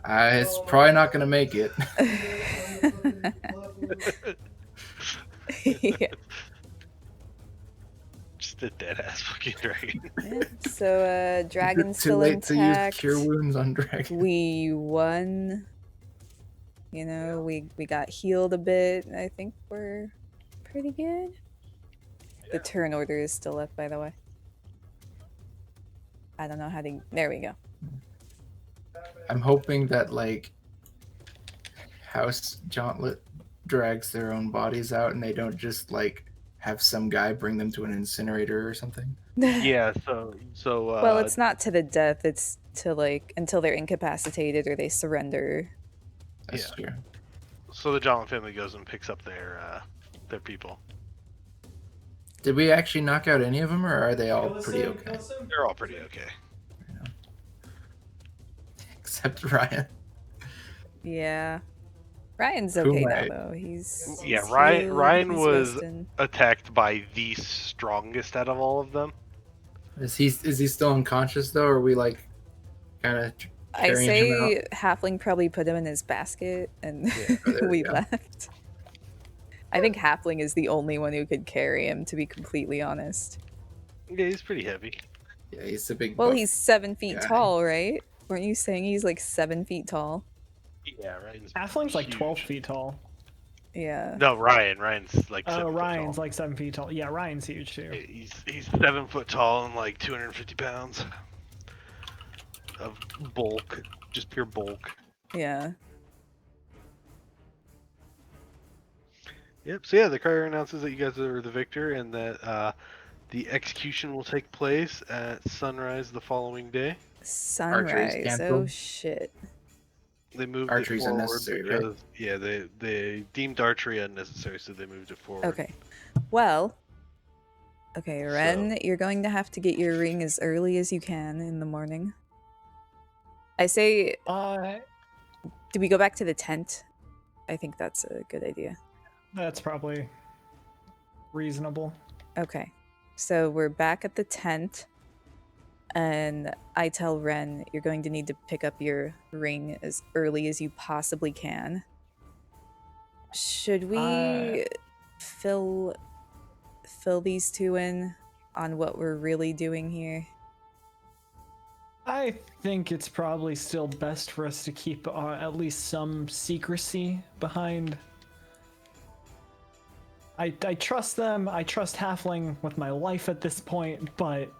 [SPEAKER 3] it's probably not gonna make it.
[SPEAKER 2] Yeah.
[SPEAKER 1] Just a dead ass fucking dragon.
[SPEAKER 2] Yeah, so dragon's
[SPEAKER 3] Too
[SPEAKER 2] still
[SPEAKER 3] late to use
[SPEAKER 2] intact.
[SPEAKER 3] cure wounds on dragon.
[SPEAKER 2] We won. We got healed a bit. I think we're pretty good. The turn order is still up, by the way. I don't know how to. There we go.
[SPEAKER 3] I'm hoping that like House Gauntlet drags their own bodies out and they don't just like have some guy bring them to an incinerator or something.
[SPEAKER 1] Yeah. So.
[SPEAKER 2] Well, it's not to the death. It's to like until they're incapacitated or they surrender.
[SPEAKER 3] That's true.
[SPEAKER 1] So the Jolin family goes and picks up their people.
[SPEAKER 3] Did we actually knock out any of them, or are they all pretty okay?
[SPEAKER 1] They're all pretty okay.
[SPEAKER 3] Except Ryan.
[SPEAKER 2] Yeah. Ryan's
[SPEAKER 3] Who
[SPEAKER 2] okay
[SPEAKER 3] might-
[SPEAKER 2] now, though. He's
[SPEAKER 1] Ryan
[SPEAKER 2] healed, he's
[SPEAKER 1] was
[SPEAKER 2] resting.
[SPEAKER 1] attacked by the strongest out of all of them.
[SPEAKER 3] Is he still unconscious though, or are we like kind of
[SPEAKER 2] I
[SPEAKER 3] carrying him
[SPEAKER 2] say Halfling probably put him in his basket and
[SPEAKER 3] Yeah, there
[SPEAKER 2] we
[SPEAKER 3] we go.
[SPEAKER 2] left. I think Halfling is the only one who could carry him, to be completely honest.
[SPEAKER 1] Yeah, he's pretty heavy.
[SPEAKER 3] Yeah, he's a big.
[SPEAKER 2] Well,
[SPEAKER 3] buff
[SPEAKER 2] he's 7 feet
[SPEAKER 3] guy.
[SPEAKER 2] tall, right? Weren't you saying he's like 7 feet tall?
[SPEAKER 1] Yeah, Ryan's
[SPEAKER 4] Halfling's like
[SPEAKER 1] huge.
[SPEAKER 4] 12 feet tall.
[SPEAKER 2] Yeah.
[SPEAKER 1] No, Ryan's like 7
[SPEAKER 4] Oh,
[SPEAKER 1] foot
[SPEAKER 4] Ryan's
[SPEAKER 1] tall.
[SPEAKER 4] like 7 feet tall. Yeah, Ryan's huge too.
[SPEAKER 1] He's 7 foot tall and like 250 pounds of bulk, just pure bulk.
[SPEAKER 2] Yeah.
[SPEAKER 1] Yep. So yeah, the crier announces that you guys are the victor and that the execution will take place at sunrise the following day.
[SPEAKER 2] Sunrise. Oh,
[SPEAKER 3] canceled.
[SPEAKER 2] shit.
[SPEAKER 1] They moved
[SPEAKER 3] Archery's
[SPEAKER 1] it forward
[SPEAKER 3] unnecessary, right?
[SPEAKER 1] because they deemed archery unnecessary, so they moved it forward.
[SPEAKER 2] Okay. Well. Okay, Ren, you're going to have to get your ring as early as you can in the morning. I say, do we go back to the tent? I think that's a good idea.
[SPEAKER 4] That's probably reasonable.
[SPEAKER 2] Okay. So we're back at the tent. And I tell Ren, you're going to need to pick up your ring as early as you possibly can. Should we fill these two in on what we're really doing here?
[SPEAKER 4] I think it's probably still best for us to keep at least some secrecy behind. I trust them. I trust Halfling with my life at this point, but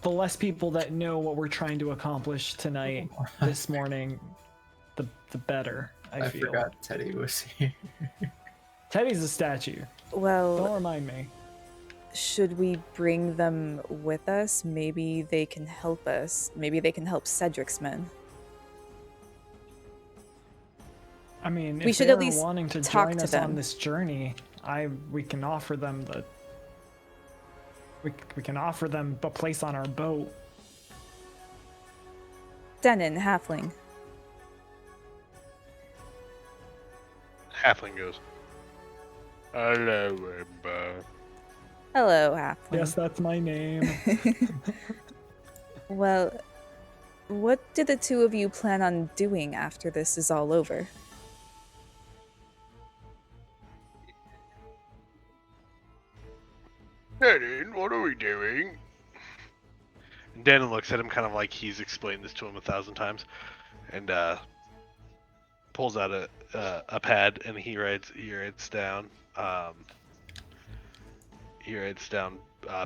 [SPEAKER 4] the less people that know what we're trying to accomplish tonight, this morning, the better. I feel.
[SPEAKER 3] forgot Teddy was here.
[SPEAKER 4] Teddy's a statue. Don't
[SPEAKER 2] Well,
[SPEAKER 4] remind me.
[SPEAKER 2] should we bring them with us? Maybe they can help us. Maybe they can help Cedric's men.
[SPEAKER 4] I mean,
[SPEAKER 2] We
[SPEAKER 4] if
[SPEAKER 2] should
[SPEAKER 4] they
[SPEAKER 2] at
[SPEAKER 4] were
[SPEAKER 2] least
[SPEAKER 4] wanting to
[SPEAKER 2] talk
[SPEAKER 4] join
[SPEAKER 2] to
[SPEAKER 4] us on
[SPEAKER 2] them.
[SPEAKER 4] this journey, we can offer them we can offer them a place on our boat.
[SPEAKER 2] Denon, halfling.
[SPEAKER 1] Halfling goes, "Hello, Ember."
[SPEAKER 2] Hello, halfling.
[SPEAKER 4] Yes, that's my name.
[SPEAKER 2] Well, what do the two of you plan on doing after this is all over?
[SPEAKER 1] Denon, what are we doing? And Denon looks at him kind of like he's explained this to him 1,000 times, and pulls out a pad and he writes down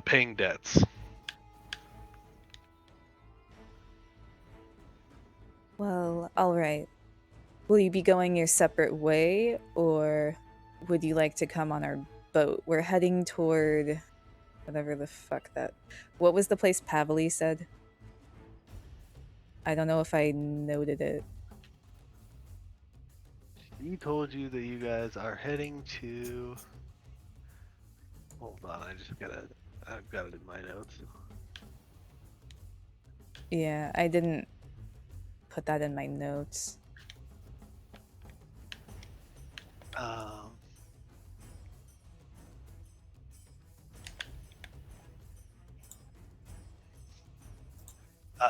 [SPEAKER 1] paying debts.
[SPEAKER 2] Well, alright. Will you be going your separate way, or would you like to come on our boat? We're heading toward whatever the fuck that... What was the place Pavali said? I don't know if I noted it.
[SPEAKER 1] He told you that you guys are heading to... Hold on, I've got it in my notes.
[SPEAKER 2] Yeah, I didn't put that in my notes.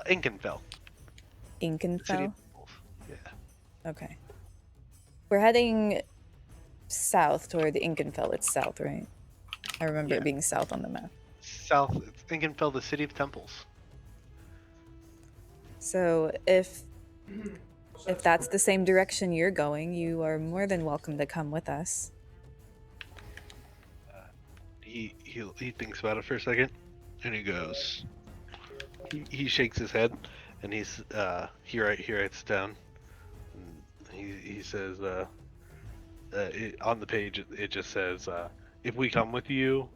[SPEAKER 1] Inkenfell. City
[SPEAKER 2] Inkenfell?
[SPEAKER 1] of Temples. Yeah.
[SPEAKER 2] Okay. We're heading south toward Inkenfell. It's south, right? I remember
[SPEAKER 1] Yeah.
[SPEAKER 2] it being south on the map.
[SPEAKER 1] South, it's Inkenfell, the City of Temples.
[SPEAKER 2] So if that's the same direction you're going, you are more than welcome to come with us.
[SPEAKER 1] He thinks about it for a second, and he goes. He shakes his head, and he writes down. And he says, on the page it just says, if we come with you,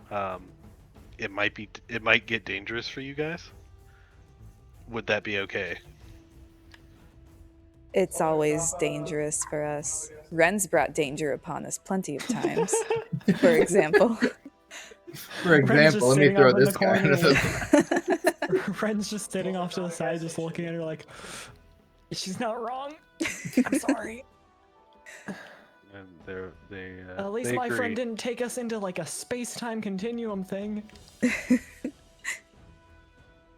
[SPEAKER 1] it might get dangerous for you guys. Would that be okay?
[SPEAKER 2] It's always dangerous for us. Ren's brought danger upon us plenty of times, for example.
[SPEAKER 3] For example, let me throw this guy under the...
[SPEAKER 4] Friend's just sitting off to the side, just looking at her like, she's not wrong. I'm sorry.
[SPEAKER 1] And
[SPEAKER 4] At least
[SPEAKER 1] they
[SPEAKER 4] my
[SPEAKER 1] agree.
[SPEAKER 4] friend didn't take us into like a space-time continuum thing.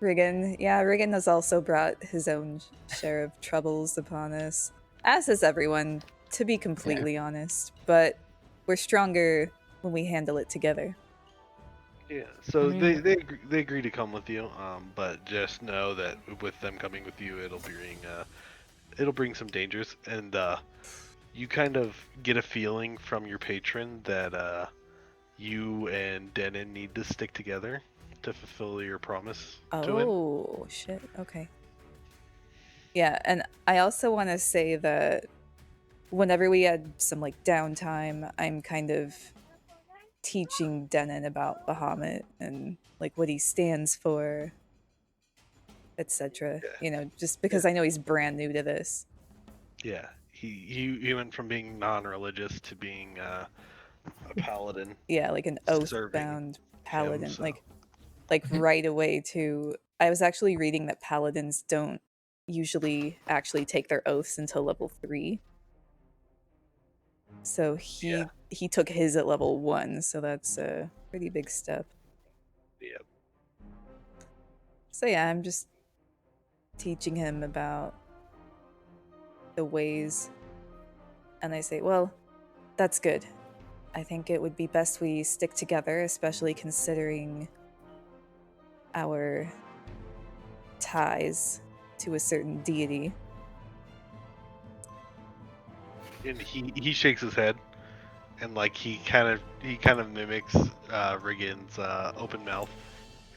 [SPEAKER 2] Riggan. Yeah, Riggan has also brought his own share of troubles upon us. As has everyone, to be completely honest. But we're stronger when we handle it together.
[SPEAKER 1] Yeah, so
[SPEAKER 4] I mean-
[SPEAKER 1] they agree to come with you, but just know that with them coming with you, it'll bring some dangers, and you kind of get a feeling from your patron that you and Denon need to stick together to fulfill your promise to him.
[SPEAKER 2] Oh, shit. Okay. Yeah, and I also want to say that whenever we had some like downtime, I'm kind of teaching Denon about Bahamut and like what he stands for, etc.
[SPEAKER 1] Yeah.
[SPEAKER 2] You know, just because I know he's brand new to this.
[SPEAKER 1] Yeah, he went from being non-religious to being a paladin.
[SPEAKER 2] Yeah, like an
[SPEAKER 1] Serving
[SPEAKER 2] oath-bound paladin.
[SPEAKER 1] so.
[SPEAKER 2] Like right away too. I was actually reading that paladins don't usually actually take their oaths until level 3. So he took his at level 1, so that's a pretty big step.
[SPEAKER 1] Yeah.
[SPEAKER 2] So yeah, I'm just teaching him about the ways. And I say, well, that's good. I think it would be best we stick together, especially considering our ties to a certain deity.
[SPEAKER 1] And he shakes his head, and like he kind of mimics Riggan's open mouth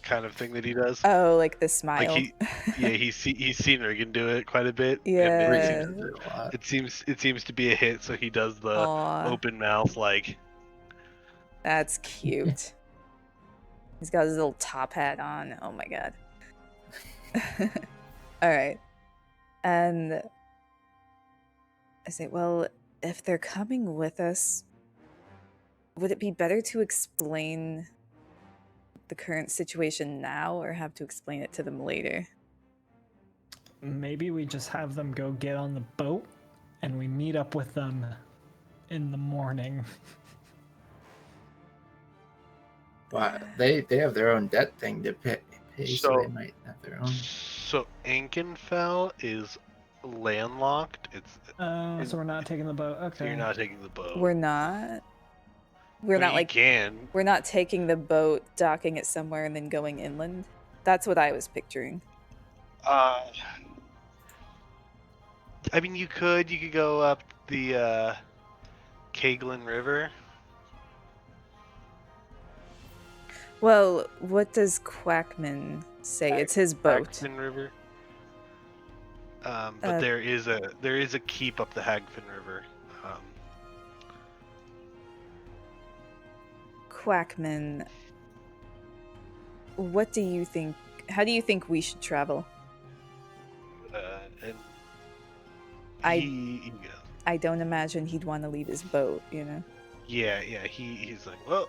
[SPEAKER 1] kind of thing that he does.
[SPEAKER 2] Oh, like the smile.
[SPEAKER 1] Like he's seen Riggan do it quite a bit.
[SPEAKER 2] Yeah.
[SPEAKER 1] And it seems to be a hit, so he does the
[SPEAKER 2] Aw.
[SPEAKER 1] open mouth like
[SPEAKER 2] That's cute. He's got his little top hat on. Oh my god. All right. And I say, well, if they're coming with us, would it be better to explain the current situation now or have to explain it to them later?
[SPEAKER 4] Maybe we just have them go get on the boat and we meet up with them in the morning.
[SPEAKER 3] But they have their own debt thing to pay, so they might have their own.
[SPEAKER 1] So Ankenfell is landlocked.
[SPEAKER 4] So we're not taking the boat.
[SPEAKER 1] So
[SPEAKER 4] Okay.
[SPEAKER 1] you're not taking the boat.
[SPEAKER 2] We're not. We're
[SPEAKER 1] I mean,
[SPEAKER 2] not
[SPEAKER 1] you
[SPEAKER 2] like
[SPEAKER 1] can.
[SPEAKER 2] we're not taking the boat, docking it somewhere, and then going inland. That's what I was picturing.
[SPEAKER 1] I mean, you could go up the Caglin River.
[SPEAKER 2] Well, what does Quakman say? It's his boat.
[SPEAKER 1] Hagfin River. But there is a keep up the Hagfin River.
[SPEAKER 2] Quakman, what do you think? How do you think we should travel?
[SPEAKER 1] And
[SPEAKER 2] I don't imagine he'd want to leave his boat, you know?
[SPEAKER 1] Yeah. He's like, well,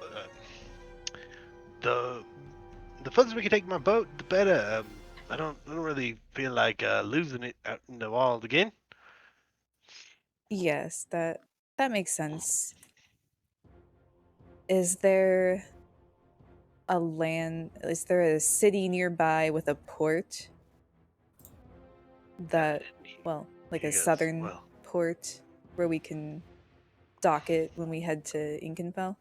[SPEAKER 1] the further we can take my boat, the better. I don't really feel like losing it out in the wild again.
[SPEAKER 2] Yes, that makes sense. Is there a city nearby with a port that, well, like a southern port where we can dock it when we head to Inkenfell?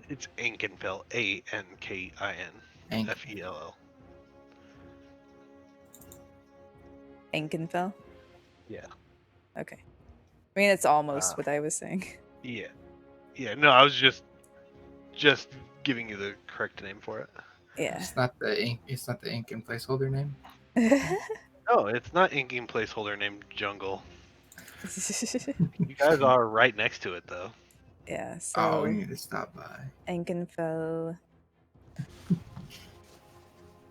[SPEAKER 1] It's Ankenfell, Ankinfell.
[SPEAKER 2] Inkenfell?
[SPEAKER 1] Yeah.
[SPEAKER 2] Okay. I mean, it's almost what I was saying.
[SPEAKER 1] Yeah. No, I was just giving you the correct name for it.
[SPEAKER 2] Yeah.
[SPEAKER 3] It's not the ink and placeholder name.
[SPEAKER 1] No, it's not inking placeholder named Jungle. You guys are right next to it, though.
[SPEAKER 2] Yeah, so...
[SPEAKER 3] we need to stop by.
[SPEAKER 2] Ankenfell.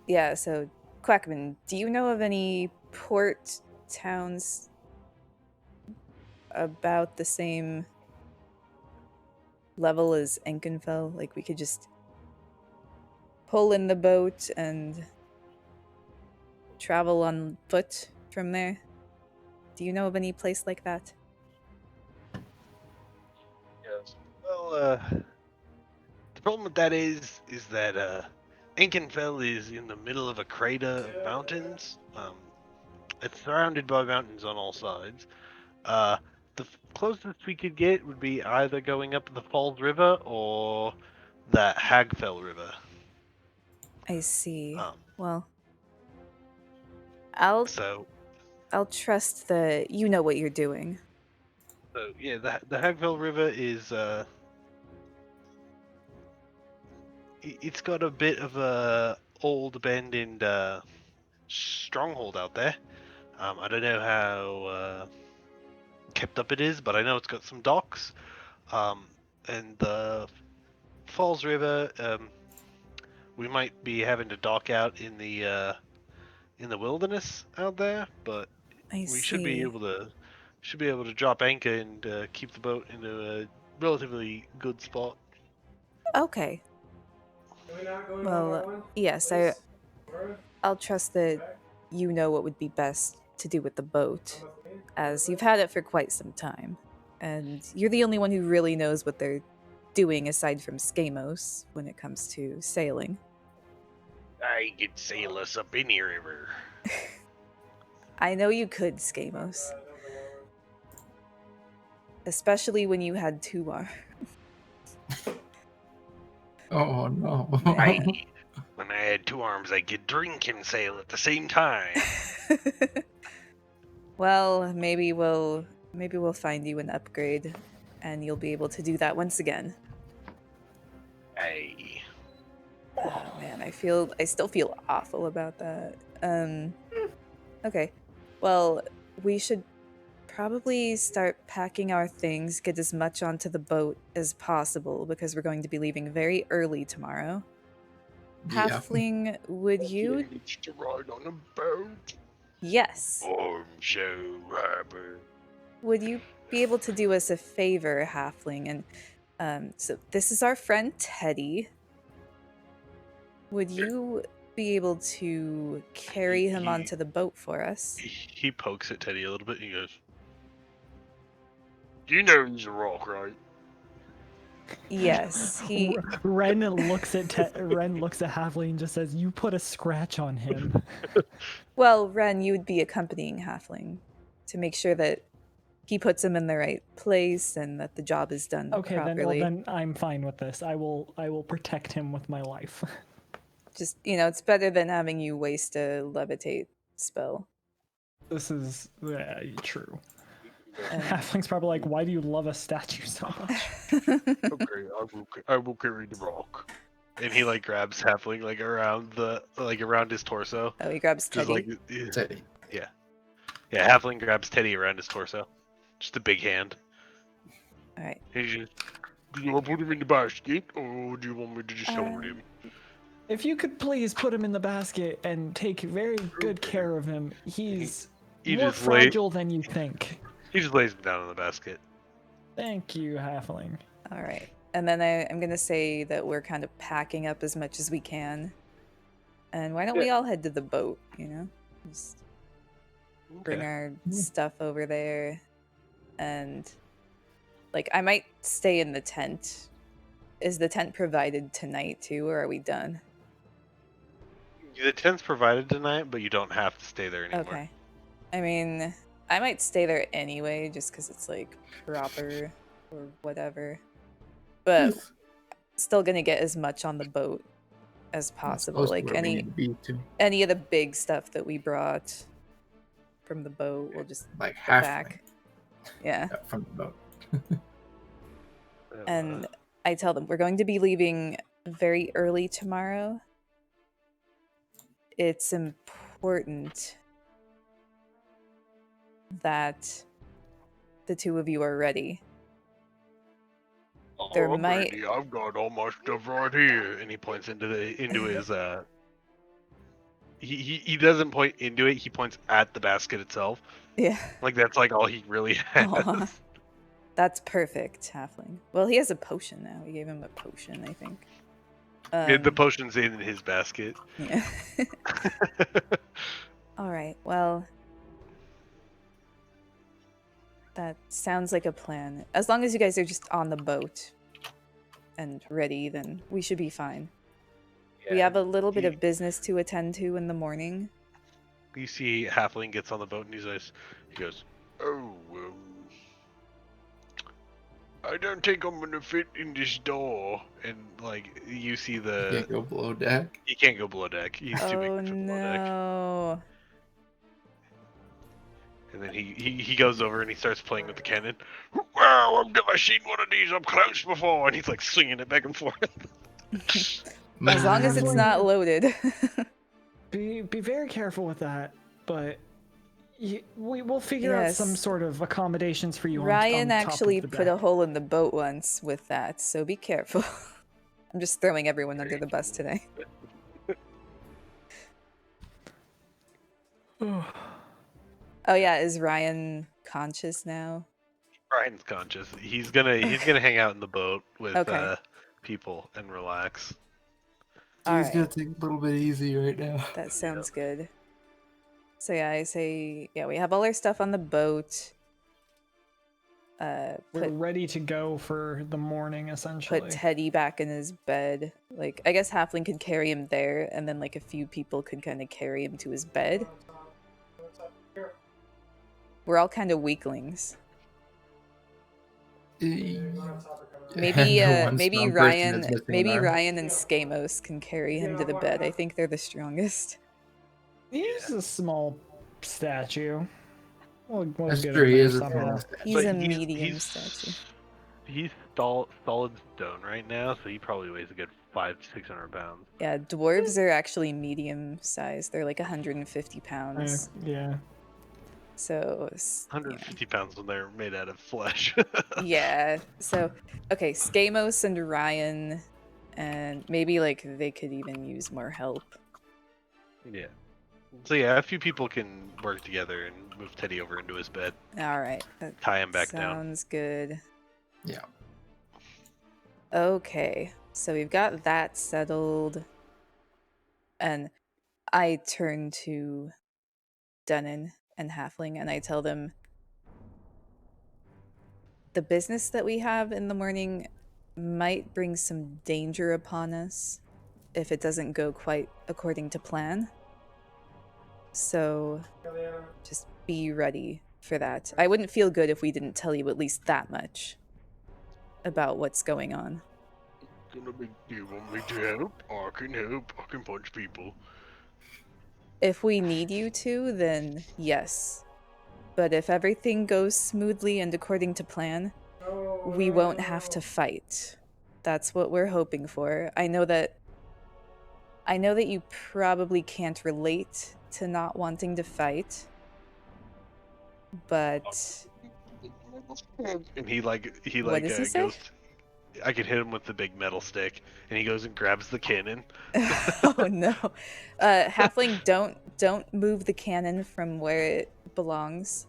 [SPEAKER 2] Yeah, so Quackman, do you know of any port towns about the same level as Ankenfell? Like we could just pull in the boat and travel on foot from there? Do you know of any place like that?
[SPEAKER 1] Yes. Well, the problem with that is that Ankenfell is in the middle of a crater of mountains. It's surrounded by mountains on all sides. The closest we could get would be either going up the Falls River or the Hagfell River.
[SPEAKER 2] I see. Well, I'll trust that you know what you're doing.
[SPEAKER 1] So yeah, the Hagfell River is it's got a bit of a old abandoned stronghold out there. I don't know how kept up it is, but I know it's got some docks. And the Falls River, we might be having to dock out in the wilderness out there, but we should be able to drop anchor and keep the boat in a relatively good spot.
[SPEAKER 2] Okay. Well, yes, I'll trust that you know what would be best to do with the boat, as you've had it for quite some time, and you're the only one who really knows what they're doing aside from Skamos when it comes to sailing.
[SPEAKER 1] I could sail us up any river.
[SPEAKER 2] I know you could, Skamos. Especially when you had 2 arms.
[SPEAKER 3] Oh no.
[SPEAKER 1] When I had 2 arms, I could drink and sail at the same time.
[SPEAKER 2] Well, maybe we'll find you an upgrade, and you'll be able to do that once again.
[SPEAKER 1] Hey.
[SPEAKER 2] Oh man, I still feel awful about that. Okay. Well, we should probably start packing our things, get as much onto the boat as possible because we're going to be leaving very early tomorrow.
[SPEAKER 3] Yeah.
[SPEAKER 2] Halfling, would you?
[SPEAKER 1] It's to ride on a boat.
[SPEAKER 2] Yes.
[SPEAKER 1] I'm so happy.
[SPEAKER 2] Would you be able to do us a favor, Halfling? And so this is our friend Teddy. Would you be able to carry him onto the boat for us?
[SPEAKER 1] He pokes at Teddy a little bit and he goes, "You know he's a rock, right?"
[SPEAKER 2] Yes, he.
[SPEAKER 4] Ren looks at Halfling and just says, "You put a scratch on him."
[SPEAKER 2] Well, Ren, you would be accompanying Halfling to make sure that he puts him in the right place and that the job is done
[SPEAKER 4] Okay,
[SPEAKER 2] properly.
[SPEAKER 4] then I'm fine with this. I will protect him with my life.
[SPEAKER 2] Just, it's better than having you waste a levitate spell.
[SPEAKER 4] This is true.
[SPEAKER 2] And-
[SPEAKER 4] Halfling's probably like, "Why do you love a statue so much?"
[SPEAKER 1] Okay, I will carry the rock. And he like grabs Halfling like around his torso.
[SPEAKER 2] Oh, he grabs
[SPEAKER 1] Just
[SPEAKER 2] Teddy.
[SPEAKER 1] like
[SPEAKER 3] Teddy.
[SPEAKER 1] yeah, Halfling grabs Teddy around his torso. Just a big hand.
[SPEAKER 2] All right.
[SPEAKER 1] He's just, do you want to put him in the basket, or do you want me to just hold him?
[SPEAKER 4] If you could please put him in the basket and take very good care of him, he's
[SPEAKER 1] He
[SPEAKER 4] more
[SPEAKER 1] just lay-
[SPEAKER 4] fragile than you think.
[SPEAKER 1] He just lays him down in the basket.
[SPEAKER 4] Thank you, Halfling.
[SPEAKER 2] All right. And then I'm going to say that we're kind of packing up as much as we can. And why don't we all head to the boat, Just bring our stuff over there. And, I might stay in the tent. Is the tent provided tonight, too, or are we done?
[SPEAKER 1] The tent's provided tonight, but you don't have to stay there anymore.
[SPEAKER 2] Okay. I mean, I might stay there anyway, just because it's, proper or whatever. But still gonna get as much on the boat as possible.
[SPEAKER 3] That's close to where we need to be, too.
[SPEAKER 2] Any of the big stuff that we brought from the boat, we'll just
[SPEAKER 3] Like
[SPEAKER 2] put
[SPEAKER 3] half
[SPEAKER 2] back. Yeah.
[SPEAKER 3] from the boat.
[SPEAKER 2] And I tell them we're going to be leaving very early tomorrow. It's important that the two of you are ready. There
[SPEAKER 1] I'm
[SPEAKER 2] might-
[SPEAKER 1] ready. I've got all my stuff right here, and he points into his. He doesn't point into it. He points at the basket itself.
[SPEAKER 2] Yeah.
[SPEAKER 1] Like that's like all he really has.
[SPEAKER 2] Aw. That's perfect, Halfling. Well, he has a potion now. We gave him a potion, I think.
[SPEAKER 1] The potion's in his basket.
[SPEAKER 2] Yeah. All right. Well, that sounds like a plan. As long as you guys are just on the boat and ready, then we should be fine. We have a little bit of business to attend to in the morning.
[SPEAKER 1] You see, Halfling gets on the boat and he goes, "Oh, I don't think I'm gonna fit in this door." And you see the
[SPEAKER 3] Can't go below deck.
[SPEAKER 1] he can't go below deck. He's too big
[SPEAKER 2] Oh
[SPEAKER 1] for below deck.
[SPEAKER 2] no!
[SPEAKER 1] And then he goes over and he starts playing with the cannon. Wow, I've never seen one of these up close before. And he's like swinging it back and forth.
[SPEAKER 2] As long as it's not loaded.
[SPEAKER 4] Be very careful with that, but we'll figure out some
[SPEAKER 2] Yes.
[SPEAKER 4] sort of accommodations for you.
[SPEAKER 2] Ryan
[SPEAKER 4] on top
[SPEAKER 2] actually
[SPEAKER 4] of the
[SPEAKER 2] put a
[SPEAKER 4] deck.
[SPEAKER 2] hole in the boat once with that, so be careful. I'm just throwing everyone under the bus today. Oh yeah, is Ryan conscious now?
[SPEAKER 1] Ryan's conscious. He's gonna hang out in the boat with
[SPEAKER 2] Okay.
[SPEAKER 1] people and relax.
[SPEAKER 2] All
[SPEAKER 3] He's
[SPEAKER 2] right.
[SPEAKER 3] gonna take a little bit easy right now.
[SPEAKER 2] That sounds good. So yeah, I say, yeah, we have all our stuff on the boat.
[SPEAKER 4] We're
[SPEAKER 2] Put
[SPEAKER 4] ready to go for the morning, essentially.
[SPEAKER 2] Teddy back in his bed. I guess Halfling could carry him there, and then a few people could kind of carry him to his bed. We're all kind of weaklings. Maybe
[SPEAKER 3] And the one
[SPEAKER 2] maybe
[SPEAKER 3] strong person
[SPEAKER 2] Ryan
[SPEAKER 3] that's missing
[SPEAKER 2] maybe
[SPEAKER 3] an arm.
[SPEAKER 2] Ryan and Skamos can carry him to the bed. I think they're the strongest.
[SPEAKER 4] He's a small statue. We'll
[SPEAKER 3] That's
[SPEAKER 4] get
[SPEAKER 3] true.
[SPEAKER 4] him
[SPEAKER 3] He
[SPEAKER 4] there
[SPEAKER 3] is a
[SPEAKER 4] somehow.
[SPEAKER 3] small statue.
[SPEAKER 2] He's
[SPEAKER 1] But
[SPEAKER 2] a medium statue.
[SPEAKER 1] He's solid stone right now, so he probably weighs a good 500-600 pounds.
[SPEAKER 2] Yeah, dwarves are actually medium sized. They're 150 pounds.
[SPEAKER 4] Yeah.
[SPEAKER 2] So,
[SPEAKER 1] 150 pounds when they're made out of flesh.
[SPEAKER 2] yeah. So, okay, Skamos and Ryan, and maybe like they could even use more help.
[SPEAKER 1] Yeah. So yeah, a few people can work together and move Teddy over into his bed.
[SPEAKER 2] All right, that
[SPEAKER 1] Tie him back down.
[SPEAKER 2] sounds good.
[SPEAKER 3] Yeah.
[SPEAKER 2] Okay, so we've got that settled, and I turn to Dunnan and Halfling, and I tell them the business that we have in the morning might bring some danger upon us if it doesn't go quite according to plan. So just be ready for that. I wouldn't feel good if we didn't tell you at least that much about what's going on.
[SPEAKER 1] Do you want me to help? I can help. I can punch people.
[SPEAKER 2] If we need you to, then yes. But if everything goes smoothly and according to plan, we won't have to fight. That's what we're hoping for. I know that you probably can't relate to not wanting to fight, but
[SPEAKER 1] And he
[SPEAKER 2] what does he say?
[SPEAKER 1] goes. I could hit him with the big metal stick, and he goes and grabs the cannon.
[SPEAKER 2] Oh no, Halfling, don't move the cannon from where it belongs.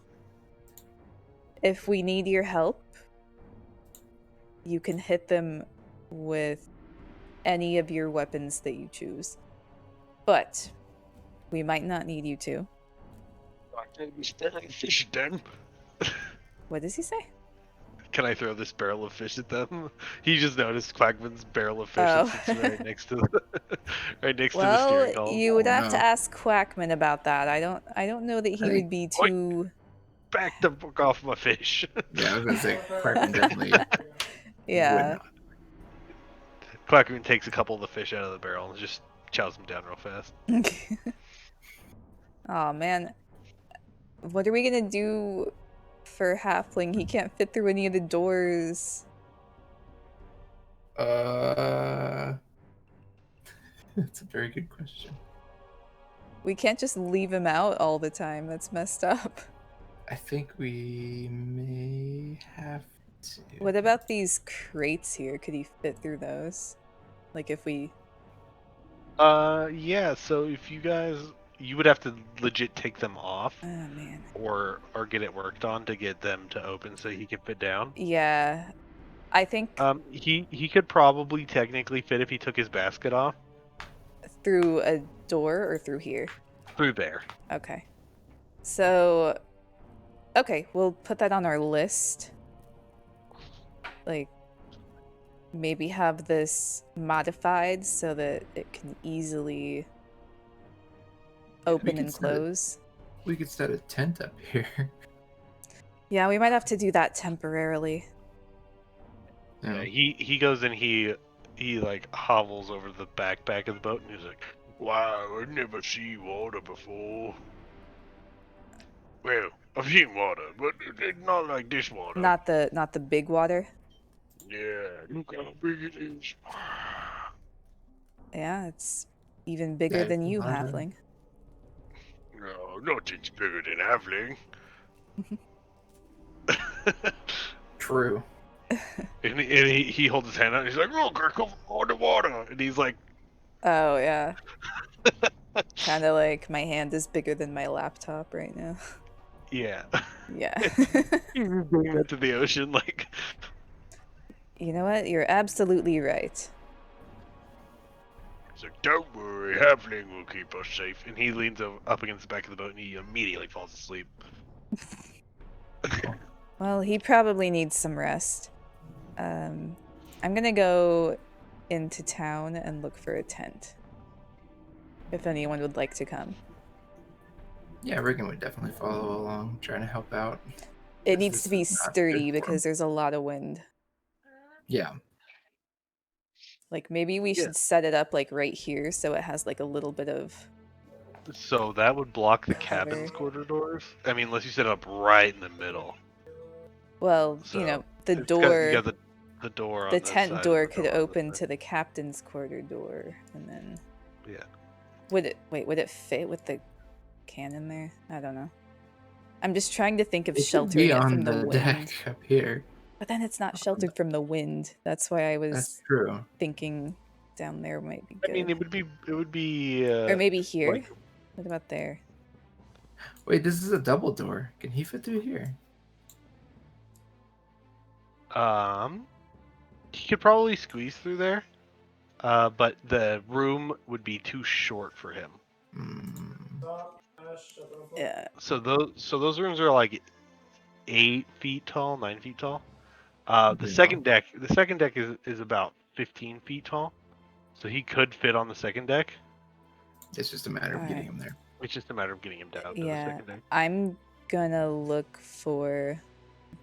[SPEAKER 2] If we need your help, you can hit them with any of your weapons that you choose. But we might not need you to.
[SPEAKER 1] Fish at them.
[SPEAKER 2] What does he say?
[SPEAKER 1] Can I throw this barrel of fish at them? He just noticed Quackman's barrel of fish
[SPEAKER 2] Oh.
[SPEAKER 1] that sits right next to the right next to the
[SPEAKER 2] Well,
[SPEAKER 1] steering column.
[SPEAKER 2] you would
[SPEAKER 3] Oh,
[SPEAKER 2] have to
[SPEAKER 3] no.
[SPEAKER 2] ask Quackman about that. I don't know that he
[SPEAKER 3] I
[SPEAKER 2] would be too.
[SPEAKER 1] Back the fuck off my fish.
[SPEAKER 3] Yeah, I was gonna say Quackman definitely would
[SPEAKER 2] Yeah.
[SPEAKER 3] not.
[SPEAKER 1] Quackman takes a couple of the fish out of the barrel and just chows them down real fast.
[SPEAKER 2] Oh man, what are we gonna do for Halfling? He can't fit through any of the doors.
[SPEAKER 3] That's a very good question.
[SPEAKER 2] We can't just leave him out all the time. That's messed up.
[SPEAKER 3] I think we may have to.
[SPEAKER 2] What about these crates here? Could he fit through those? Like if we...
[SPEAKER 1] Yeah, so if you would have to legit take them off
[SPEAKER 2] Oh man.
[SPEAKER 1] or get it worked on to get them to open so he can fit down.
[SPEAKER 2] Yeah. I think
[SPEAKER 1] He could probably technically fit if he took his basket off
[SPEAKER 2] through a door or through here.
[SPEAKER 1] through there.
[SPEAKER 2] Okay. So, okay, we'll put that on our list. Like, maybe have this modified so that it can easily open
[SPEAKER 3] can
[SPEAKER 2] and
[SPEAKER 3] set it-
[SPEAKER 2] close.
[SPEAKER 3] We could set a tent up here.
[SPEAKER 2] Yeah, we might have to do that temporarily.
[SPEAKER 1] Yeah, he goes and he like hovels over the backpack of the boat and he's like, "Wow, I've never seen water before." Well, I've seen water, but it's not like this water.
[SPEAKER 2] Not the big water.
[SPEAKER 1] Yeah, look how big it is.
[SPEAKER 2] Yeah, it's even bigger
[SPEAKER 3] Yeah,
[SPEAKER 2] than you,
[SPEAKER 3] water.
[SPEAKER 2] Halfling.
[SPEAKER 1] No, nothing's bigger than Halfling.
[SPEAKER 3] True.
[SPEAKER 1] And he holds his hand out and he's like, "Look, I come underwater." And he's like,
[SPEAKER 2] Oh, yeah. Kind of like my hand is bigger than my laptop right now.
[SPEAKER 1] "Yeah."
[SPEAKER 2] Yeah.
[SPEAKER 1] He's going into the ocean like.
[SPEAKER 2] You know what? You're absolutely right.
[SPEAKER 1] He's like, "Don't worry, Halfling will keep us safe." And he leans up against the back of the boat and he immediately falls asleep.
[SPEAKER 2] Well, he probably needs some rest. I'm gonna go into town and look for a tent. If anyone would like to come.
[SPEAKER 3] Yeah, Riggan would definitely follow along, trying to help out.
[SPEAKER 2] It
[SPEAKER 3] This
[SPEAKER 2] needs to be
[SPEAKER 3] is not
[SPEAKER 2] sturdy
[SPEAKER 3] good for
[SPEAKER 2] because there's a lot of wind.
[SPEAKER 3] Yeah.
[SPEAKER 2] Like maybe we
[SPEAKER 1] Yeah.
[SPEAKER 2] should set it up like right here so it has like a little bit of...
[SPEAKER 1] So that would block the
[SPEAKER 2] Cover.
[SPEAKER 1] cabin's quarter doors. I mean, unless you set it up right in the middle.
[SPEAKER 2] Well,
[SPEAKER 1] So
[SPEAKER 2] you know, the
[SPEAKER 1] you
[SPEAKER 2] door...
[SPEAKER 1] got the door on
[SPEAKER 2] The
[SPEAKER 1] this
[SPEAKER 2] tent
[SPEAKER 1] side
[SPEAKER 2] door
[SPEAKER 1] and the
[SPEAKER 2] could
[SPEAKER 1] door on this
[SPEAKER 2] open
[SPEAKER 1] side.
[SPEAKER 2] to the captain's quarter door, and then...
[SPEAKER 1] Yeah.
[SPEAKER 2] Would it fit with the cannon there? I don't know. I'm just trying to think of
[SPEAKER 3] It should
[SPEAKER 2] sheltering
[SPEAKER 3] be
[SPEAKER 2] it
[SPEAKER 3] on
[SPEAKER 2] from the
[SPEAKER 3] the
[SPEAKER 2] wind.
[SPEAKER 3] deck up here.
[SPEAKER 2] But then it's not sheltered from the wind. That's why I
[SPEAKER 3] That's
[SPEAKER 2] was
[SPEAKER 3] true.
[SPEAKER 2] thinking down there might be
[SPEAKER 1] I
[SPEAKER 2] good.
[SPEAKER 1] mean, it would be.
[SPEAKER 2] Or maybe here.
[SPEAKER 1] like-
[SPEAKER 2] What about there?
[SPEAKER 3] Wait, this is a double door. Can he fit through here?
[SPEAKER 1] He could probably squeeze through there, but the room would be too short for him.
[SPEAKER 5] Stop, Ash, shut up.
[SPEAKER 2] Yeah.
[SPEAKER 1] So those rooms are like 8 feet tall, 9 feet tall. The
[SPEAKER 3] Yeah.
[SPEAKER 1] second deck is about 15 feet tall, so he could fit on the second deck.
[SPEAKER 3] It's just a matter of getting
[SPEAKER 2] Alright.
[SPEAKER 3] him there.
[SPEAKER 1] It's just a matter of getting him down to the
[SPEAKER 2] Yeah.
[SPEAKER 1] second deck.
[SPEAKER 2] I'm gonna look for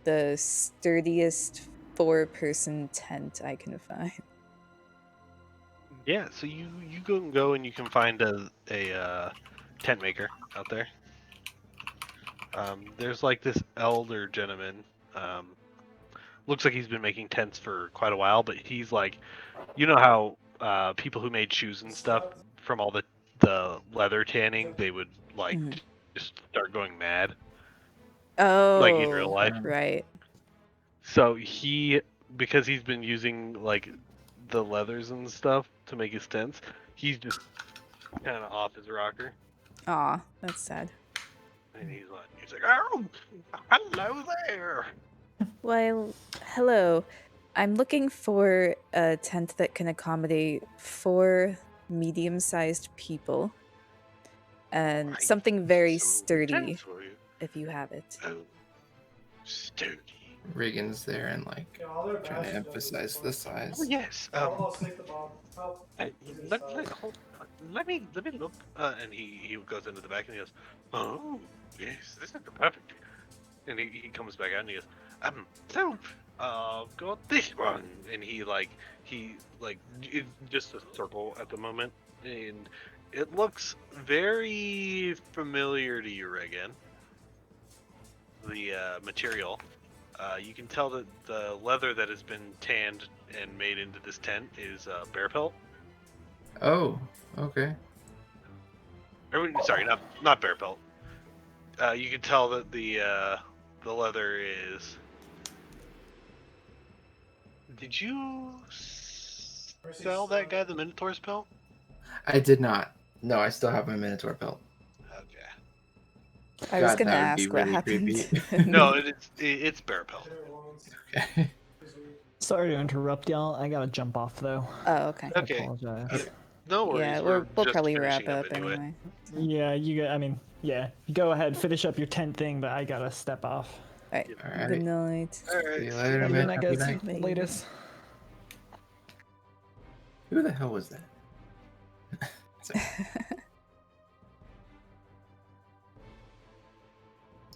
[SPEAKER 2] the sturdiest 4-person tent I can find.
[SPEAKER 1] Yeah, so you can go and you can find a tent maker out there. There's like this elder gentleman. Looks like he's been making tents for quite a while, but he's like, you know how people who made shoes and stuff from all the leather tanning, they would like
[SPEAKER 2] Mhm.
[SPEAKER 1] just start going mad,
[SPEAKER 2] Oh,
[SPEAKER 1] like in real life.
[SPEAKER 2] right.
[SPEAKER 1] So because he's been using like the leathers and stuff to make his tents, he's just kind of off his rocker,
[SPEAKER 2] Aw, that's sad.
[SPEAKER 1] and he's like, oh, hello there.
[SPEAKER 2] Well, hello. I'm looking for a tent that can accommodate 4 medium-sized people. And
[SPEAKER 1] Right,
[SPEAKER 2] something very
[SPEAKER 1] some
[SPEAKER 2] sturdy,
[SPEAKER 1] tents for you.
[SPEAKER 2] if you have it.
[SPEAKER 1] Oh, sturdy.
[SPEAKER 3] Riggan's there and like
[SPEAKER 5] Yeah, all their
[SPEAKER 3] trying to
[SPEAKER 5] bashes
[SPEAKER 3] emphasize the size.
[SPEAKER 1] Oh yes.
[SPEAKER 5] I'll stick the bomb. Help.
[SPEAKER 1] Let me look. And he goes into the back and he goes, oh yes, this is the perfect. And he comes back out and he goes, so I've got this one. And it's just a circle at the moment, and it looks very familiar to you, Riggan. The material. You can tell that the leather that has been tanned and made into this tent is bear pelt.
[SPEAKER 3] Oh, okay.
[SPEAKER 1] Sorry, not bear pelt. You can tell that the leather is. Did you sell that guy the Minotaur's pelt?
[SPEAKER 3] I did not. No, I still have my Minotaur belt.
[SPEAKER 1] Okay.
[SPEAKER 2] I was
[SPEAKER 3] God,
[SPEAKER 2] gonna
[SPEAKER 3] that would be
[SPEAKER 2] ask what
[SPEAKER 3] really
[SPEAKER 2] happened.
[SPEAKER 3] creepy.
[SPEAKER 1] No, it's bear pelt.
[SPEAKER 5] Hit her once.
[SPEAKER 3] Okay.
[SPEAKER 4] Sorry to interrupt y'all. I gotta jump off though.
[SPEAKER 2] Oh, okay.
[SPEAKER 4] I
[SPEAKER 1] Okay.
[SPEAKER 4] apologize.
[SPEAKER 1] No worries.
[SPEAKER 2] Yeah,
[SPEAKER 1] we're
[SPEAKER 2] we'll
[SPEAKER 1] just
[SPEAKER 2] probably wrap
[SPEAKER 1] finishing
[SPEAKER 2] up anyway.
[SPEAKER 4] Yeah, go ahead, finish up your tent thing, but I gotta step off.
[SPEAKER 2] Alright,
[SPEAKER 3] Alright.
[SPEAKER 2] good night.
[SPEAKER 1] All
[SPEAKER 3] See
[SPEAKER 1] right.
[SPEAKER 3] you later,
[SPEAKER 4] Have a good
[SPEAKER 3] man.
[SPEAKER 4] night,
[SPEAKER 3] Happy
[SPEAKER 4] guys.
[SPEAKER 3] night.
[SPEAKER 4] Latest.
[SPEAKER 3] Who the hell was that? Sorry.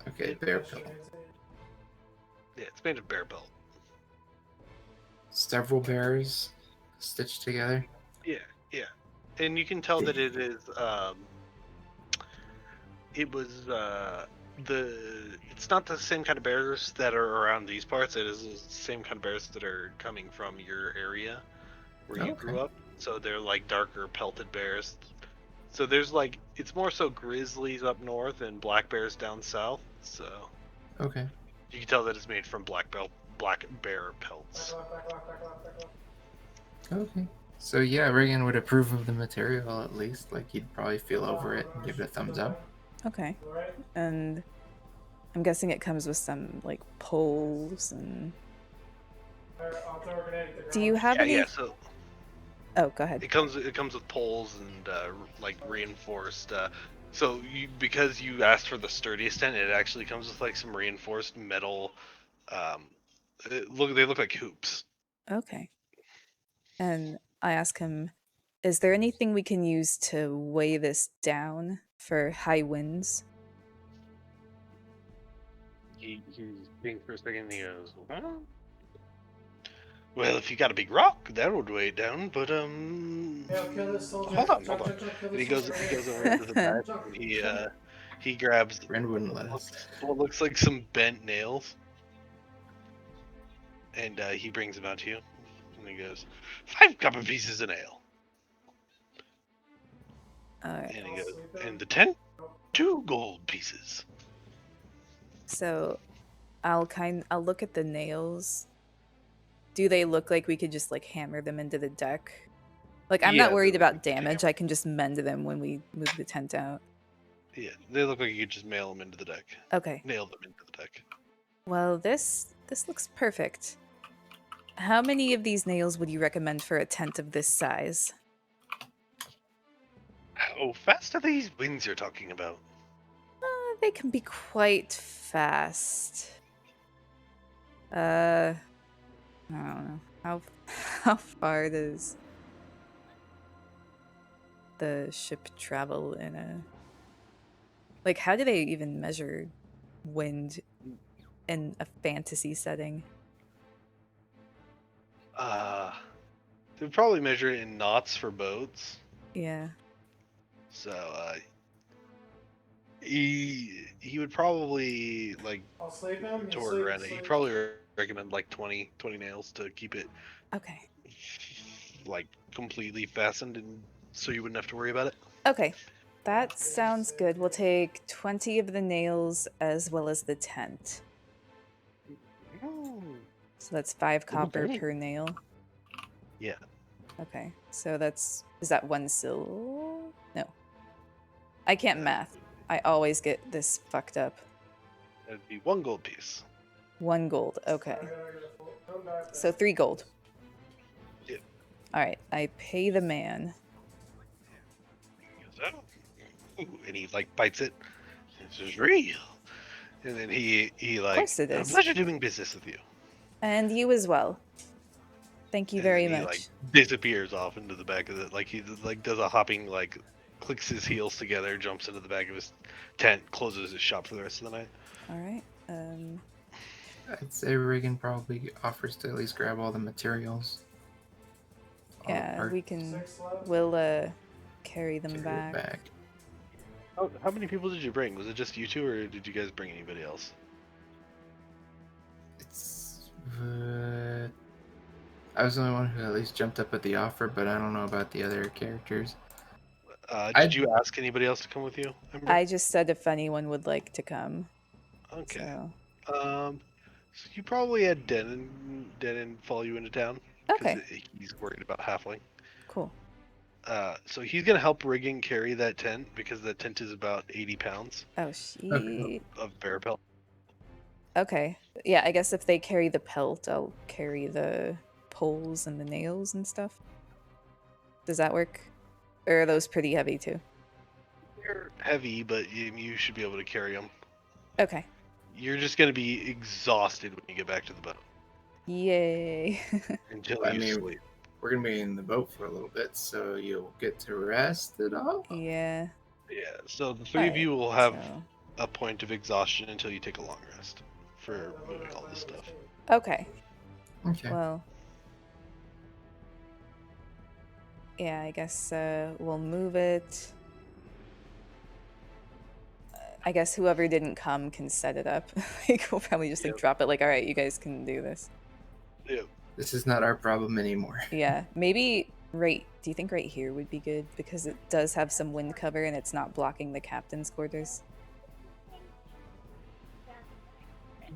[SPEAKER 3] Okay, bear pelt.
[SPEAKER 1] Yeah, it's made of bear pelt.
[SPEAKER 3] Several bears stitched together.
[SPEAKER 1] Yeah, and you can tell that it is. It was It's not the same kind of bears that are around these parts. It is the same kind of bears that are coming from your area where you grew
[SPEAKER 3] Okay.
[SPEAKER 1] up. So they're like darker pelted bears. So there's like it's more so grizzlies up north and black bears down south. So
[SPEAKER 3] Okay.
[SPEAKER 1] you can tell that it's made from black bear pelts.
[SPEAKER 3] Okay. So yeah, Riggan would approve of the material at least. Like he'd probably feel over it and give it a thumbs up.
[SPEAKER 2] Okay.
[SPEAKER 5] Right?
[SPEAKER 2] And I'm guessing it comes with some like poles and.
[SPEAKER 5] I'll throw a grenade at the
[SPEAKER 2] Do you
[SPEAKER 5] ground.
[SPEAKER 2] have any?
[SPEAKER 1] Yeah. So
[SPEAKER 2] Oh, go ahead.
[SPEAKER 1] it comes with poles and like reinforced. So because you asked for the sturdiest tent, it actually comes with like some reinforced metal. They look like hoops.
[SPEAKER 2] Okay. And I ask him, is there anything we can use to weigh this down for high winds?
[SPEAKER 1] He thinks for a second and he goes, well, if you got a big rock, that would weigh it down, but
[SPEAKER 5] Yeah, kill this soldier.
[SPEAKER 1] hold on.
[SPEAKER 5] Jump, kill
[SPEAKER 1] And he
[SPEAKER 5] this
[SPEAKER 1] goes
[SPEAKER 5] soldier.
[SPEAKER 1] over into the back and he grabs
[SPEAKER 3] Ren wouldn't let us.
[SPEAKER 1] what looks like some bent nails. And he brings them out to you. And he goes, 5 copper pieces of nail.
[SPEAKER 2] Alright.
[SPEAKER 1] And he goes, and the 10, 2 gold pieces.
[SPEAKER 2] So I'll look at the nails. Do they look like we could just like hammer them into the deck? Like I'm
[SPEAKER 1] Yeah,
[SPEAKER 2] not worried
[SPEAKER 1] they look
[SPEAKER 2] about
[SPEAKER 1] like you can
[SPEAKER 2] damage.
[SPEAKER 1] hammer
[SPEAKER 2] I can just mend them when we move the tent out.
[SPEAKER 1] Yeah, they look like you could just mail them into the deck.
[SPEAKER 2] Okay.
[SPEAKER 1] Nail them into the deck.
[SPEAKER 2] Well, this looks perfect. How many of these nails would you recommend for a tent of this size?
[SPEAKER 1] How fast are these winds you're talking about?
[SPEAKER 2] They can be quite fast. I don't know. How far does the ship travel in a like how do they even measure wind in a fantasy setting?
[SPEAKER 1] They would probably measure it in knots for boats.
[SPEAKER 2] Yeah.
[SPEAKER 1] So, he would probably like
[SPEAKER 5] I'll sleep him. You
[SPEAKER 1] toward
[SPEAKER 5] sleep,
[SPEAKER 1] around it. He'd
[SPEAKER 5] sleep.
[SPEAKER 1] probably recommend like 20 nails to keep it
[SPEAKER 2] Okay.
[SPEAKER 1] like completely fastened, and so you wouldn't have to worry about it.
[SPEAKER 2] Okay. That sounds good. We'll take 20 of the nails as well as the tent. So that's 5 copper
[SPEAKER 1] Okay.
[SPEAKER 2] per nail.
[SPEAKER 1] Yeah.
[SPEAKER 2] Okay. So is that 1 sil? No. I can't math. I always get this fucked up.
[SPEAKER 1] That'd be 1 gold piece.
[SPEAKER 2] 1 gold. Okay.
[SPEAKER 5] I gotta get a full- come back
[SPEAKER 2] So
[SPEAKER 5] then.
[SPEAKER 2] 3 gold.
[SPEAKER 1] Yeah.
[SPEAKER 2] All right. I pay the man.
[SPEAKER 1] He goes, "Oh." Ooh, and he like bites it. This is real. And then he like,
[SPEAKER 2] course it
[SPEAKER 1] "A
[SPEAKER 2] is.
[SPEAKER 1] pleasure doing business with you."
[SPEAKER 2] And you as well. Thank you
[SPEAKER 1] And
[SPEAKER 2] very
[SPEAKER 1] then he
[SPEAKER 2] much.
[SPEAKER 1] like disappears off into the back of it. Like he like does a hopping, like clicks his heels together, jumps into the back of his tent, closes his shop for the rest of the night.
[SPEAKER 2] All right.
[SPEAKER 3] I'd say Riggan probably offers to at least grab all the materials. All the
[SPEAKER 2] Yeah,
[SPEAKER 3] parts,
[SPEAKER 2] we can.
[SPEAKER 5] 6 left.
[SPEAKER 2] We'll carry them
[SPEAKER 3] carry
[SPEAKER 2] back.
[SPEAKER 3] it back.
[SPEAKER 1] How many people did you bring? Was it just you two, or did you guys bring anybody else?
[SPEAKER 3] It's. I was the only one who at least jumped up at the offer, but I don't know about the other characters.
[SPEAKER 1] Did you ask anybody else to come with you, Ember?
[SPEAKER 2] I just said if anyone would like to come.
[SPEAKER 1] Okay.
[SPEAKER 2] So.
[SPEAKER 1] So you probably had Denon follow you into town. 'Cause
[SPEAKER 2] Okay.
[SPEAKER 1] He's worried about halfling.
[SPEAKER 2] Cool.
[SPEAKER 1] So he's gonna help Riggan carry that tent because that tent is about 80 pounds
[SPEAKER 2] Oh, she.
[SPEAKER 1] of bear pelt.
[SPEAKER 2] Okay. Yeah, I guess if they carry the pelt, I'll carry the poles and the nails and stuff. Does that work? Or are those pretty heavy too?
[SPEAKER 1] They're heavy, but you should be able to carry them.
[SPEAKER 2] Okay.
[SPEAKER 1] You're just gonna be exhausted when you get back to the boat
[SPEAKER 2] Yay.
[SPEAKER 1] until
[SPEAKER 3] I
[SPEAKER 1] you
[SPEAKER 3] mean,
[SPEAKER 1] sleep.
[SPEAKER 3] we're gonna be in the boat for a little bit, so you'll get to rest it all.
[SPEAKER 2] Yeah.
[SPEAKER 1] Yeah. So the three of you will
[SPEAKER 2] Alright,
[SPEAKER 1] have
[SPEAKER 2] so-
[SPEAKER 1] a point of exhaustion until you take a long rest for moving all this stuff.
[SPEAKER 2] Okay.
[SPEAKER 3] Okay.
[SPEAKER 2] Well. Yeah, I guess we'll move it. I guess whoever didn't come can set it up. Like, we'll probably just like
[SPEAKER 1] Yep.
[SPEAKER 2] drop it. Like, all right, you guys can do this.
[SPEAKER 1] Yeah.
[SPEAKER 3] This is not our problem anymore.
[SPEAKER 2] Yeah, maybe right. Do you think right here would be good because it does have some wind cover and it's not blocking the captain's quarters?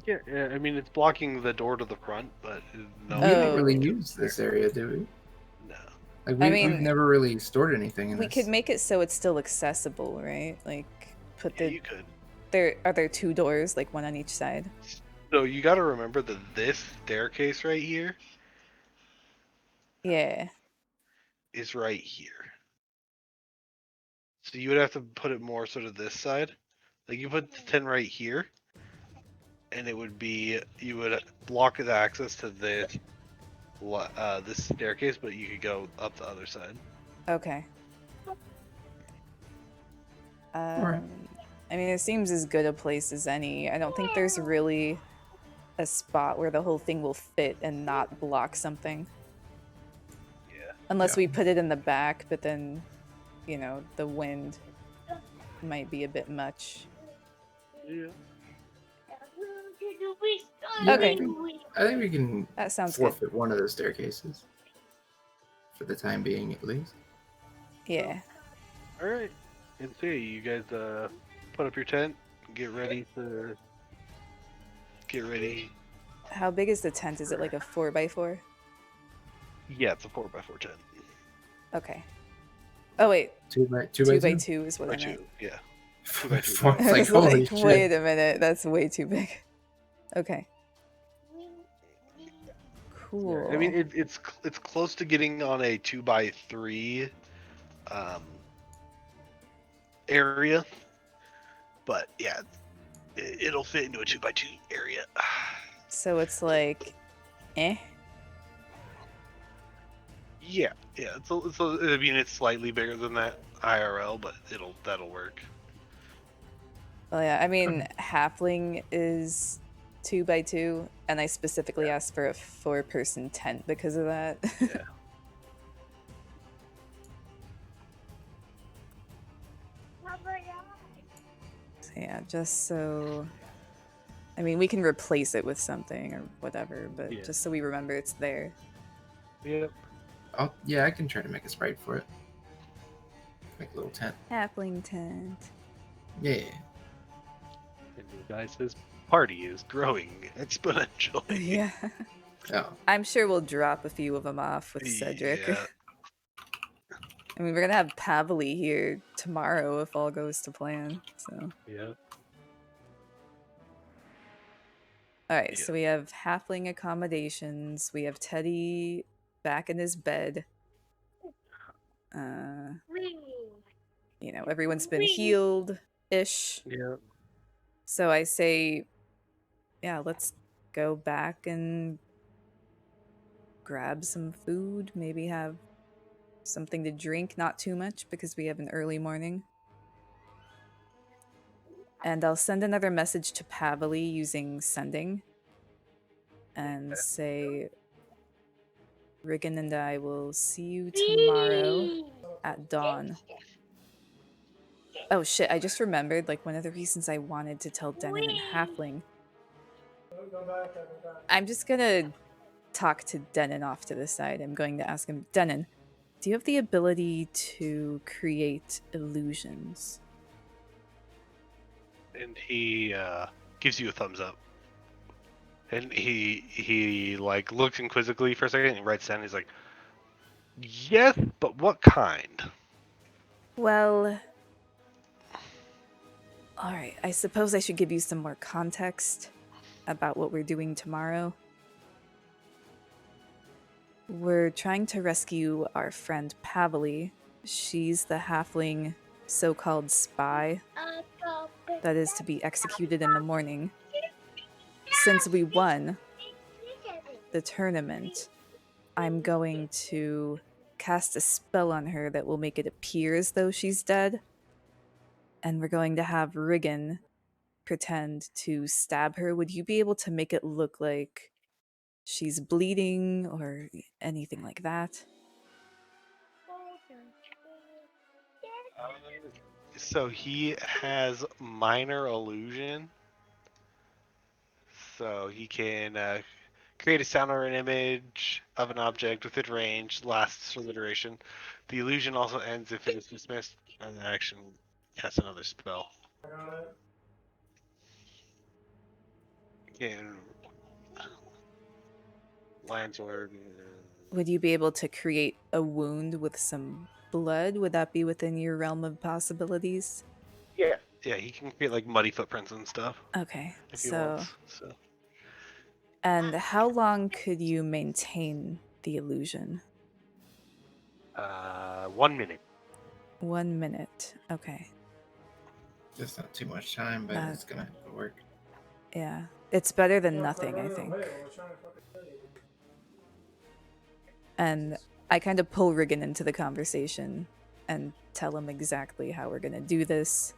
[SPEAKER 1] Yeah. I mean, it's blocking the door to the front, but no.
[SPEAKER 3] We
[SPEAKER 2] Oh.
[SPEAKER 3] don't really use this area, do we?
[SPEAKER 1] No.
[SPEAKER 3] Like
[SPEAKER 2] I
[SPEAKER 3] we've
[SPEAKER 2] mean,
[SPEAKER 3] never really stored anything in
[SPEAKER 2] We
[SPEAKER 3] this.
[SPEAKER 2] could make it so it's still accessible, right? Like, put
[SPEAKER 1] Yeah,
[SPEAKER 2] the
[SPEAKER 1] you could.
[SPEAKER 2] are there 2 doors, like one on each side?
[SPEAKER 1] So you got to remember that this staircase right here
[SPEAKER 2] Yeah.
[SPEAKER 1] is right here. So you would have to put it more sort of this side. Like you put the 10 right here, and it would be, you would block the access to this staircase, but you could go up the other side.
[SPEAKER 2] Okay.
[SPEAKER 3] Alright.
[SPEAKER 2] I mean, it seems as good a place as any. I don't think there's really a spot where the whole thing will fit and not block something.
[SPEAKER 1] Yeah.
[SPEAKER 2] Unless
[SPEAKER 3] Yeah.
[SPEAKER 2] we put it in the back, but then, you know, the wind might be a bit much.
[SPEAKER 1] Yeah.
[SPEAKER 3] Yeah,
[SPEAKER 2] Okay.
[SPEAKER 3] I think we can
[SPEAKER 2] That sounds good.
[SPEAKER 3] forfeit one of those staircases. For the time being, at least.
[SPEAKER 2] Yeah.
[SPEAKER 1] All right. And so you guys put up your tent, get ready to get ready.
[SPEAKER 2] How big is the tent? Is it like a 4x4?
[SPEAKER 1] Yeah, it's a 4x4 tent.
[SPEAKER 2] Okay. Oh wait,
[SPEAKER 3] 2x2?
[SPEAKER 2] is what I meant.
[SPEAKER 1] Yeah. 2x2.
[SPEAKER 3] Four,
[SPEAKER 2] I
[SPEAKER 3] it's like,
[SPEAKER 2] was
[SPEAKER 3] holy
[SPEAKER 2] like,
[SPEAKER 3] shit.
[SPEAKER 2] wait a minute, that's way too big. Okay. Cool.
[SPEAKER 1] I mean, it's close to getting on a 2x3 area, but yeah, it'll fit into a 2x2 area.
[SPEAKER 2] So it's like, eh?
[SPEAKER 1] Yeah. I mean, it's slightly bigger than that IRL, but that'll work.
[SPEAKER 2] Well, yeah, I mean, halfling is 2x2, and I specifically asked for a 4-person tent because of that.
[SPEAKER 1] Yeah.
[SPEAKER 2] So, yeah, just so. I mean, we can replace it with something or whatever, but
[SPEAKER 1] Yeah.
[SPEAKER 2] just so we remember it's there.
[SPEAKER 1] Yep.
[SPEAKER 3] Yeah, I can try to make a sprite for it. Make a little tent.
[SPEAKER 2] Halfling tent.
[SPEAKER 3] Yeah.
[SPEAKER 1] And you guys, this party is growing exponentially.
[SPEAKER 2] Yeah.
[SPEAKER 3] Oh,
[SPEAKER 2] I'm sure we'll drop a few of them off with Cedric.
[SPEAKER 1] Yeah.
[SPEAKER 2] I mean, we're gonna have Pavli here tomorrow if all goes to plan. So,
[SPEAKER 1] Yeah.
[SPEAKER 2] all right.
[SPEAKER 1] Yeah.
[SPEAKER 2] So we have halfling accommodations. We have Teddy back in his bed. You know, everyone's been healed-ish.
[SPEAKER 1] Yeah.
[SPEAKER 2] So I say, yeah, let's go back and grab some food. Maybe have something to drink, not too much because we have an early morning. And I'll send another message to Pavli using sending and say, Riggan and I will see you tomorrow at dawn. Oh shit, I just remembered, like, one of the reasons I wanted to tell Denon and Halfling. I'm just gonna talk to Denon off to the side. I'm going to ask him, Denon, do you have the ability to create illusions?
[SPEAKER 1] And he gives you a thumbs up. And he like looks inquisitively for a second and he writes down, he's like, yes, but what kind?
[SPEAKER 2] Well, alright, I suppose I should give you some more context about what we're doing tomorrow. We're trying to rescue our friend Pavli. She's the halfling so-called spy that is to be executed in the morning. Since we won the tournament, I'm going to cast a spell on her that will make it appear as though she's dead. And we're going to have Riggan pretend to stab her. Would you be able to make it look like she's bleeding or anything like that?
[SPEAKER 1] So he has minor illusion. So he can create a sound or an image of an object within range, lasts for the duration. The illusion also ends if it is dismissed, and the action casts another spell. Again, Landsword.
[SPEAKER 2] Would you be able to create a wound with some blood? Would that be within your realm of possibilities?
[SPEAKER 1] Yeah. Yeah, he can create like muddy footprints and stuff
[SPEAKER 2] Okay,
[SPEAKER 1] if he
[SPEAKER 2] so...
[SPEAKER 1] wants. So.
[SPEAKER 2] And how long could you maintain the illusion?
[SPEAKER 1] 1 minute.
[SPEAKER 2] 1 minute. Okay.
[SPEAKER 3] just not too much time, but it's gonna have to work.
[SPEAKER 2] Yeah. It's better than nothing, I think. And I kind of pull Riggan into the conversation and tell him exactly how we're gonna do this.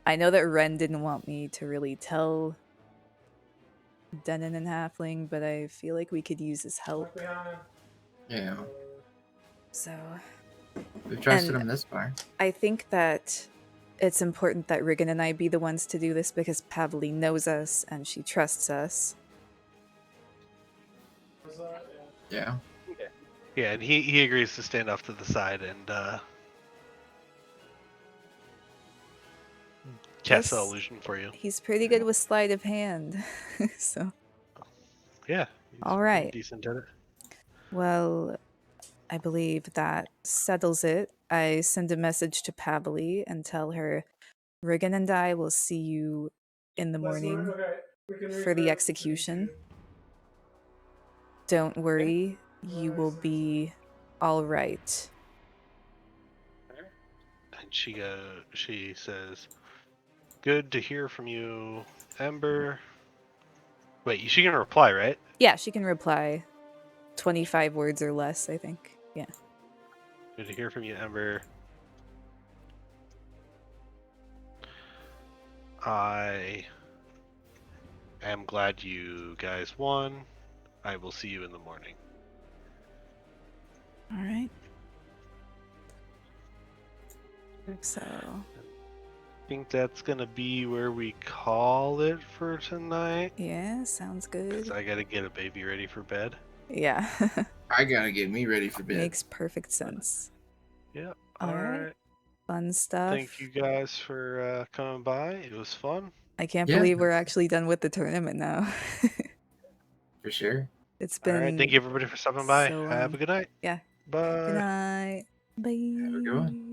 [SPEAKER 2] I know that Ren didn't want me to really tell Denon and Halfling, but I feel like we could use his help.
[SPEAKER 3] Yeah,
[SPEAKER 2] So
[SPEAKER 3] we've trusted
[SPEAKER 2] And-
[SPEAKER 3] him this far.
[SPEAKER 2] I think that it's important that Riggan and I be the ones to do this because Pavli knows us and she trusts us.
[SPEAKER 3] Yeah.
[SPEAKER 1] Yeah, and he agrees to stand off to the side and cast the
[SPEAKER 2] Yes.
[SPEAKER 1] illusion for you.
[SPEAKER 2] He's pretty good with sleight of hand. So,
[SPEAKER 1] Yeah. He's
[SPEAKER 2] all
[SPEAKER 1] pretty
[SPEAKER 2] right.
[SPEAKER 1] decent at it.
[SPEAKER 2] Well, I believe that settles it. I send a message to Pabli and tell her Riggan and I will see you in the morning
[SPEAKER 5] Okay, we can
[SPEAKER 2] for the
[SPEAKER 5] revert.
[SPEAKER 2] execution. Don't worry, you will be all right.
[SPEAKER 1] And she says, "Good to hear from you, Ember." Wait, she can reply, right?
[SPEAKER 2] Yeah, she can reply 25 words or less, I think. Yeah.
[SPEAKER 1] Good to hear from you, Ember. I am glad you guys won. I will see you in the morning.
[SPEAKER 2] All right. So,
[SPEAKER 1] I think that's gonna be where we call it for tonight.
[SPEAKER 2] yeah, sounds
[SPEAKER 1] Because
[SPEAKER 2] good.
[SPEAKER 1] I gotta get a baby ready for bed.
[SPEAKER 2] Yeah.
[SPEAKER 3] I gotta get me ready for bed.
[SPEAKER 2] Makes perfect sense.
[SPEAKER 1] Yeah.
[SPEAKER 2] All right.
[SPEAKER 1] Alright.
[SPEAKER 2] Fun stuff.
[SPEAKER 1] Thank you guys for coming by. It was fun.
[SPEAKER 2] I can't
[SPEAKER 3] Yeah.
[SPEAKER 2] believe we're actually done with the tournament now.
[SPEAKER 3] For sure.
[SPEAKER 2] It's
[SPEAKER 1] Alright,
[SPEAKER 2] been
[SPEAKER 1] thank you everybody for stopping by.
[SPEAKER 2] so
[SPEAKER 1] Have
[SPEAKER 2] long.
[SPEAKER 1] a good night.
[SPEAKER 2] Yeah.
[SPEAKER 1] Bye.
[SPEAKER 2] Good night. Bye.
[SPEAKER 3] Have a good one.